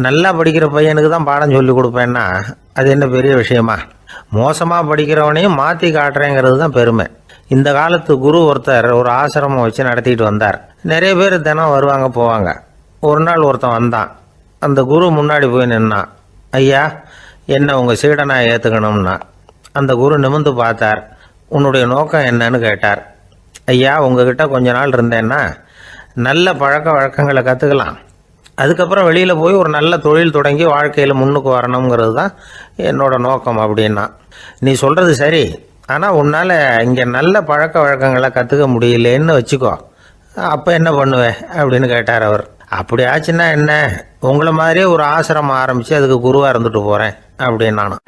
நல்லா படிக்கிற பையனுக்கு தான் பாடம் சொல்லி கொடுப்பேன்னா அது என்ன பெரிய விஷயமா? மோசமாக படிக்கிறவனையும் மாற்றி காட்டுறேங்கிறது தான் பெருமை. இந்த காலத்து குரு ஒருத்தர் ஒரு ஆசிரமம் வச்சு நடத்திட்டு வந்தார். நிறைய பேர் தினம் வருவாங்க போவாங்க. ஒரு நாள் ஒருத்தன் வந்தான். அந்த குரு முன்னாடி போய் நின்னான். ஐயா, என்ன உங்கள் சீடனா ஏற்றுக்கணும்னா. அந்த குரு நிமிர்ந்து பார்த்தார். உன்னுடைய நோக்கம் என்னன்னு கேட்டார். ஐயா, உங்ககிட்ட கொஞ்ச நாள் இருந்தேன்னா நல்ல பழக்க வழக்கங்களை கற்றுக்கலாம், அதுக்கப்புறம் வெளியில் போய் ஒரு நல்ல தொழில் தொடங்கி வாழ்க்கையில் முன்னுக்கு வரணுங்கிறது தான் என்னோட நோக்கம் அப்படின்னா. நீ சொல்கிறது சரி, ஆனால் உன்னால் இங்கே நல்ல பழக்க வழக்கங்களை கற்றுக்க முடியலேன்னு வச்சுக்கோ, அப்போ என்ன பண்ணுவேன் அப்படின்னு கேட்டார் அவர். அப்படி ஆச்சுன்னா என்ன, உங்களை மாதிரியே ஒரு ஆசிரமம் ஆரம்பித்து அதுக்கு குருவாக இருந்துட்டு போகிறேன் அப்படின்னு நானும்.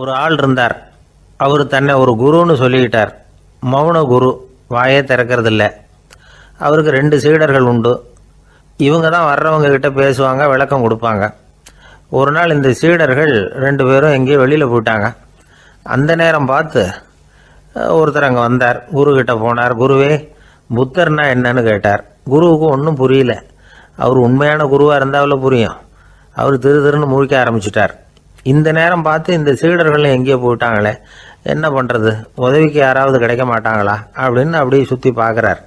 ஒரு ஆள் இருந்தார். அவர் தன்னை ஒரு குருன்னு சொல்லிக்கிட்டார். மௌன குரு, வாயே திறக்கிறதில்ல. அவருக்கு 2 சீடர்கள் உண்டு. இவங்க தான் வர்றவங்க கிட்ட பேசுவாங்க, விளக்கம் கொடுப்பாங்க. ஒரு நாள் இந்த சீடர்கள் 2 பேரும் எங்கேயோ வெளியில் போயிட்டாங்க. அந்த நேரம் பார்த்து ஒருத்தர் அங்கே வந்தார். குருக்கிட்ட போனார். குருவே, புத்தர்னா என்னன்னு கேட்டார். குருவுக்கு ஒன்றும் புரியல. அவர் உண்மையான குருவாக இருந்தாவில் புரியும். அவர் திருன்னு முழிக்க ஆரம்பிச்சிட்டார். இந்த நேரம் பார்த்து இந்த சீடர்கள் எங்கேயோ போயிட்டாங்களே, என்ன பண்ணுறது, உதவிக்கு யாராவது கிடைக்க மாட்டாங்களா அப்படின்னு அப்படியே சுற்றி பார்க்குறார்.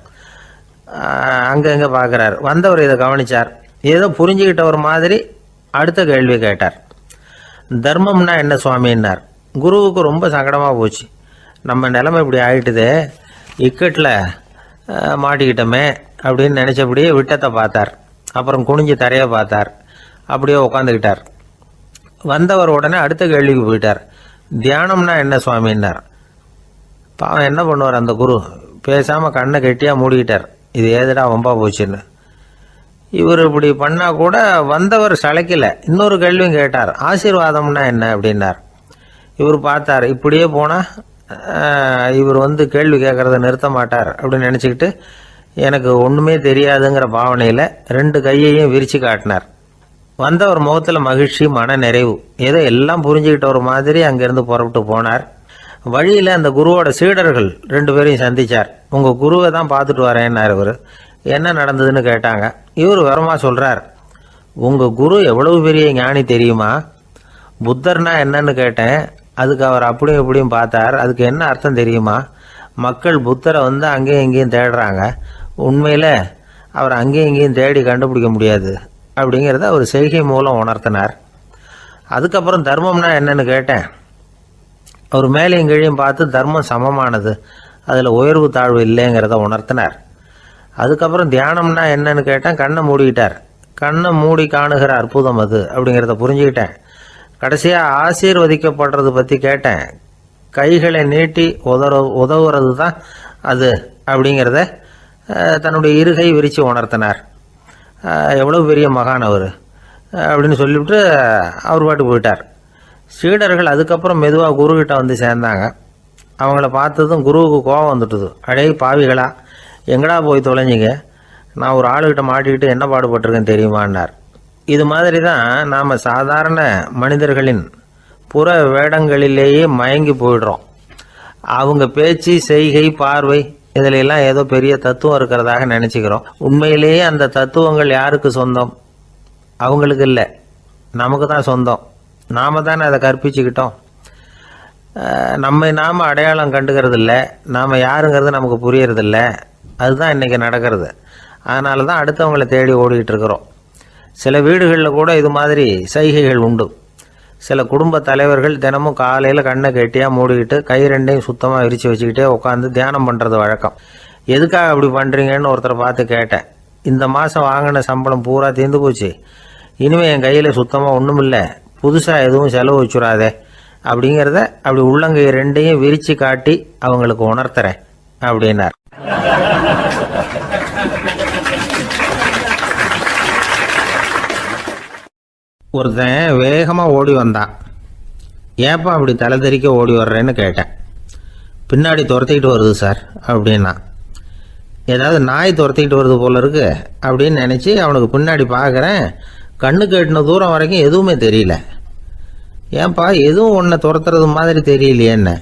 அங்கங்கே பார்க்குறார். வந்தவர் இதை கவனித்தார். ஏதோ புரிஞ்சுக்கிட்டவர் மாதிரி அடுத்த கேள்வி கேட்டார். தர்மம்னா என்ன சுவாமின்னார். குருவுக்கு ரொம்ப சங்கடமாக போச்சு. நம்ம நிலைமை இப்படி ஆகிட்டுதே, இக்கட்டில் மாட்டிக்கிட்டோமே அப்படின்னு நினச்சபடியே விட்டத்தை பார்த்தார். அப்புறம் குனிஞ்சு தரையை பார்த்தார். அப்படியே உட்காந்துக்கிட்டார். வந்தவர் உடனே அடுத்த கேள்விக்கு போயிட்டார். தியானம்னா என்ன சுவாமின்னார். பாவம் என்ன பண்ணுவார் அந்த குரு, பேசாமல் கண்ணை கெட்டியாக மூடிக்கிட்டார். இது ஏதுடா வம்பா போச்சுன்னு. இவர் இப்படி பண்ணால் கூட வந்தவர் சளைக்கல. இன்னொரு கேள்வியும் கேட்டார். ஆசீர்வாதம்னா என்ன அப்படின்னார். இவர் பார்த்தார். இப்படியே போனால் இவர் கேள்வி கேட்குறத நிறுத்த மாட்டார் அப்படின்னு நினச்சிக்கிட்டு எனக்கு ஒன்றுமே தெரியாதுங்கிற பாவனையில் 2 கையையும் விரித்து காட்டினார். வந்தவர் முகத்தில் மகிழ்ச்சி, மன நிறைவு. ஏதோ எல்லாம் புரிஞ்சுக்கிட்ட ஒரு மாதிரி அங்கேருந்து புறப்பட்டு போனார். வழியில் அந்த குருவோட சீடர்கள் 2 பேரையும் சந்தித்தார். உங்கள் குருவை தான் பார்த்துட்டு வரேன்னார். இவர் என்ன நடந்ததுன்னு கேட்டாங்க. இவர் விவரமாக சொல்கிறார். உங்கள் குரு எவ்வளவு பெரிய ஞானி தெரியுமா? புத்தர்னா என்னன்னு கேட்டேன். அதுக்கு அவர் அப்படியும் இப்படியும் பார்த்தார். அதுக்கு என்ன அர்த்தம் தெரியுமா? மக்கள் புத்தரை அங்கேயும் இங்கேயும் தேடுறாங்க. உண்மையில் அவர் அங்கேயும் இங்கேயும் தேடி கண்டுபிடிக்க முடியாது அப்படிங்கிறத அவர் செய்கை மூலம் உணர்த்தினார். அதுக்கப்புறம் தர்மம்னா என்னன்னு கேட்டேன். அவர் மேலேயும் கீழையும் பார்த்து தர்மம் சமமானது, அதில் உயர்வு தாழ்வு இல்லைங்கிறத உணர்த்தினார். அதுக்கப்புறம் தியானம்னா என்னன்னு கேட்டேன். கண்ணை மூடிக்கிட்டார். கண்ணை மூடி காணுகிற அற்புதம் அது அப்படிங்கிறத புரிஞ்சுக்கிட்டேன். கடைசியாக ஆசீர்வதிக்கப்படுறது பற்றி கேட்டேன். கைகளை நீட்டி உதவுறது தான் அது அப்படிங்கிறத தன்னுடைய இருகை விரித்து உணர்த்தினார். எவ்வளோ பெரிய மகான் அவர் அப்படின்னு சொல்லிவிட்டு அவர் பாட்டு போயிட்டார். சீடர்கள் அதுக்கப்புறம் மெதுவாக குருக்கிட்ட சேர்ந்தாங்க. அவங்கள பார்த்ததும் குருவுக்கு கோபம் வந்துட்டுது. அடே பாவிகளா, எங்கடா போய் தொலைஞ்சிங்க, நான் ஒரு ஆளுகிட்ட மாட்டிக்கிட்டு என்ன பாடுபட்டிருக்கேன் தெரியுமான்னார். இது மாதிரி தான் நாம் சாதாரண மனிதர்களின் புற வேடங்களிலேயே மயங்கி போயிடுறோம். அவங்க பேச்சு, செய்கை, பார்வை இதிலெல்லாம் ஏதோ பெரிய தத்துவம் இருக்கிறதாக நினச்சிக்கிறோம். உண்மையிலேயே அந்த தத்துவங்கள் யாருக்கு சொந்தம்? அவங்களுக்கு இல்லை, நமக்கு தான் சொந்தம். நாம் தானே அதை கற்பிச்சுக்கிட்டோம். நாம் அடையாளம் கண்டுக்கிறது இல்லை. நாம் யாருங்கிறது நமக்கு புரியறதில்ல. அதுதான் இன்றைக்கி நடக்கிறது. அதனால தான் அடுத்தவங்களை தேடி ஓடிக்கிட்டு இருக்கிறோம். சில வீடுகளில் கூட இது மாதிரி சைகைகள் உண்டு. சில குடும்ப தலைவர்கள் தினமும் காலையில் கண்ணை கெட்டியாக மூடிக்கிட்டு கை 2ஐயும் சுத்தமாக விரித்து வச்சுக்கிட்டே உட்காந்து தியானம் பண்ணுறது வழக்கம். எதுக்காக அப்படி பண்ணுறீங்கன்னு ஒருத்தரை பார்த்து கேட்டேன். இந்த மாதம் வாங்கின சம்பளம் பூரா தீர்ந்து போச்சு, இனிமேல் என் கையில் சுத்தமாக ஒன்றும் இல்லை, புதுசாக எதுவும் செலவு வச்சுடாதே அப்படிங்கிறத அப்படி உள்ளங்கை 2ஐயும் விரித்து காட்டி அவங்களுக்கு உணர்த்துறேன் அப்படின்னார். ஒருத்தன் வேகமாக ஓடி வந்தான். ஏப்பா அப்படி தலை தெறிக்க ஓடி வர்றேன்னு கேட்டேன். பின்னாடி துரத்திக்கிட்டு வருது சார் அப்படின்னா. ஏதாவது நாய் துரத்திக்கிட்டு வருது போல இருக்கு அப்படின்னு நினச்சி அவனுக்கு பின்னாடி பார்க்குறேன். கண்ணுக்கு எட்டின தூரம் வரைக்கும் எதுவுமே தெரியல. ஏன்பா எதுவும் ஒன்றை துரத்துறது மாதிரி தெரியலையேன்னு.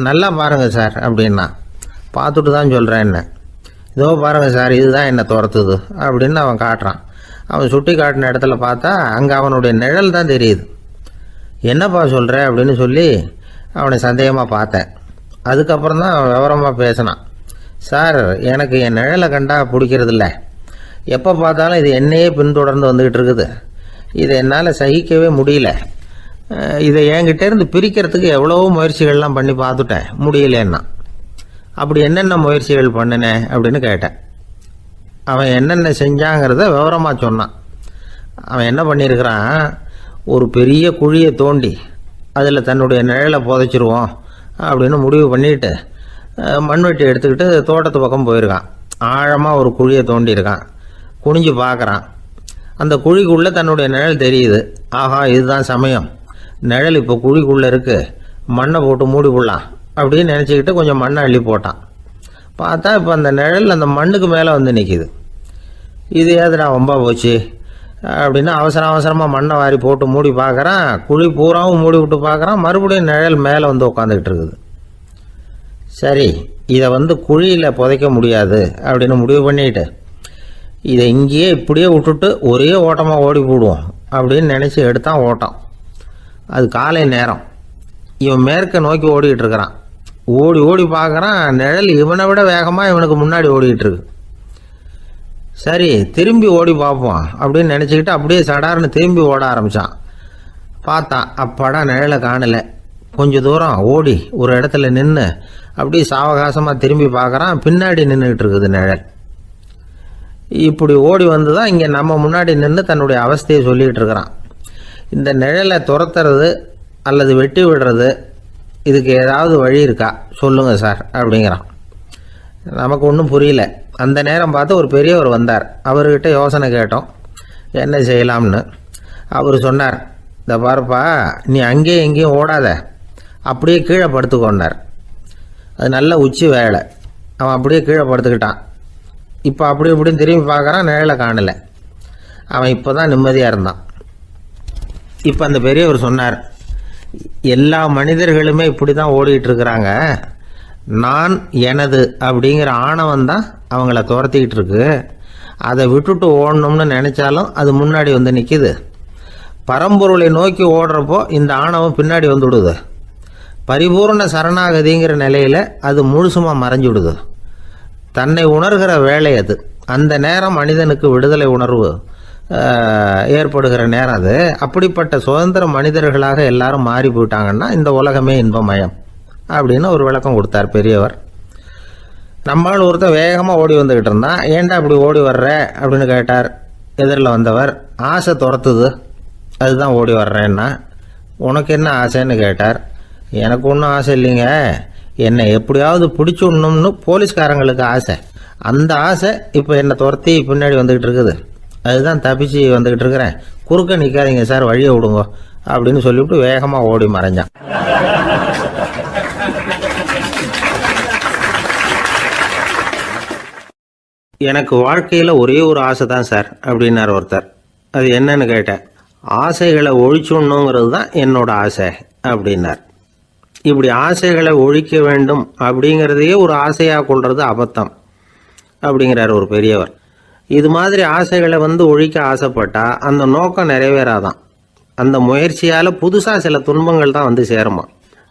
நல்லா பாருங்கள் சார் அப்படின்னா. பார்த்துட்டு தான் சொல்கிறேன் என்ன. இதோ பாருங்கள் சார், இதுதான் என்னை துரத்துது அப்படின்னு அவன் காட்டுறான். அவன் சுட்டி காட்டின இடத்துல பார்த்தா அங்கே அவனுடைய நிழல் தான் தெரியுது. என்னப்பா சொல்கிற அப்படின்னு சொல்லி அவனை சந்தேகமாக பார்த்தேன். அதுக்கப்புறம் தான் அவன் விவரமாக பேசினான். சார், எனக்கு என் நிழலை கண்டா பிடிக்கிறதில்ல. எப்போ பார்த்தாலும் இது என்னையே பின்தொடர்ந்து வந்துக்கிட்டு இருக்குது. இதை என்னால் சகிக்கவே முடியல. இதை என்கிட்டேருந்து பிரிக்கிறதுக்கு எவ்வளவோ முயற்சிகள்லாம் பண்ணி பார்த்துட்டேன், முடியலன்னா. அப்படி என்னென்ன முயற்சிகள் பண்ணினேன் அப்படின்னு கேட்டேன். அவன் என்னென்ன செஞ்சாங்கிறத விவரமாக சொன்னான். அவன் என்ன பண்ணியிருக்கிறான், ஒரு பெரிய குழியை தோண்டி அதில் தன்னுடைய நிழலை புதைச்சிருவோம் அப்படின்னு முடிவு பண்ணிட்டு மண்வெட்டி எடுத்துக்கிட்டு தோட்டத்து பக்கம் போயிருக்கான். ஆழமாக ஒரு குழியை தோண்டியிருக்கான். குனிஞ்சு பார்க்குறான். அந்த குழிக்குள்ளே தன்னுடைய நிழல் தெரியுது. ஆஹா, இதுதான் சமயம், நிழல் இப்போ குழிக்குள்ளே இருக்குது, மண்ணை போட்டு மூடி விடலாம் அப்படின்னு நினச்சிக்கிட்டு கொஞ்சம் மண்ணை அள்ளி போட்டான். பார்த்தா இப்போ அந்த நிழல் அந்த மண்ணுக்கு மேலே நிற்கிது. இது ஏதுடா வம்பா போச்சு அப்படின்னு அவசரமாக மண்ணை வாரி போட்டு மூடி பார்க்குறான். குழி பூராவும் மூடி விட்டு பார்க்குறான். மறுபடியும் நிழல் மேலே வந்து உட்காந்துக்கிட்டு இருக்குது. சரி, இதை குழியில் புதைக்க முடியாது அப்படின்னு முடிவு பண்ணிட்டு இதை இங்கேயே இப்படியே விட்டுட்டு ஒரே ஓட்டமாக ஓடி போடுவோம் அப்படின்னு நினச்சி எடுத்தான் ஓட்டம். அது காலை நேரம். இவன் மேற்க நோக்கி ஓடிக்கிட்டு இருக்கிறான். ஓடி ஓடி பார்க்குறான், நிழல் இவனை விட வேகமாக இவனுக்கு முன்னாடி ஓடிக்கிட்டு இருக்கு. சரி, திரும்பி ஓடி பார்ப்போம் அப்படின்னு நினச்சிக்கிட்டு அப்படியே சடார்னு திரும்பி ஓட ஆரம்பித்தான். பார்த்தான், அப்பாடா நிழலை காணலை. கொஞ்சம் தூரம் ஓடி ஒரு இடத்துல நின்று அப்படியே சாவகாசமாக திரும்பி பார்க்குறான். பின்னாடி நின்றுக்கிட்டு இருக்குது நிழல். இப்படி ஓடி வந்து தான் இங்கே நம்ம முன்னாடி நின்று தன்னுடைய அவஸ்தையை சொல்லிகிட்டு இருக்கிறான். இந்த நிழலை துரத்துறது அல்லது வெட்டி விடுறது, இதுக்கு ஏதாவது வழி இருக்கா சொல்லுங்கள் சார் அப்படிங்கிறான். நமக்கு ஒன்றும் புரியல. அந்த நேரம் பார்த்து ஒரு பெரியவர் வந்தார். அவர்கிட்ட யோசனை கேட்டோம், என்ன செய்யலாம்னு. அவர் சொன்னார், இந்த பாருப்பா, நீ அங்கேயும் எங்கேயும் ஓடாத, அப்படியே கீழே படுத்துக்கொண்டார். அது நல்ல உச்சி வேலை. அவன் அப்படியே கீழே படுத்துக்கிட்டான். இப்போ அப்படி இப்படின்னு திரும்பி பார்க்குறான், நிழலை காணலை. அவன் இப்போ தான் நிம்மதியாக இருந்தான். இப்போ அந்த பெரியவர் சொன்னார், எல்லா மனிதர்களுமே இப்படி தான் ஓடிக்கிட்டு இருக்கிறாங்க. நான் எனது அப்படிங்கிற ஆணவம் தான் அவங்கள துரத்திக்கிட்டு இருக்கு. அதை விட்டுட்டு ஓடணும்னு நினச்சாலும் அது முன்னாடி வந்து நிற்கிது. பரம்பொருளை நோக்கி ஓடுறப்போ இந்த ஆணவம் பின்னாடி வந்து விடுது. பரிபூர்ண சரணாகதிங்கிற நிலையில் அது முழுசுமாக மறைஞ்சு விடுது. தன்னை உணர்கிற வேலை அது. அந்த நேரம் மனிதனுக்கு விடுதலை உணர்வு ஏற்படுகிற நேரம் அது. அப்படிப்பட்ட சுதந்திர மனிதர்களாக எல்லாரும் மாறி போயிட்டாங்கன்னா இந்த உலகமே இன்பமயம் அப்படின்னு ஒரு விளக்கம் கொடுத்தார் பெரியவர். நம்மால் ஒருத்தர் வேகமாக ஓடி வந்துக்கிட்டு இருந்தான். ஏன்டா இப்படி ஓடி வர்ற அப்படின்னு கேட்டார் எதிரில் வந்தவர். ஆசை துரத்துது, அதுதான் ஓடி வர்றேன்னா. உனக்கு என்ன ஆசைன்னு கேட்டார். எனக்கு ஒன்றும் ஆசை இல்லைங்க, என்னை எப்படியாவது பிடிச்சுடணும்னு போலீஸ்காரங்களுக்கு ஆசை. அந்த ஆசை இப்போ என்னை துரத்தி பின்னாடி வந்துக்கிட்டு இருக்குது. அதுதான் தப்பிச்சு வந்துக்கிட்டு இருக்கிறேன். குறுக்க நிற்காதீங்க சார், வழியை விடுங்க அப்படின்னு சொல்லிவிட்டு வேகமாக ஓடி மறைஞ்சான். எனக்கு வாழ்க்கையில் ஒரே ஒரு ஆசை தான் சார் அப்படின்னார் ஒருத்தர். அது என்னன்னு கேட்டேன். ஆசைகளை ஒழிச்சுடணுங்கிறது தான் என்னோட ஆசை அப்படின்னார். இப்படி ஆசைகளை ஒழிக்க வேண்டும் அப்படிங்கிறதையே ஒரு ஆசையாக கொள்வது அபத்தம் அப்படிங்கிறார் ஒரு பெரியவர். இது மாதிரி ஆசைகளை ஒழிக்க ஆசைப்பட்டா அந்த நோக்கம் நிறைவேறாதான். அந்த முயற்சியால் புதுசாக சில துன்பங்கள் தான் சேருமா.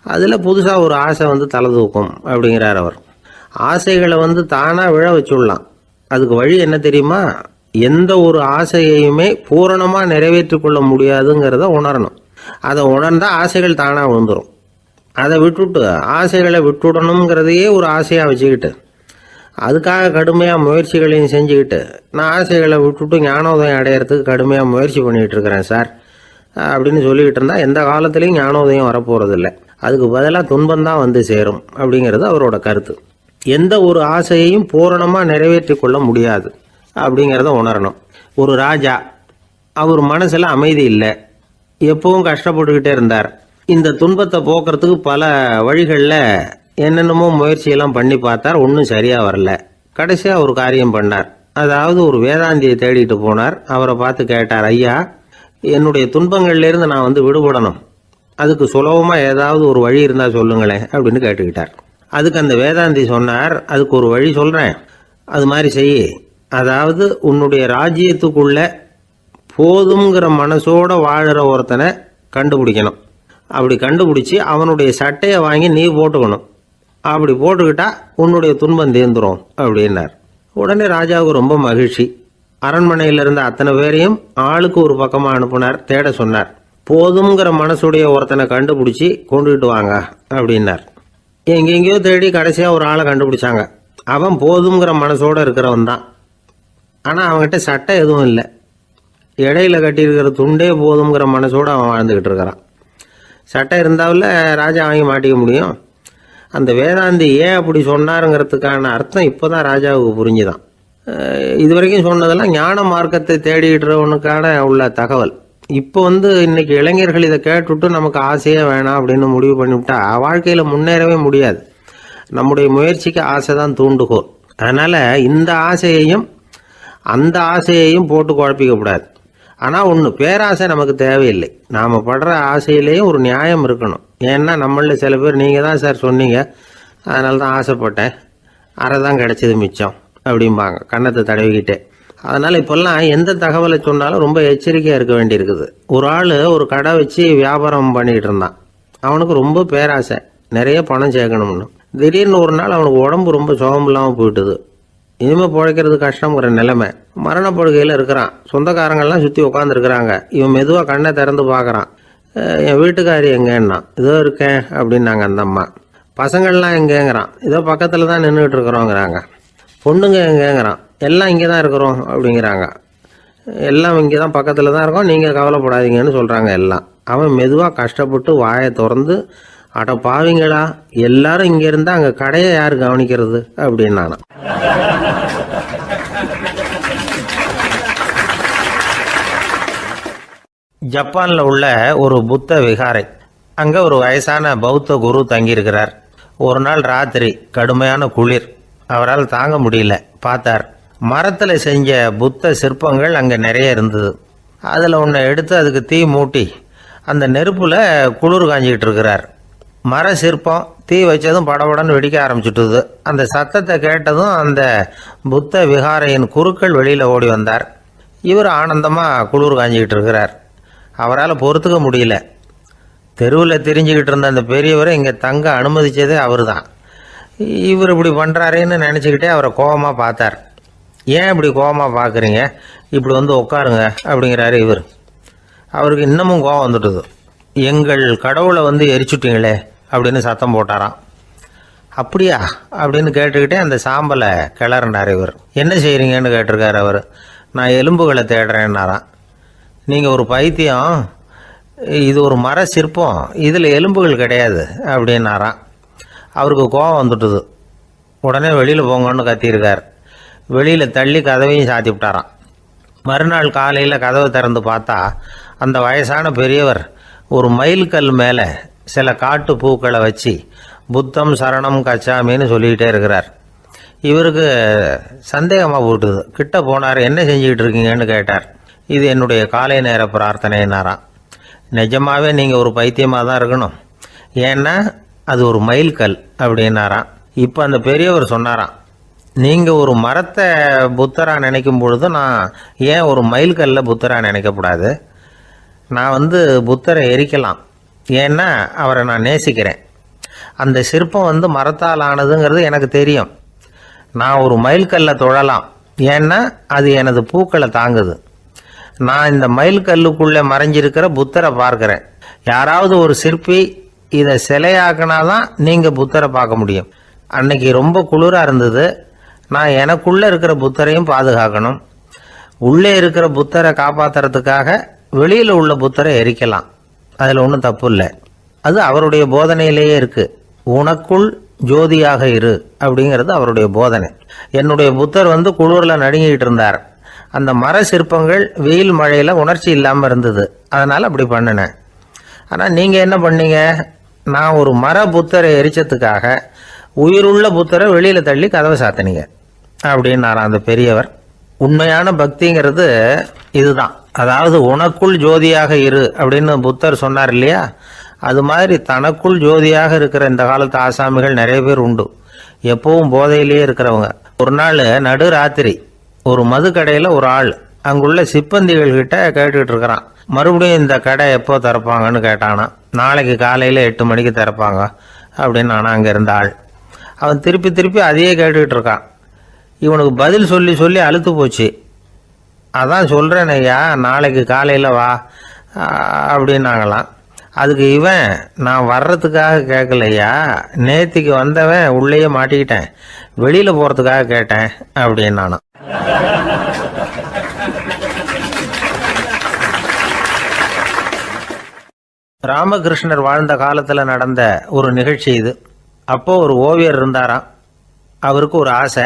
அதில் புதுசாக ஒரு ஆசை தலை தூக்கும் அப்படிங்கிறார் அவர். ஆசைகளை தானாக விழ வச்சுடலாம். அதுக்கு வழி என்ன தெரியுமா? எந்த ஒரு ஆசையையுமே பூரணமாக நிறைவேற்றி கொள்ள முடியாதுங்கிறத உணரணும். அதை உணர்ந்தால் ஆசைகள் தானாக விழுந்துடும். அதை விட்டுட்டு ஆசைகளை விட்டுடணுங்கிறதையே ஒரு ஆசையாக வச்சுக்கிட்டு அதுக்காக கடுமையாக முயற்சிகளையும் செஞ்சுக்கிட்டு நான் ஆசைகளை விட்டுட்டு ஞானோதயம் அடையிறதுக்கு கடுமையாக முயற்சி பண்ணிகிட்டு இருக்கிறேன் சார் அப்படின்னு சொல்லிக்கிட்டு இருந்தால் எந்த காலத்துலேயும் ஞானோதயம் வரப்போகிறதில்ல. அதுக்கு பதிலாக துன்பந்தான் சேரும் அப்படிங்கிறது அவரோட கருத்து. எந்த ஒரு ஆசையையும் பூரணமாக நிறைவேற்றி கொள்ள முடியாது அப்படிங்கிறத உணரணும். ஒரு ராஜா, அவர் மனசில் அமைதி இல்லை, எப்பவும் கஷ்டப்பட்டுக்கிட்டே இருந்தார். இந்த துன்பத்தை போக்குறதுக்கு பல வழிகளில் என்னென்னமோ முயற்சியெல்லாம் பண்ணி பார்த்தார். ஒன்றும் சரியாக வரல. கடைசியாக ஒரு காரியம் பண்ணார். அதாவது ஒரு வேதாந்தியை தேடிட்டு போனார். அவரை பார்த்து கேட்டார், ஐயா, என்னுடைய துன்பங்கள்லேருந்து நான் விடுபடணும், அதுக்கு சுலபமாக ஏதாவது ஒரு வழி இருந்தால் சொல்லுங்களேன் அப்படின்னு கேட்டுக்கிட்டார். அதுக்கு அந்த வேதாந்தி சொன்னார், அதுக்கு ஒரு வழி சொல்கிறேன், அது மாதிரி செய். அதாவது உன்னுடைய ராஜ்யத்துக்குள்ள போதுங்கிற மனசோட வாழுற ஒருத்தனை கண்டுபிடிக்கணும். அப்படி கண்டுபிடிச்சி அவனுடைய சட்டையை வாங்கி நீ போட்டுக்கணும். அப்படி போட்டுக்கிட்டா உன்னுடைய துன்பம் தீர்ந்துரும் அப்படின்னார். உடனே ராஜாவுக்கு ரொம்ப மகிழ்ச்சி. அரண்மனையில் இருந்த அத்தனை பேரையும் ஆளுக்கு ஒரு பக்கமாக அனுப்புனார், தேட சொன்னார். போதுங்கிற மனசுடைய ஒருத்தனை கண்டுபிடிச்சி கொண்டுகிட்டு வாங்க அப்படின்னார். எங்கெங்கேயோ தேடி கடைசியாக ஒரு ஆளை கண்டுபிடிச்சாங்க. அவன் போதுங்கிற மனசோடு இருக்கிறவன் தான். ஆனால் அவன்கிட்ட சட்டை எதுவும் இல்லை. இடையில கட்டியிருக்கிற துண்டே போதுங்கிற மனசோடு அவன் வாழ்ந்துக்கிட்டு இருக்கிறான். சட்டை இருந்தாவில் ராஜா வாங்கி மாட்டிக்க முடியும். அந்த வேதாந்தி ஏன் அப்படி சொன்னாருங்கிறதுக்கான அர்த்தம் இப்போ தான் ராஜாவுக்கு புரிஞ்சுதான். இது வரைக்கும் சொன்னதெல்லாம் ஞான மார்க்கத்தை தேடிக்கிறவனுக்கான உள்ள தகவல். இப்போ இன்னைக்கு இளைஞர்கள் இதை கேட்டுவிட்டு நமக்கு ஆசையே வேணாம் அப்படின்னு முடிவு பண்ணிவிட்டா வாழ்க்கையில் முன்னேறவே முடியாது. நம்முடைய முயற்சிக்கு ஆசை தான் தூண்டுகோல். அதனால் இந்த ஆசையையும் அந்த ஆசையையும் போட்டு குழப்பிக்கக்கூடாது. ஆனால் ஒன்று, பேராசை நமக்கு தேவையில்லை. நாம் படுற ஆசையிலேயும் ஒரு நியாயம் இருக்கணும். ஏன்னா நம்மள சில பேர் நீங்கள் தான் சார் சொன்னீங்க, அதனால தான் ஆசைப்பட்டேன், அரை தான் கிடச்சிது மிச்சம் அப்படிம்பாங்க கன்னத்தை தடவிக்கிட்டே. அதனால் இப்போல்லாம் எந்த தகவலை சொன்னாலும் ரொம்ப எச்சரிக்கையாக இருக்க வேண்டியிருக்குது. ஒரு ஆள் ஒரு கடை வச்சு வியாபாரம் பண்ணிக்கிட்டு இருந்தான். அவனுக்கு ரொம்ப பேராசை, நிறைய பணம் சேர்க்கணும்னு. திடீர்னு ஒரு நாள் அவனுக்கு உடம்பு ரொம்ப சுகம் இல்லாமல் போயிட்டுது. இனிமேல் பிழைக்கிறது கஷ்டங்கிற நிலைமை. மரணப்படுகையில் இருக்கிறான். சொந்தக்காரங்கள்லாம் சுற்றி உட்காந்துருக்குறாங்க. இவன் மெதுவாக கண்ணை திறந்து பார்க்குறான். என் வீட்டுக்காரி எங்கேன்னா, இதோ இருக்கேன் அப்படின்னாங்க அந்த அம்மா. பசங்கள்லாம் எங்கேங்கிறான். இதோ பக்கத்தில் தான் நின்றுட்டு இருக்கிறோங்கிறாங்க. பொண்ணுங்க எங்கேங்கிறான். எல்லாம் இங்கே தான் இருக்கிறோம் அப்படிங்கிறாங்க. எல்லாம் இங்கே தான் பக்கத்தில் தான் இருக்கோம், நீங்கள் கவலைப்படாதீங்கன்னு சொல்கிறாங்க எல்லாம். அவன் மெதுவாக கஷ்டப்பட்டு வாயை திறந்து, அட பாவிங்களா, எல்லாரும் இங்கே இருந்தால் அங்கே கடையை யார் கவனிக்கிறது அப்படின்னானா. ஜப்பானில் உள்ள ஒரு புத்த விகாரை. அங்கே ஒரு வயசான பௌத்த குரு தங்கியிருக்கிறார். ஒரு நாள் ராத்திரி கடுமையான குளிர். அவரால் தாங்க முடியல. பார்த்தார், மரத்தில் செஞ்ச புத்த சிற்பங்கள் அங்கே நிறைய இருந்தது. அதில் ஒன்றை எடுத்து அதுக்கு தீ மூட்டி அந்த நெருப்பில் குளிர் காஞ்சிக்கிட்டு இருக்கிறார். மர சிற்பம் தீ வச்சதும் படபடன்னு வெடிக்க ஆரம்பிச்சுட்டுது. அந்த சத்தத்தை கேட்டதும் அந்த புத்த விகாரையின் குருக்கள் வெளியில் ஓடி வந்தார். இவர் ஆனந்தமாக குளிர் காஞ்சிக்கிட்டு இருக்கிறார். அவரால் பொறுத்துக்க முடியல. தெருவில் திரிஞ்சுக்கிட்டு இருந்த அந்த பெரியவரை இங்கே தங்க அனுமதித்ததே அவர் தான். இவர் இப்படி பண்ணுறாருன்னு நினச்சிக்கிட்டே அவரை கோபமாக பார்த்தார். ஏன் இப்படி கோபமாக பார்க்குறீங்க, இப்படி வந்து உட்காருங்க அப்படிங்கிறாரு இவர். அவருக்கு இன்னமும் கோபம் வந்துட்டுது. எங்கள் கடவுளை வந்து எரிச்சுட்டீங்களே அப்படின்னு சத்தம் போட்டாராம். அப்படியா அப்படின்னு கேட்டுக்கிட்டே அந்த சாம்பலை கிளறினார் இவர். என்ன செய்கிறீங்கன்னு கேட்டிருக்காரு அவர். நான் எலும்புகளை தேடுறேன்னாராம். நீங்கள் ஒரு பைத்தியம், இது ஒரு மர சிற்பம், இதில் எலும்புகள் கிடையாது அப்படின்னாராம். அவருக்கு கோபம் வந்துட்டுது. உடனே வெளியில் போங்கன்னு கத்தியிருக்கார். வெளியில் தள்ளி கதவையும் சாத்தி விட்டாராம். மறுநாள் காலையில் கதவை திறந்து பார்த்தா அந்த வயசான பெரியவர் ஒரு மைல்கல் மேலே சில காட்டு பூக்களை வச்சு புத்தம் சரணம் கச்சாமின்னு சொல்லிக்கிட்டே இருக்கிறார். இவருக்கு சந்தேகமாக போட்டுது. கிட்ட போனார். என்ன செஞ்சுக்கிட்டு இருக்கீங்கன்னு கேட்டார். இது என்னுடைய காலை நேர பிரார்த்தனைனாராம். நிஜமாகவே நீங்கள் ஒரு பைத்தியமாக தான் இருக்கணும், ஏன்னா அது ஒரு மைல்கல் அப்படின்னாராம். இப்போ அந்த பெரியவர் சொன்னாராம், நீங்கள் ஒரு மரத்தை புத்தராக நினைக்கும் பொழுது நான் ஏன் ஒரு மைல்கல்ல புத்தராக நினைக்கக்கூடாது? நான் வந்து புத்தரை எரிக்கலாம், ஏன்னா அவரை நான் நேசிக்கிறேன். அந்த சிற்பம் வந்து மரத்தால் ஆனதுங்கிறது எனக்கு தெரியும். நான் ஒரு மைல்கல்லை தொழலாம், ஏன்னா அது எனது பூக்களை தாங்குது. நான் இந்த மைல்கல்லுக்குள்ளே மறைஞ்சிருக்கிற புத்தரை பார்க்குறேன். யாராவது ஒரு சிற்பி இதை சிலையாக்கினாதான் நீங்கள் புத்தரை பார்க்க முடியும். அன்னைக்கு ரொம்ப குளிராக இருந்தது. நான் எனக்குள்ளே இருக்கிற புத்தரையும் பாதுகாக்கணும். உள்ளே இருக்கிற புத்தரை காப்பாற்றுறதுக்காக வெளியில் உள்ள புத்தரை எரிக்கலாம், அதில் ஒன்றும் தப்பு இல்லை. அது அவருடைய போதனையிலேயே இருக்குது. உனக்குள் ஜோதியாக இரு அப்படிங்கிறது அவருடைய போதனை. என்னுடைய புத்தர் வந்து குளிரில் நடுங்கிட்டு இருந்தார். அந்த மர சிற்பங்கள் வெயில் மழையில் உணர்ச்சி இல்லாமல் இருந்தது, அதனால் அப்படி பண்ணினேன். ஆனால் நீங்கள் என்ன பண்ணீங்க? நான் ஒரு மர புத்தரை எரிச்சதுக்காக உயிருள்ள புத்தரை வெளியில் தள்ளி கதவை சாத்தினீங்க அப்படின்னாராம் அந்த பெரியவர். உண்மையான பக்திங்கிறது இதுதான். அதாவது உனக்குள் ஜோதியாக இரு அப்படின்னு புத்தர் சொன்னார் இல்லையா, அது மாதிரி தனக்குள் ஜோதியாக இருக்கிற இந்த காலத்து ஆசாமிகள் நிறைய பேர் உண்டு. எப்பவும் போதையிலேயே இருக்கிறவங்க. ஒரு நாள் நடு ராத்திரி ஒரு மது கடையில் ஒரு ஆள் அங்குள்ள சிப்பந்திகள் கிட்ட கேட்டுக்கிட்டு இருக்கிறான். மறுபடியும் இந்த கடை எப்போ திறப்பாங்கன்னு கேட்டானா. நாளைக்கு காலையில் 8 மணிக்கு திறப்பாங்க அப்படின்னு நானா அங்கே இருந்த ஆள். அவன் திருப்பி திருப்பி அதையே கேட்டுக்கிட்டு இருக்கான். இவனுக்கு பதில் சொல்லி சொல்லி அழுத்து போச்சு. அதான் சொல்கிறேன் ஐயா, நாளைக்கு காலையில் வா அப்படின்னாங்களாம். அதுக்கு இவன், நான் வர்றதுக்காக கேட்கலையா, நேத்திக்கு வந்தவன் உள்ளேயே மாட்டிக்கிட்டேன், வெளியில் போகிறதுக்காக கேட்டேன் அப்படின்னானான். ராமகிருஷ்ணர் வாழ்ந்த காலத்தில் நடந்த ஒரு நிகழ்ச்சி இது. அப்போது ஒரு ஓவியர் இருந்தாராம். அவருக்கு ஒரு ஆசை,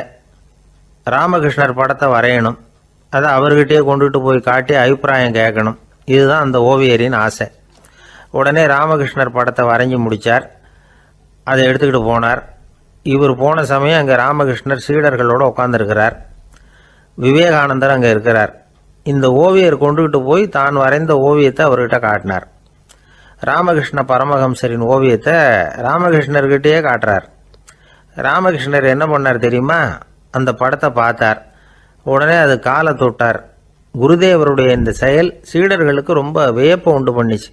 ராமகிருஷ்ணர் படத்தை வரையணும், அதை அவர்கிட்டயே கொண்டுட்டு போய் காட்டி அபிப்பிராயம் கேட்கணும். இதுதான் அந்த ஓவியரின் ஆசை. உடனே ராமகிருஷ்ணர் படத்தை வரைஞ்சி முடித்தார். அதை எடுத்துக்கிட்டு போனார். இவர் போன சமயம் அங்கே ராமகிருஷ்ணர் சீடர்களோடு உட்காந்துருக்கிறார். விவேகானந்தர் அங்கே இருக்கிறார். இந்த ஓவியர் கொண்டுகிட்டு போய் தான் வரைந்த ஓவியத்தை அவர்கிட்ட காட்டினார். ராமகிருஷ்ண பரமஹம்சரின் ஓவியத்தை ராமகிருஷ்ணர்கிட்டயே காட்டுறார். ராமகிருஷ்ணர் என்ன பண்ணார் தெரியுமா? அந்த படத்தை பார்த்தார். உடனே அது காலை தொட்டார். குருதேவருடைய இந்த செயல் சீடர்களுக்கு ரொம்ப வியப்பை உண்டு பண்ணிச்சு.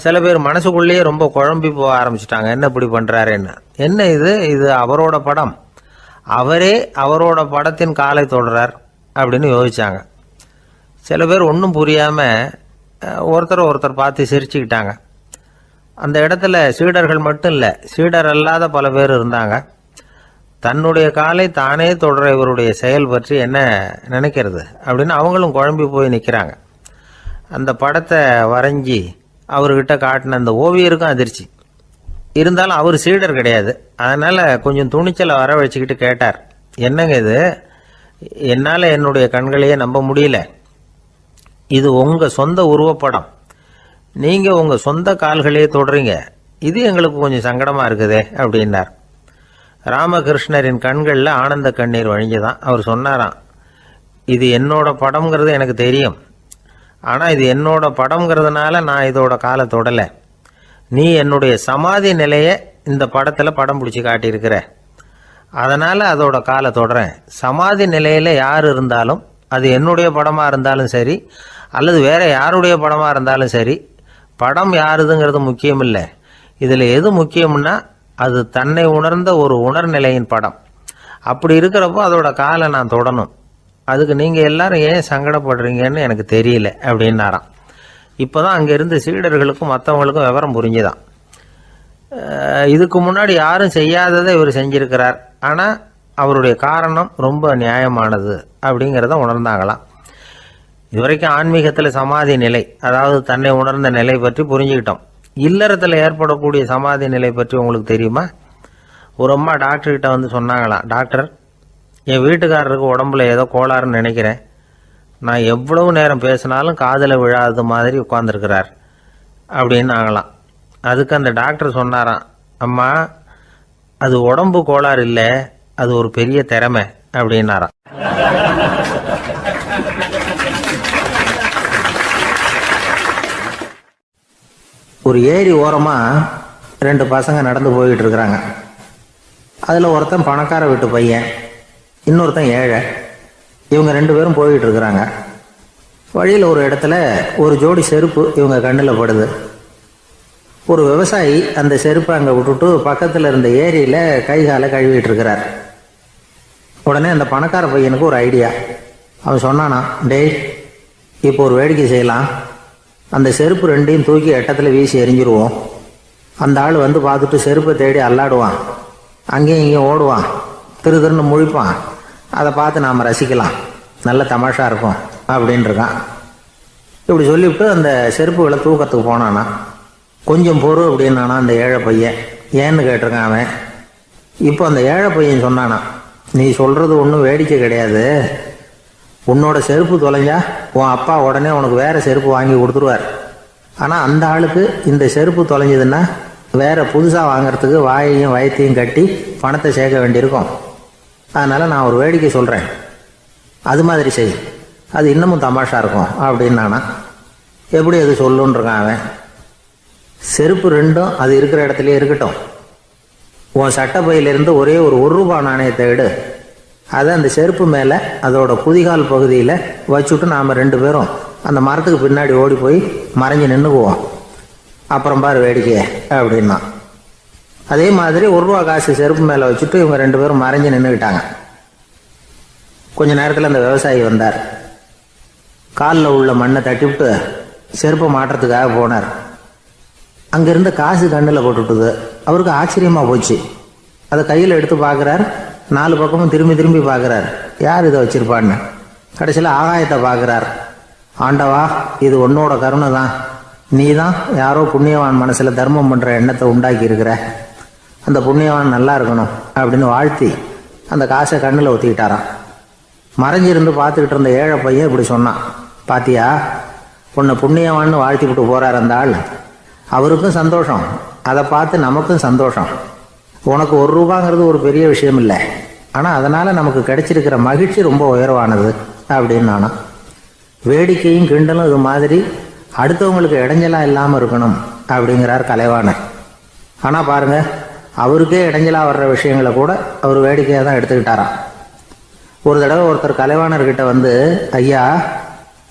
சில பேர் மனசுக்குள்ளேயே ரொம்ப குழம்பி போக ஆரம்பிச்சிட்டாங்க, என்ன இப்படி பண்ணுறாருன்னு. என்ன இது அவரோட படம், அவரே அவரோட படத்தின் காலை தொடுறார் அப்படின்னு யோசிச்சாங்க. சில பேர் ஒன்றும் புரியாமல் ஒருத்தர் பார்த்து சிரிச்சுக்கிட்டாங்க. அந்த இடத்துல சீடர்கள் மட்டும் இல்லை, சீடர் அல்லாத பல பேர் இருந்தாங்க. தன்னுடைய காலை தானே தொடர இவருடைய செயல் பற்றி என்ன நினைக்கிறது அப்படின்னு அவங்களும் குழம்பி போய் நிற்கிறாங்க. அந்த படத்தை வரைஞ்சி அவர்கிட்ட காட்டின அந்த ஓவியருக்கும் அதிர்ச்சி. இருந்தாலும் அவர் சீடர் கிடையாது, அதனால் கொஞ்சம் துணிச்சலை வர வச்சுக்கிட்டு கேட்டார், என்னங்க இது, என்னால் என்னுடைய கண்களையே நம்ப முடியல. இது உங்கள் சொந்த உருவப்படம், நீங்கள் உங்கள் சொந்த கால்களையே தொடுறீங்க, இது எங்களுக்கு கொஞ்சம் சங்கடமாக இருக்குதே அப்படின்னார். ராமகிருஷ்ணரின் கண்களில் ஆனந்த கண்ணீர் வழிஞ்சுதான். அவர் சொன்னாராம், இது என்னோட படம்ங்கிறது எனக்கு தெரியும், ஆனால் இது என்னோட படம்ங்கிறதுனால நான் இதோட காலை தொடலை. நீ என்னுடைய சமாதி நிலையை இந்த படத்தில் படம் பிடிச்சி காட்டியிருக்கிற, அதனால் அதோட காலை தொடறேன். சமாதி நிலையில் யார் இருந்தாலும், அது என்னுடைய படமாக இருந்தாலும் சரி அல்லது வேற யாருடைய படமாக இருந்தாலும் சரி, படம் யாருதுங்கிறது முக்கியம் இல்லை. இதில் எது முக்கியம்னா அது தன்னை உணர்ந்த ஒரு உணர்நிலையின் படம். அப்படி இருக்கிறப்போ அதோட காலை நான் தொடணும். அதுக்கு நீங்கள் எல்லாரும் ஏன் சங்கடப்படுறீங்கன்னு எனக்கு தெரியல அப்படின்னாராம். இப்போ தான் அங்கேருந்து சீடர்களுக்கும் மற்றவங்களுக்கும் விவரம் புரிஞ்சுதான். இதுக்கு முன்னாடி யாரும் செய்யாததை இவர் செஞ்சிருக்கிறார், ஆனால் அவருடைய காரணம் ரொம்ப நியாயமானது அப்படிங்கிறத உணர்ந்தாங்களாம். இதுவரைக்கும் ஆன்மீகத்தில் சமாதி நிலை, அதாவது தன்னை உணர்ந்த நிலை பற்றி புரிஞ்சுக்கிட்டோம். இல்லறத்தில் ஏற்படக்கூடிய சமாதி நிலை பற்றி உங்களுக்கு தெரியுமா? ஒரு அம்மா டாக்டர்கிட்ட வந்து சொன்னாங்களாம், டாக்டர், என் வீட்டுக்காரருக்கு உடம்புல ஏதோ கோளாறுன்னு நினைக்கிறேன், நான் எவ்வளவு நேரம் பேசினாலும் காதில் விழாத மாதிரி உட்கார்ந்துருக்கிறார் அப்படின்னு ஆகலாம். அதுக்கு அந்த டாக்டர் சொன்னாராம், அம்மா, அது உடம்பு கோளாறு இல்லை, அது ஒரு பெரிய திறமை அப்படின்னாராம். ஒரு ஏரி ஓரமாக 2 பசங்க நடந்து போயிட்டு இருக்கிறாங்க. அதில் ஒருத்தன் பணக்கார வீட்டு பையன், இன்னொருத்தன் ஏழை. இவங்க 2 பேரும் போயிட்டு இருக்கிறாங்க. வழியில் ஒரு இடத்துல ஒரு ஜோடி செருப்பு இவங்க கண்ணில் படுது. ஒரு விவசாயி அந்த செருப்பை அங்கே விட்டுட்டு பக்கத்தில் இருந்த ஏரியில் கை காலை கழுவிட்டு இருக்கிறார். உடனே அந்த பணக்கார பையனுக்கு ஒரு ஐடியா. அவன் சொன்னானா, டேய், இப்போ ஒரு வேடிக்கை செய்யலாம், அந்த செருப்பு 2ஐயும் தூக்கி எட்டத்தில் வீசி எரிஞ்சிருவோம். அந்த ஆள் வந்து பார்த்துட்டு செருப்பை தேடி அல்லாடுவான், அங்கேயும் இங்கேயும் ஓடுவான், திருன்னு முழிப்பான். அதை பார்த்து நாம் ரசிக்கலாம், நல்ல தமாஷா இருக்கும் அப்படின்னு இருக்கான். இப்படி சொல்லிவிட்டு அந்த செருப்புகளை தூக்கத்துக்கு போனானா. கொஞ்சம் பொறு அப்படின்னானா அந்த ஏழை பையன். ஏன்னு கேட்டிருக்கான் அவன். இப்போ அந்த ஏழை பையன் சொன்னானா, நீ சொல்கிறது ஒன்றும் வேடிக்கை கிடையாது, உன்னோட செருப்பு தொலைஞ்சா உன் அப்பா உடனே உனக்கு வேற செருப்பு வாங்கி கொடுத்துருவார். ஆனால் அந்த ஆளுக்கு இந்த செருப்பு தொலைஞ்சதுன்னா வேற புதுசாக வாங்கிறதுக்கு வாயையும் வயத்தையும் கட்டி பணத்தை சேர்க்க வேண்டியிருக்கும். அதனால் நான் ஒரு வேடிக்கை சொல்கிறேன், அது மாதிரி செய், அது இன்னமும் தமாஷா இருக்கும் அப்படின்னானா. எப்படி அது சொல்லுன்னு இருக்கான் அவன். செருப்பு 2ம் அது இருக்கிற இடத்துலயே இருக்கட்டும், உன் சட்டப்பையிலிருந்து ஒரே ஒரு ரூபாய் நாணயத்தை எடு, அதை அந்த செருப்பு மேலே அதோட குதிகால் பகுதியில் வச்சுட்டு நாம் 2 பேரும் அந்த மரத்துக்கு பின்னாடி ஓடி போய் மறைஞ்சு நின்றுக்குவோம். அப்புறம் பாரு வேடிக்கையே அப்படின்னா. அதே மாதிரி ரூபா காசு செருப்பு மேலே வச்சுட்டு இவங்க 2 பேரும் மறைஞ்சு நின்றுக்கிட்டாங்க. கொஞ்ச நேரத்தில் அந்த விவசாயி வந்தார். காலில் உள்ள மண்ணை தட்டிவிட்டு செருப்பை மாட்டுறதுக்காக போனார். அங்கிருந்த காசு கண்ணில் போட்டுவிட்டுது. அவருக்கு ஆச்சரியமாக போச்சு. அதை கையில் எடுத்து பார்க்குறார். 4 பக்கமும் திரும்பி திரும்பி பார்க்குறார், யார் இதை வச்சிருப்பான்னு. கடைசியில் ஆகாயத்தை பார்க்குறார். ஆண்டவா, இது உன்னோட கருணை தான், நீ தான் யாரோ புண்ணியவான் மனசில் தர்மம் பண்ணுற எண்ணத்தை உண்டாக்கி இருக்கிற, அந்த புண்ணியவான் நல்லா இருக்கணும் அப்படின்னு வாழ்த்தி அந்த காசை கண்ணில் ஒத்திக்கிட்டாராம். மறைஞ்சிருந்து பார்த்துக்கிட்டு இருந்த ஏழை பையன் இப்படி சொன்னான், பாத்தியா, உன்னை புண்ணியவான்னு வாழ்த்தி விட்டு போகிறார் அந்த ஆள். அவருக்கும் சந்தோஷம், அதை பார்த்து நமக்கும் சந்தோஷம். உனக்கு ரூபாங்கிறது ஒரு பெரிய விஷயம் இல்லை, ஆனால் அதனால் நமக்கு கிடைச்சிருக்கிற மகிழ்ச்சி ரொம்ப உயர்வானது அப்படின்னு நானும். வேடிக்கையும் கிண்டலும் இது மாதிரி அடுத்தவங்களுக்கு இடைஞ்சலா இல்லாமல் இருக்கணும் அப்படிங்கிறார் கலைவாணர். ஆனால் பாருங்க, அவருக்கே இடைஞ்சலா வர்ற விஷயங்களை கூட அவர் வேடிக்கையாக தான் எடுத்துக்கிட்டாராம். ஒரு தடவை ஒருத்தர் கலைவாணர்கிட்ட வந்து, ஐயா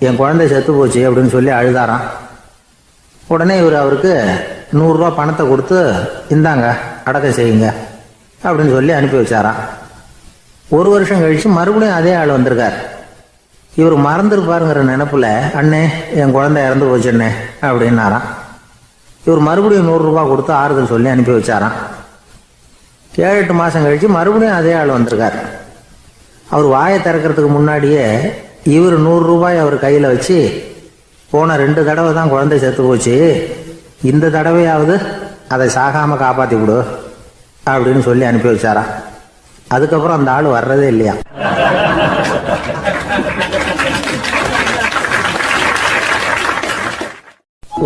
என் குழந்தை செத்து போச்சு அப்படின்னு சொல்லி அழுதாராம். உடனே இவர் அவருக்கு 100 ரூபா பணத்தை கொடுத்து, இந்தாங்க அடக்கம் செய்யுங்க அப்படின்னு சொல்லி அனுப்பி வச்சாராம். 1 வருஷம் கழிச்சு மறுபடியும் அதே ஆள் வந்திருக்கார். இவர் மறந்துருப்பாருங்கிற நினைப்புல, அண்ணே என் குழந்தை இறந்து போச்சுண்ணே அப்படின்னாராம். இவர் மறுபடியும் 100 ரூபா கொடுத்து ஆறுதல் சொல்லி அனுப்பி வச்சாராம். 7-8 மாசம் கழிச்சு மறுபடியும் அதே ஆள் வந்திருக்கார். அவர் வாயை திறக்கிறதுக்கு முன்னாடியே இவர் 100 ரூபாய் அவர் கையில வச்சு, போன 2 தடவை தான் குழந்தை செத்து போச்சு, இந்த தடவையாவது அதை சாகாம காப்பாத்தி விடு அப்படின்னு சொல்லி அனுப்பி வச்சாராம். அதுக்கப்புறம் அந்த ஆள் வர்றதே இல்லையா.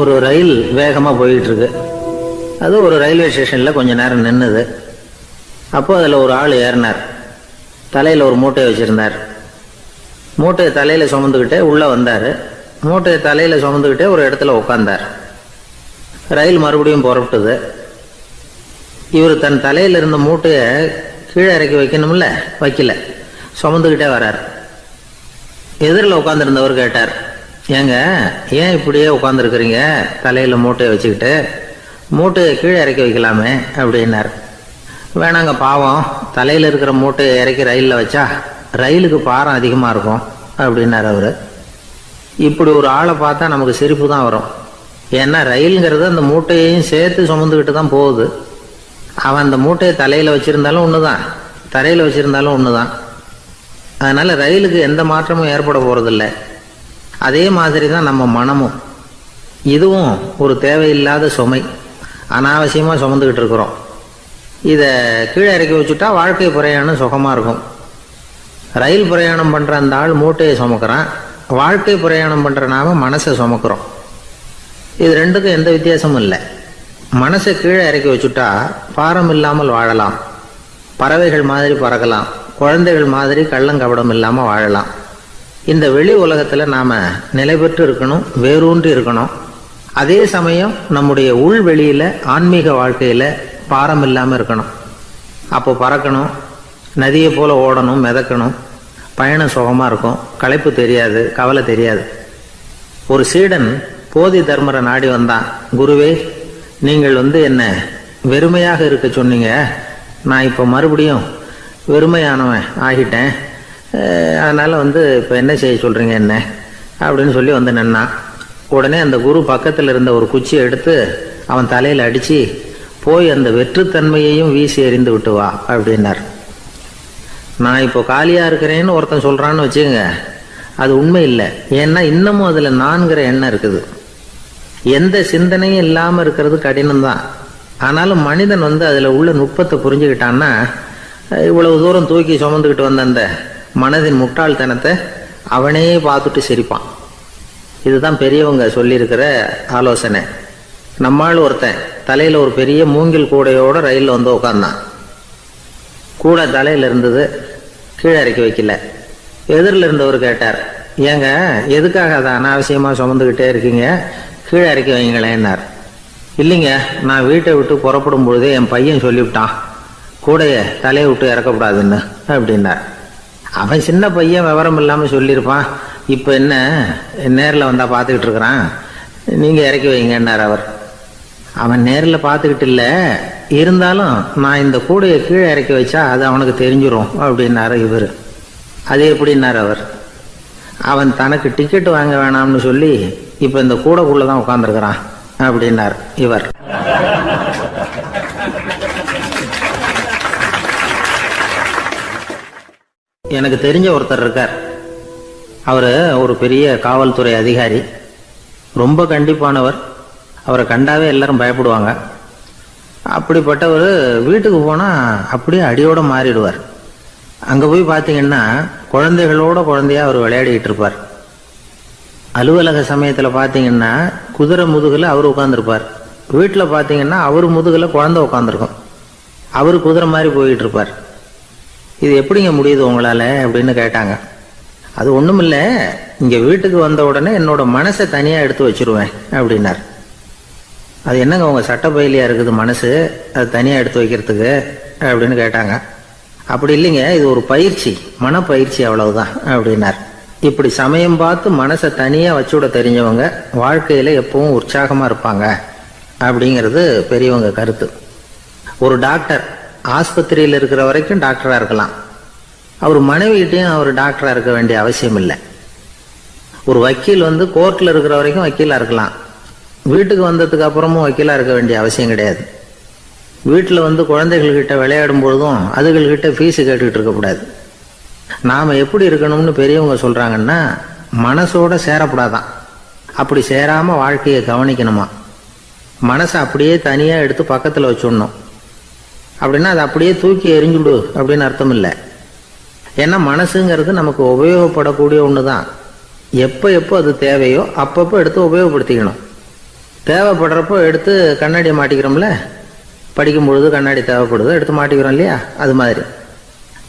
ஒரு ரயில் வேகமா போயிட்டு இருக்கு. அது ஒரு ரயில்வே ஸ்டேஷன்ல கொஞ்ச நேரம் நின்னுது. அப்போ அதுல ஒரு ஆள் ஏறினார். தலையில ஒரு மூட்டையை வச்சிருந்தார். மூட்டையை தலையில சுமந்துக்கிட்டே உள்ள வந்தாரு. மூட்டையை தலையில சுமந்துக்கிட்டே ஒரு இடத்துல உட்கார்ந்தார். ரயில் மறுபடியும் புறப்பட்டது. இவர் தன் தலையில இருந்த மூட்டையை கீழே இறக்கி வைக்கணும்ல, வைக்கல, சுமந்துக்கிட்டே வர்றார். எதிரில் உட்காந்துருந்தவர் கேட்டார், ஏங்க ஏன் இப்படியே உட்காந்துருக்குறீங்க தலையில மூட்டையை வச்சுக்கிட்டு, மூட்டையை கீழே இறக்கி வைக்கலாமே அப்படின்னார். வேணாங்க, பாவம், தலையில இருக்கிற மூட்டையை இறக்கி ரயிலில் வச்சா ரயிலுக்கு பாரம் அதிகமாக இருக்கும் அப்படின்னார் அவரு. இப்படி ஒரு ஆளை பார்த்தா நமக்கு சிரிப்பு தான் வரும். ஏன்னா ரயிலுங்கிறது அந்த மூட்டையையும் சேர்த்து சுமந்துக்கிட்டு தான் போகுது. அவன் அந்த மூட்டையை தலையில வச்சிருந்தாலும் ஒண்ணுதான், தரையில வச்சிருந்தாலும் ஒண்ணுதான். அதனால ரயிலுக்கு எந்த மாற்றமும் ஏற்பட போறதில்லை. அதே மாதிரி தான் நம்ம மனமும். இதுவும் ஒரு தேவையில்லாத சுமை, அனாவசியமா சுமந்துக்கிட்டு இருக்கிறோம். இதை கீழே இறக்கி வச்சுட்டா வாழ்க்கை பிரயாணம் சுகமா இருக்கும். ரயில் பிரயாணம் பண்ற அந்த ஆள் மூட்டையை சுமக்கிறான், வாழ்க்கை பிரயாணம் பண்ற நாம மனசை சுமக்கிறோம். இது ரெண்டுக்கும் எந்த வித்தியாசமும் இல்லை. மனசை கீழே இறக்கி வச்சுட்டா பாரம் இல்லாமல் வாழலாம், பறவைகள் மாதிரி பறக்கலாம், குழந்தைகள் மாதிரி கள்ளங்கபடம் இல்லாமல் வாழலாம். இந்த வெளி உலகத்தில் நாம நிலை பெற்று இருக்கணும், வேரூன்றி இருக்கணும். அதே சமயம் நம்முடைய உள் வெளியில ஆன்மீக வாழ்க்கையில பாரம் இல்லாமல் இருக்கணும். அப்போ பறக்கணும், நதியை போல ஓடணும், மிதக்கணும், பயணம் சுகமா இருக்கும், களைப்பு தெரியாது, கவலை தெரியாது. ஒரு சீடன் போதி தர்மரை நாடி வந்தான். குருவே, நீங்கள் என்ன வெறுமையாக இருக்க சொன்னீங்க, நான் இப்போ மறுபடியும் வெறுமையானவன் ஆகிட்டேன், அதனால இப்போ என்ன செய்ய சொல்றீங்க என்ன அப்படின்னு சொல்லி நின்னான். உடனே அந்த குரு பக்கத்தில் இருந்த ஒரு குச்சியை எடுத்து அவன் தலையில் அடிச்சு, போய் அந்த வெற்றுத்தன்மையையும் வீசி எறிந்து விட்டு வா அப்படின்னார். நான் இப்போ காலியா இருக்கிறேன்னு ஒருத்தன் சொல்றான்னு வச்சுங்க, அது உண்மை இல்லை. ஏன்னா இன்னமும் அதுல நான்கிற எண்ணம் இருக்குது. எந்த சிந்தனையும் இல்லாம இருக்கிறது கடினம்தான். ஆனாலும் மனிதன் அதுல உள்ள நுட்பத்தை புரிஞ்சுக்கிட்டான்னா இவ்வளவு தூரம் தூக்கி சுமந்துக்கிட்டு வந்த அந்த மனதின் முட்டாள்தனத்தை அவனே பார்த்துட்டு சிரிப்பான். இதுதான் பெரியவங்க சொல்லியிருக்கிற ஆலோசனை. நம்மால் ஒருத்தன் தலையில ஒரு பெரிய மூங்கில் கூடையோட ரயில்ல உட்கார்ந்தான். கூடை தலையில இருந்தது, கீழே இறக்கி வைக்கல. எதிரில் இருந்தவர் கேட்டார், ஏங்க எதுக்காக அதை அனாவசியமா சுமந்துக்கிட்டே இருக்கீங்க, கீழே இறக்கி வைங்களேன்னார். இல்லைங்க, நான் வீட்டை விட்டு புறப்படும் பொழுதே என் பையன் சொல்லிவிட்டான், கூடைய தலையை விட்டு இறக்கக்கூடாதுன்னு அப்படின்னார். அவன் சின்ன பையன், விவரம் இல்லாமல் சொல்லியிருப்பான். இப்போ என்ன நேரில் வந்தா பார்த்துக்கிட்டு இருக்கிறான், நீங்க இறக்கி வைங்கன்னார் அவர். அவன் நேரில் பார்த்துக்கிட்டு இல்லை, இருந்தாலும் நான் இந்த கூடையை கீழே இறக்கி வச்சா அது அவனுக்கு தெரிஞ்சிடும் அப்படின்னாரு இவர். அது எப்படின்னார் அவர். அவன் தனக்கு டிக்கெட் வாங்க வேணாம்னு சொல்லி இப்ப இந்த கூடைக்குள்ளதான் உட்கார்ந்துருக்கிறான் அப்படின்னார் இவர். எனக்கு தெரிஞ்ச ஒருத்தர் இருக்கார். அவரு ஒரு பெரிய காவல்துறை அதிகாரி, ரொம்ப கண்டிப்பானவர். அவரை கண்டாவே எல்லாரும் பயப்படுவாங்க. அப்படிப்பட்டவர் வீட்டுக்கு போனா அப்படியே அடியோட மாறிடுவார். அங்க போய் பாத்தீங்கன்னா குழந்தைகளோட குழந்தையா அவர் விளையாடிட்டு இருப்பார். அலுவலக சமயத்துல பாத்தீங்கன்னா குதிரை முதுகுல அவர் உட்கார்ந்துருப்பார். வீட்டுல பாத்தீங்கன்னா அவர் முதுகுல குழந்தை உட்காந்துருக்கும். அவரு குதிரை மாதிரி போயிட்டு இருப்பார். இது எப்படிங்க முடியுது உங்களால அப்படின்னு கேட்டாங்க. அது ஒண்ணுமில்ல, இங்க வீட்டுக்கு வந்த உடனே என்னோட மனசை தனியா எடுத்து வச்சிருவேன் அப்படின்னார். அது என்னங்க உங்க சட்டப்பையிலையா இருக்குது மனசு, அது தனியா எடுத்து வைக்கிறதுக்கு அப்படின்னு கேட்டாங்க. அப்படி இல்லைங்க, இது ஒரு பயிற்சி, மனப்பயிற்சி, அவ்வளவுதான் அப்படின்னார். இப்படி சமயம் பார்த்து மனசை தனியா வச்சுவிட தெரிஞ்சவங்க வாழ்க்கையில எப்பவும் உற்சாகமா இருப்பாங்க அப்படிங்கிறது பெரியவங்க கருத்து. ஒரு டாக்டர் ஆஸ்பத்திரியில் இருக்கிற வரைக்கும் டாக்டரா இருக்கலாம், அவர் மனைவிகிட்டையும் அவர் டாக்டரா இருக்க வேண்டிய அவசியம் இல்லை. ஒரு வக்கீல் கோர்ட்ல இருக்கிற வரைக்கும் வக்கீலா இருக்கலாம், வீட்டுக்கு வந்ததுக்கு அப்புறமும் வக்கீலா இருக்க வேண்டிய அவசியம் கிடையாது. வீட்டில் குழந்தைகள்கிட்ட விளையாடும் பொழுதும் அதுகள்கிட்ட ஃபீஸு கேட்டுக்கிட்டு இருக்கக்கூடாது. நாம் எப்படி இருக்கணும்னு பெரியவங்க சொல்கிறாங்கன்னா, மனசோட சேரக்கூடாதான், அப்படி சேராமல் வாழ்க்கையை கவனிக்கணுமா. மனசை அப்படியே தனியாக எடுத்து பக்கத்தில் வச்சுடணும். அப்படின்னா அதை அப்படியே தூக்கி எறிஞ்சுடு அப்படின்னு அர்த்தம் இல்லை. ஏன்னா மனசுங்கிறது நமக்கு உபயோகப்படக்கூடிய ஒன்று தான். எப்போ எப்போ அது தேவையோ அப்பப்போ எடுத்து உபயோகப்படுத்திக்கணும். தேவைப்படுறப்போ எடுத்து கண்ணாடியை மாட்டிக்கிறோம்ல, படிக்கும் பொழுது கண்ணாடி தேவைப்படுது, எடுத்து மாட்டிக்கிறோம் இல்லையா, அது மாதிரி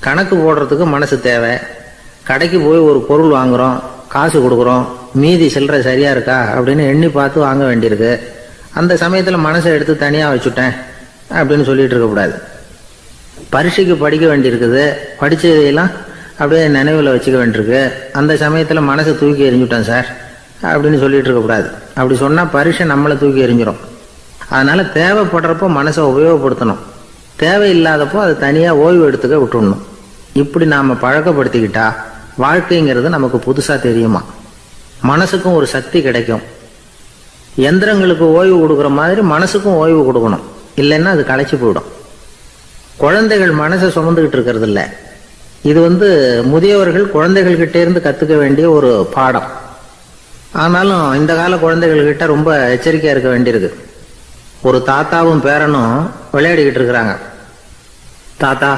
கணக்கு போடுறதுக்கு மனசு தேவை. கடைக்கு போய் ஒரு பொருள் வாங்குகிறோம், காசு கொடுக்குறோம், மீதி சில்லறை சரியா இருக்கா அப்படின்னு எண்ணி பார்த்து வாங்க வேண்டியிருக்கு. அந்த சமயத்தில் மனசை எடுத்து தனியாக வச்சுட்டேன் அப்படின்னு சொல்லிட்டு இருக்கக்கூடாது. பரீட்சைக்கு படிக்க வேண்டியிருக்குது, படித்ததையெல்லாம் அப்படியே நினைவில் வச்சுக்க வேண்டியிருக்கு, அந்த சமயத்தில் மனசை தூக்கி எறிஞ்சுட்டேன் சார் அப்படின்னு சொல்லிட்டு இருக்கக்கூடாது. அப்படி சொன்னால் பரீட்சை நம்மளை தூக்கி எறிஞ்சிடும். அதனால தேவைப்படுறப்போ மனசை உபயோகப்படுத்தணும், தேவையில்லாதப்போ அதை தனியாக ஓய்வு எடுத்துக்க விட்டுடணும். இப்படி நாம் பழக்கப்படுத்திக்கிட்டா வாழ்க்கைங்கிறது நமக்கு புதுசாக தெரியுமா. மனசுக்கும் ஒரு சக்தி கிடைக்கும். எந்திரங்களுக்கு ஓய்வு கொடுக்குற மாதிரி மனசுக்கும் ஓய்வு கொடுக்கணும், இல்லைன்னா அது களைச்சி போயிடும். குழந்தைகள் மனசை சுமந்துக்கிட்டு இருக்கிறது இல்லை. இது முதியவர்கள் குழந்தைகள்கிட்ட இருந்து கற்றுக்க வேண்டிய ஒரு பாடம். ஆனாலும் இந்த கால குழந்தைகள்கிட்ட ரொம்ப எச்சரிக்கையாக இருக்க வேண்டியிருக்கு. ஒரு தாத்தாவும் பேரனும் விளையாடிக்கிட்டு இருக்கிறாங்க. தாத்தா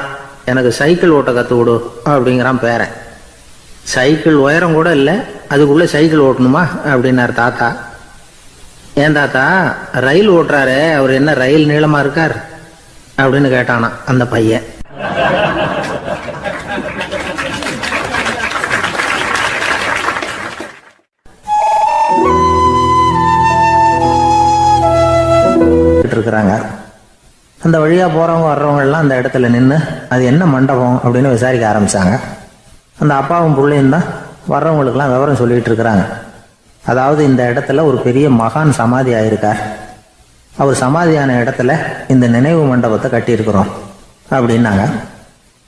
எனக்கு சைக்கிள் ஓட்ட கற்று விடு அப்படிங்கிறான் பேரன். சைக்கிள் உயரம் கூட இல்லை, அதுக்குள்ளே சைக்கிள் ஓட்டணுமா அப்படின்னார் தாத்தா. ஏன் தாத்தா, ரயில் ஓட்டுறாரு, அவர் என்ன ரயில் நீளமா இருக்கார் அப்படின்னு கேட்டானா அந்த பையன். இருக்கிறாங்க. அந்த வழியா போறவங்க வர்றவங்க எல்லாம் அந்த இடத்துல நின்று அது என்ன மண்டபம் அப்படின்னு விசாரிக்க ஆரம்பிச்சாங்க. அந்த அப்பாவும் பிள்ளையும் தான் வர்றவங்களுக்கெல்லாம் விவரம் சொல்லிட்டு இருக்கிறாங்க. அதாவது இந்த இடத்துல ஒரு பெரிய மகான் சமாதி ஆயிருக்கார், அவர் சமாதியான இடத்துல இந்த நினைவு மண்டபத்தை கட்டியிருக்கிறோம் அப்படின்னாங்க.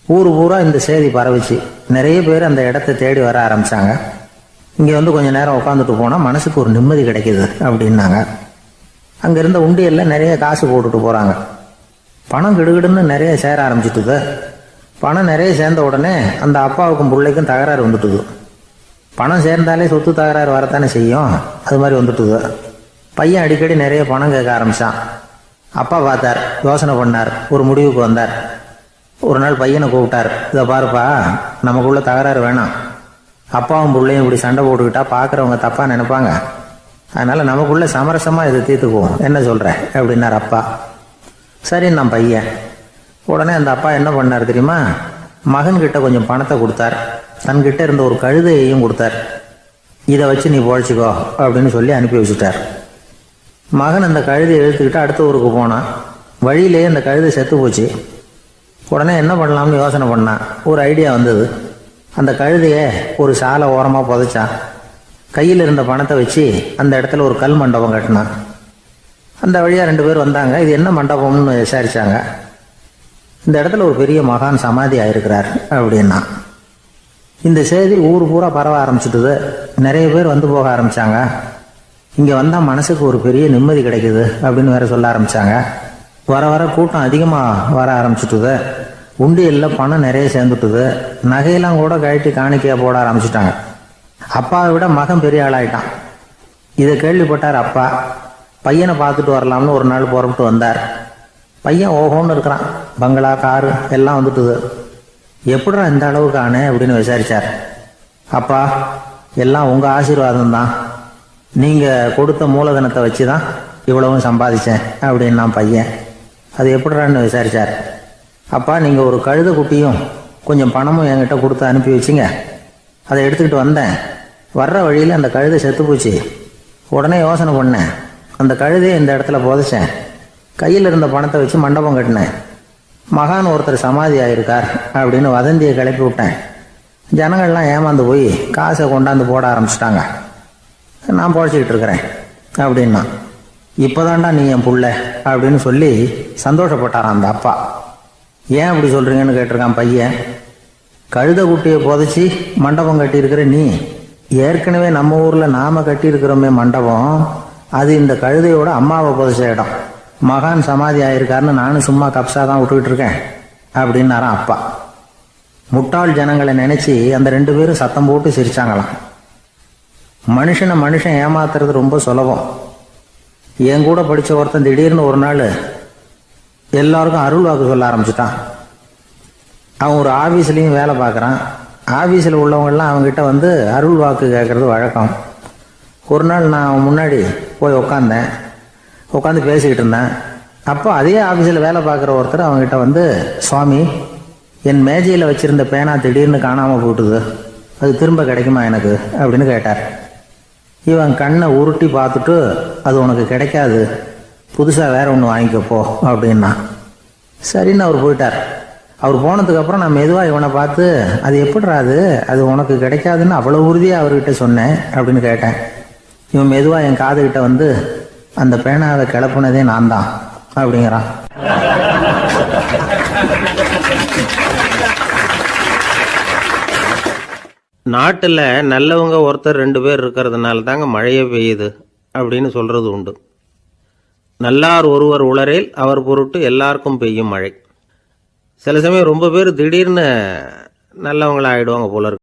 ஊர் பூரா இந்த செய்தி பரவிச்சு. நிறைய பேர் அந்த இடத்தை தேடி வர ஆரம்பிச்சாங்க. இங்கே கொஞ்சம் நேரம் உட்காந்துட்டு போனால் மனசுக்கு ஒரு நிம்மதி கிடைக்குது அப்படின்னாங்க. அங்கே இருந்த உண்டியலில் நிறைய காசு போட்டுட்டு போகிறாங்க. பணம் கிடுகிடுன்னு நிறைய சேர ஆரம்பிச்சுட்டுது. பணம் நிறைய சேர்ந்த உடனே அந்த அப்பாவுக்கும் பிள்ளைக்கும் தகராறு வந்துட்டுது. பணம் சேர்ந்தாலே சொத்து தகராறு வரத்தானே செய்யும், அது மாதிரி வந்துட்டுது. பையன் அடிக்கடி நிறைய பணம் கேட்க ஆரம்பித்தான். அப்பா பார்த்தார், யோசனை பண்ணார், ஒரு முடிவுக்கு வந்தார். ஒரு நாள் பையனை கூப்பிட்டார். இதை பாருப்பா, நமக்குள்ள தகராறு வேணாம். அப்பாவும் பிள்ளையும் இப்படி சண்டை போட்டுக்கிட்டா பார்க்குறவங்க தப்பாக நினைப்பாங்க. அதனால நமக்குள்ள சமரசமாக இதை தீர்த்துக்குவோம், என்ன சொல்கிற அப்படின்னார் அப்பா. சரி நான் பையன். உடனே அந்த அப்பா என்ன பண்ணார் தெரியுமா, மகன்கிட்ட கொஞ்சம் பணத்தை கொடுத்தார், தன்கிட்ட இருந்த ஒரு கழுதையையும் கொடுத்தார். இதை வச்சு நீ பொழைச்சிக்கோ அப்படின்னு சொல்லி அனுப்பி வச்சுட்டார். மகன் அந்த கழுதையை இழுத்துக்கிட்டு அடுத்த ஊருக்கு போனான். வழியிலேயே அந்த கழுதை செத்து போச்சு. உடனே என்ன பண்ணலாம்னு யோசனை பண்ணான். ஒரு ஐடியா வந்தது. அந்த கழுதையை ஒரு சாலை ஓரமாக புதைச்சான். கையில் இருந்த பணத்தை வச்சு அந்த இடத்துல ஒரு கல் மண்டபம் கட்டினான். அந்த வழியாக 2 பேர் வந்தாங்க. இது என்ன மண்டபம்னு விசாரிச்சாங்க. இந்த இடத்துல ஒரு பெரிய மகான் சமாதி ஆயிருக்கிறார் அப்படின்னா. இந்த செய்தி ஊர் பூரா பரவ ஆரம்பிச்சுட்டுது. நிறைய பேர் வந்து போக ஆரம்பிச்சாங்க. இங்கே வந்தால் மனசுக்கு ஒரு பெரிய நிம்மதி கிடைக்குது அப்படின்னு வேற சொல்ல ஆரம்பிச்சாங்க. வர வர கூட்டம் அதிகமாக வர ஆரம்பிச்சுட்டுது. உண்டியலில் பணம் நிறைய சேர்ந்துட்டுது. நகையெல்லாம் கூட கழட்டி காணிக்கையாக போட ஆரம்பிச்சுட்டாங்க. அப்பாவை விட மகன் பெரிய ஆளாயிட்டான். இதை கேள்விப்பட்டார் அப்பா. பையனை பார்த்துட்டு வரலாம்னு ஒரு நாள் புறப்பட்டு வந்தார். பையன் ஓஹோன்னு இருக்கிறான். பங்களா, காரு எல்லாம் வந்துட்டுது. எப்படிடா இந்த அளவுக்கு ஆனே அப்படின்னு விசாரிச்சார். அப்பா, எல்லாம் உங்கள் ஆசீர்வாதம் தான். நீங்கள் கொடுத்த மூலதனத்தை வச்சு தான் இவ்வளவும் சம்பாதிச்சேன் அப்படின்னு நான் பையன். அது எப்படிறான்னு விசாரிச்சார். அப்பா, நீங்கள் ஒரு கழுதை குட்டியும் கொஞ்சம் பணமும் என்கிட்ட கொடுத்து அனுப்பி வச்சிங்க. அதை எடுத்துக்கிட்டு வந்தேன். வர்ற வழியில் அந்த கழுதை செத்து போச்சு. உடனே யோசனை பண்ணேன், அந்த கழுதையை இந்த இடத்துல புதைச்சேன். கையில் இருந்த பணத்தை வச்சு மண்டபம் கட்டினேன். மகான் ஒருத்தர் சமாதி ஆயிருக்கார் அப்படின்னு வதந்தியை கிளப்பி விட்டேன். ஜனங்கள்லாம் ஏமாந்து போய் காசை கொண்டாந்து போட ஆரம்பிச்சிட்டாங்க. நான் பொழைச்சிக்கிட்டு இருக்கிறேன் அப்படின்னா, இப்போதான்டா நீ என் புள்ள அப்படின்னு சொல்லி சந்தோஷப்பட்டாரான் அந்த அப்பா. ஏன் அப்படி சொல்றீங்கன்னு கேட்டிருக்கான் பையன். கழுதை குட்டியை புதைச்சி மண்டபம் கட்டியிருக்கிற நீ, ஏற்கனவே நம்ம ஊரில் நாம கட்டியிருக்கிறோமே மண்டபம், அது இந்த கழுதையோட அம்மாவை புதைச்ச இடம். மகான் சமாதி ஆயிருக்காருன்னு நானும் சும்மா கப்ஸா தான் விட்டுக்கிட்டு இருக்கேன் அப்படின்னாரான் அப்பா. முட்டாள் ஜனங்களை நினைச்சு அந்த 2 பேரும் சத்தம் போட்டு சிரிச்சாங்களாம். மனுஷனை மனுஷன் ஏமாத்துறது ரொம்ப சுலபம். என் கூட படிச்ச ஒருத்தன் திடீர்னு ஒரு நாள் எல்லாருக்கும் அருள் வாக்கு சொல்ல ஆரம்பிச்சுட்டான். அவன் ஒரு ஆபீஸ்லயும் வேலை பார்க்குறான். ஆபீஸில் உள்ளவங்கெல்லாம் அவங்ககிட்ட வந்து அருள் வாக்கு கேட்கறது வழக்கம். ஒரு நாள் நான் அவன் முன்னாடி போய் உட்காந்து பேசிக்கிட்டு இருந்தேன். அப்போ அதே ஆபீஸில் வேலை பார்க்குற ஒருத்தர் அவங்ககிட்ட வந்து, சுவாமி, என் மேஜையில் வச்சிருந்த பேனா திடீர்னு காணாமல் போட்டுது, அது திரும்ப கிடைக்குமா எனக்கு அப்படின்னு கேட்டார். இவன் கண்ணை உருட்டி பார்த்துட்டு, அது உனக்கு கிடைக்காது, புதுசாக வேற ஒன்று வாங்கிக்கப்போ அப்படின்னா. சரின்னு அவர் போயிட்டார். அவர் போனதுக்கப்புறம் நான் மெதுவாக இவனை பார்த்து, அது எப்படிறா அது உனக்கு கிடைக்காதுன்னு அவ்வளோ உறுதியாக அவர்கிட்ட சொன்னேன் அப்படின்னு கேட்டேன். இவன் மெதுவாக என் காதுகிட்ட வந்து, அந்த பேனாவை கிளப்புனதே நான் தான் அப்படிங்கிறான். நாட்டில் நல்லவங்க ஒருத்தர் 2 பேர் இருக்கிறதுனால தாங்க மழையே பெய்யுது அப்படின்னு சொல்கிறது உண்டு. நல்லார் ஒருவர் உளரேல் அவர் பொருட்டு எல்லாருக்கும் பெய்யும் மழை. சில சமயம் ரொம்ப பேர் திடீர்னு நல்லவங்களா ஆகிடுவாங்க போல இருக்கு.